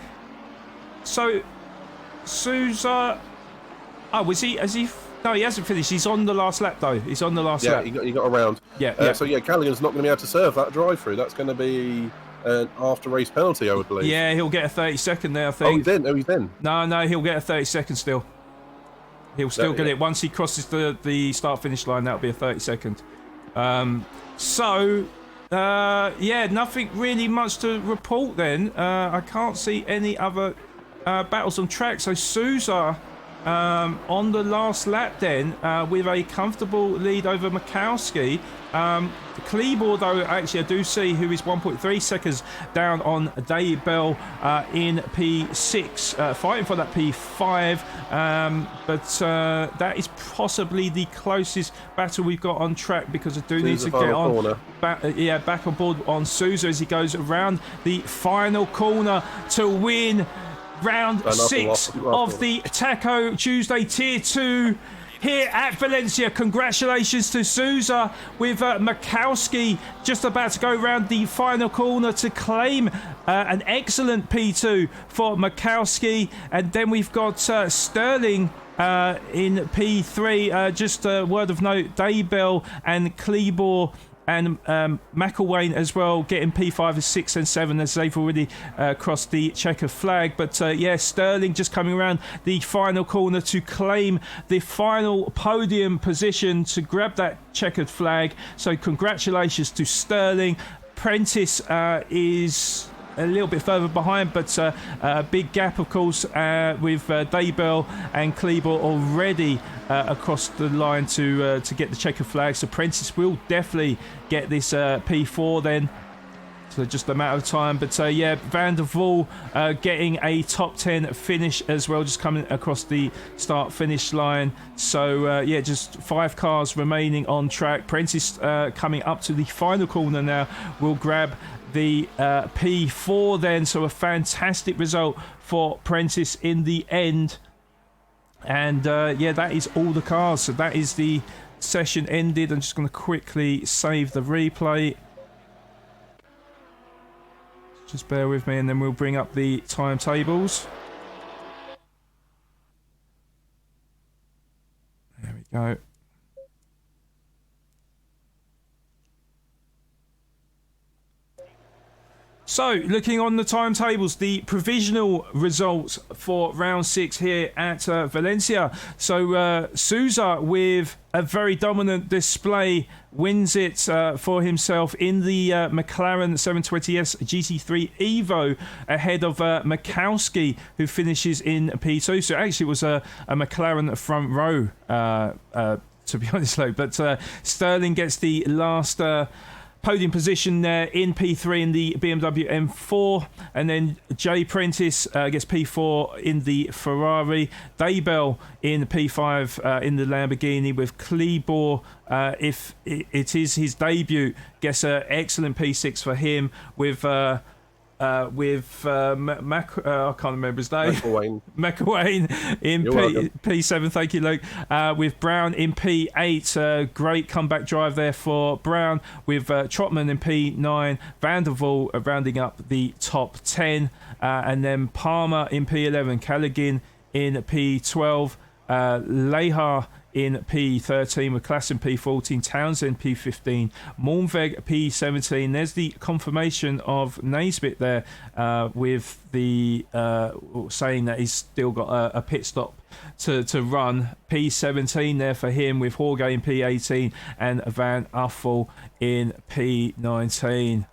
So Sousa. Oh, was he? Has he? No, he hasn't finished. He's on the last lap though. He's on the last lap. Yeah, he got around. Yeah. So Callaghan's not going to be able to serve that drive-through. That's going to be an after-race penalty, I would believe. Yeah, he'll get a 30-second there, I think. Oh, he's in. No, he'll get a 30-second still. He'll still get it. Once he crosses the start-finish line, that'll be a 30-second. Nothing really much to report then. I can't see any other battles on track. So Sousa on the last lap then with a comfortable lead over Mikowski. Kleber, though, actually I do see, who is 1.3 seconds down on Daybell in P6, fighting for that P5, but that is possibly the closest battle we've got on track, because I do need to get on back on board on Sousa as he goes around the final corner to win round 6 of the Taco Tuesday Tier 2 here at Valencia. Congratulations to Sousa, with Mikowski just about to go round the final corner to claim an excellent P2 for Mikowski. And then we've got Sterling in P3. Just a word of note, Daybell and Kleber and McElwain as well getting P5 as 6 and 7, as they've already crossed the checker flag. But Sterling just coming around the final corner to claim the final podium position to grab that checkered flag. So congratulations to Sterling. Prentice is a little bit further behind, but a big gap, of course, with Daybell and Kleber already across the line to get the checker flag. So Prentice will definitely get this P4 then. So just a matter of time. But Van der Waal getting a top 10 finish as well, just coming across the start-finish line. So just 5 cars remaining on track. Prentice coming up to the final corner now will grab the P4 then. So a fantastic result for Prentice in the end. And that is all the cars. So that is the session ended. I'm just going to quickly save the replay. Just bear with me, and then we'll bring up the timetables. There we go. So, looking on the timetables, the provisional results for round 6 here at Valencia. So, Sousa with a very dominant display wins it for himself in the McLaren 720S GT3 Evo ahead of Mikowski, who finishes in P2. So, actually, it was a McLaren front row, to be honest, though. But Sterling gets the last podium position there in P3 in the BMW M4, and then Jay Prentice gets P4 in the Ferrari. Daybell in P5 in the Lamborghini, with Kleber, if it is his debut, gets an excellent P6 for him, with I can't remember his name. McElwain in P7. Thank you, Luke. With Brown in P8. Great comeback drive there for Brown. With Trotman in P9. Van der Waal rounding up the top 10. And then Palmer in P11. Callaghan in P12. Lehar in P13, with Klassen P14, Townsend P15, Malmveg P17. There's the confirmation of Naisbitt there, with the saying that he's still got a pit stop to run. P17 there for him, with Jorge in P18 and Van Uffel in P19.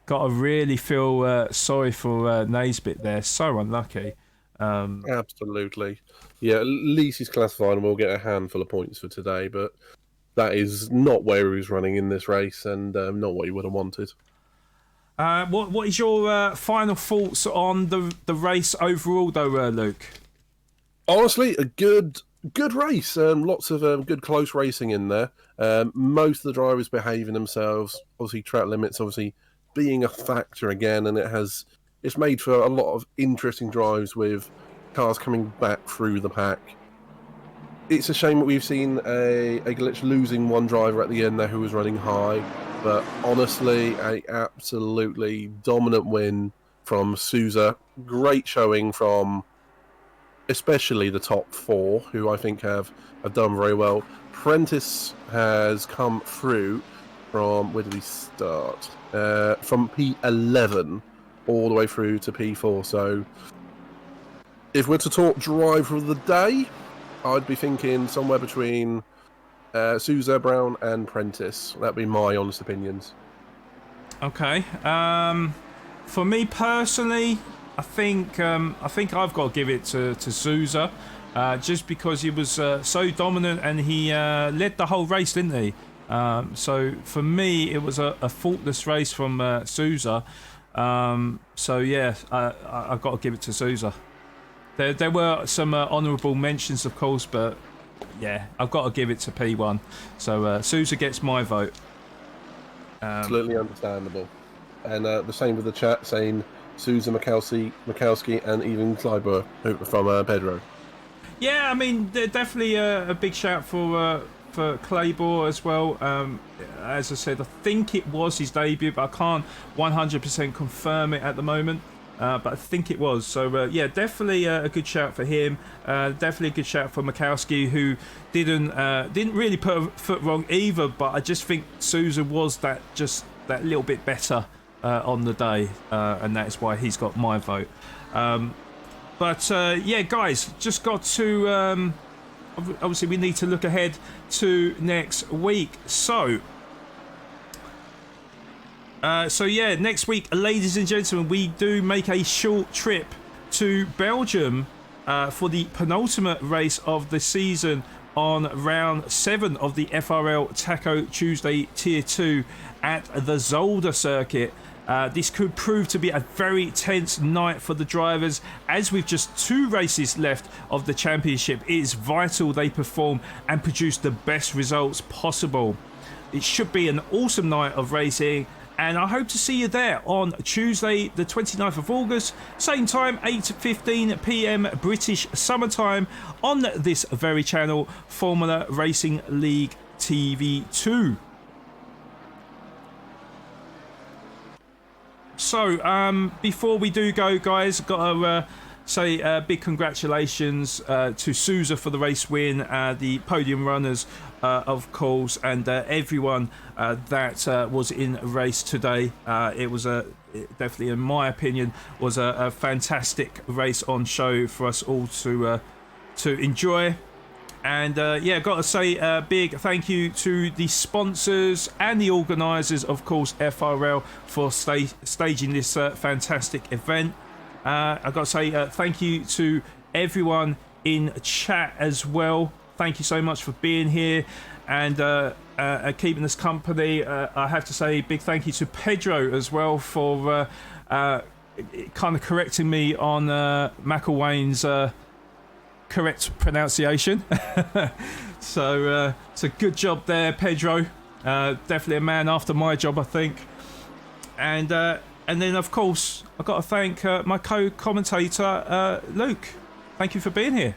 Got to really feel sorry for Naisbitt there. So unlucky. Absolutely. Yeah, at least he's classified and we'll get a handful of points for today, but that is not where he was running in this race, and not what he would have wanted. What is your final thoughts on the race overall, though, Luke? Honestly, a good Good race. Lots of good close racing in there. Most of the drivers behaving themselves. Obviously, track limits obviously being a factor again, and it's made for a lot of interesting drives with cars coming back through the pack. It's a shame that we've seen a glitch losing one driver at the end there who was running high, but honestly, a absolutely dominant win from Sousa. Great showing from especially the top four, who I think have done very well. Prentice has come through from, where did he start? From P11 all the way through to P4. So if we're to talk driver of the day, I'd be thinking somewhere between Sousa, Brown and Prentice. That'd be my honest opinions. Okay. For me personally, I think I've got to give it to Sousa, just because he was so dominant and he led the whole race, didn't he? So for me, it was a faultless race from Sousa. So yeah, I've got to give it to Sousa. There were some honourable mentions, of course, but yeah, I've got to give it to P1. So Sousa gets my vote. Absolutely understandable. And the same with the chat saying Sousa, Mikowski, and even Kleiber from Pedro. Yeah, I mean, definitely a big shout for Claybor as well. As I said, I think it was his debut, but I can't 100% confirm it at the moment. But I think it was. So yeah, definitely a good shout for him. Definitely a good shout for Mikowski, who didn't really put a foot wrong either. But I just think Sousa was that little bit better on the day, and that is why he's got my vote. But yeah, guys, just got to obviously we need to look ahead to next week. So yeah, next week, ladies and gentlemen, we do make a short trip to Belgium for the penultimate race of the season on round 7 of the FRL Taco Tuesday Tier 2 at the Zolder circuit. This could prove to be a very tense night for the drivers, as with just 2 races left of the championship. It is vital they perform and produce the best results possible. It should be an awesome night of racing, and I hope to see you there on Tuesday the 29th of August, same time, 8:15 PM British summertime, on this very channel, Formula Racing League TV2. So before we do go, guys, got to say big congratulations to Sousa for the race win, the podium runners of course, and everyone that was in a race today. It was definitely, in my opinion, was a fantastic race on show for us all to enjoy. And yeah, got to say a big thank you to the sponsors and the organisers, of course, FRL, for staging this fantastic event. I've got to say thank you to everyone in chat as well. Thank you so much for being here and keeping us company. I have to say a big thank you to Pedro as well for kind of correcting me on McElwain's correct pronunciation. So it's a good job there, Pedro. Definitely a man after my job, I think. And then, of course, I've got to thank my co-commentator, Luke. Thank you for being here.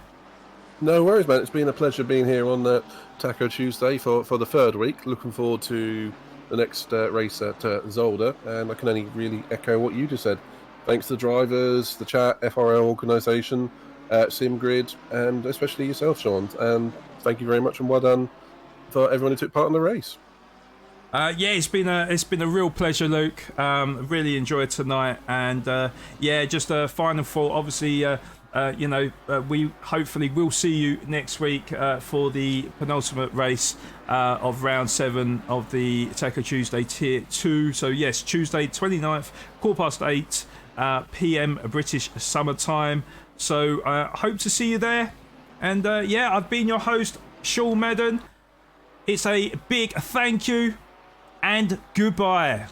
No worries, man. It's been a pleasure being here on Taco Tuesday for the 3rd week. Looking forward to the next race at Zolder, and I can only really echo what you just said. Thanks to the drivers, the chat, FRL organisation, SimGrid, and especially yourself, Sean. And thank you very much, and well done for everyone who took part in the race. Yeah, it's been a real pleasure, Luke. Really enjoyed tonight, and yeah, just a final thought. Obviously, we hopefully will see you next week for the penultimate race of round 7 of the Taco Tuesday Tier 2. So yes, Tuesday 29th, 8:15 PM British summertime. So I hope to see you there. And yeah, I've been your host, Sean Madden. It's a big thank you and goodbye.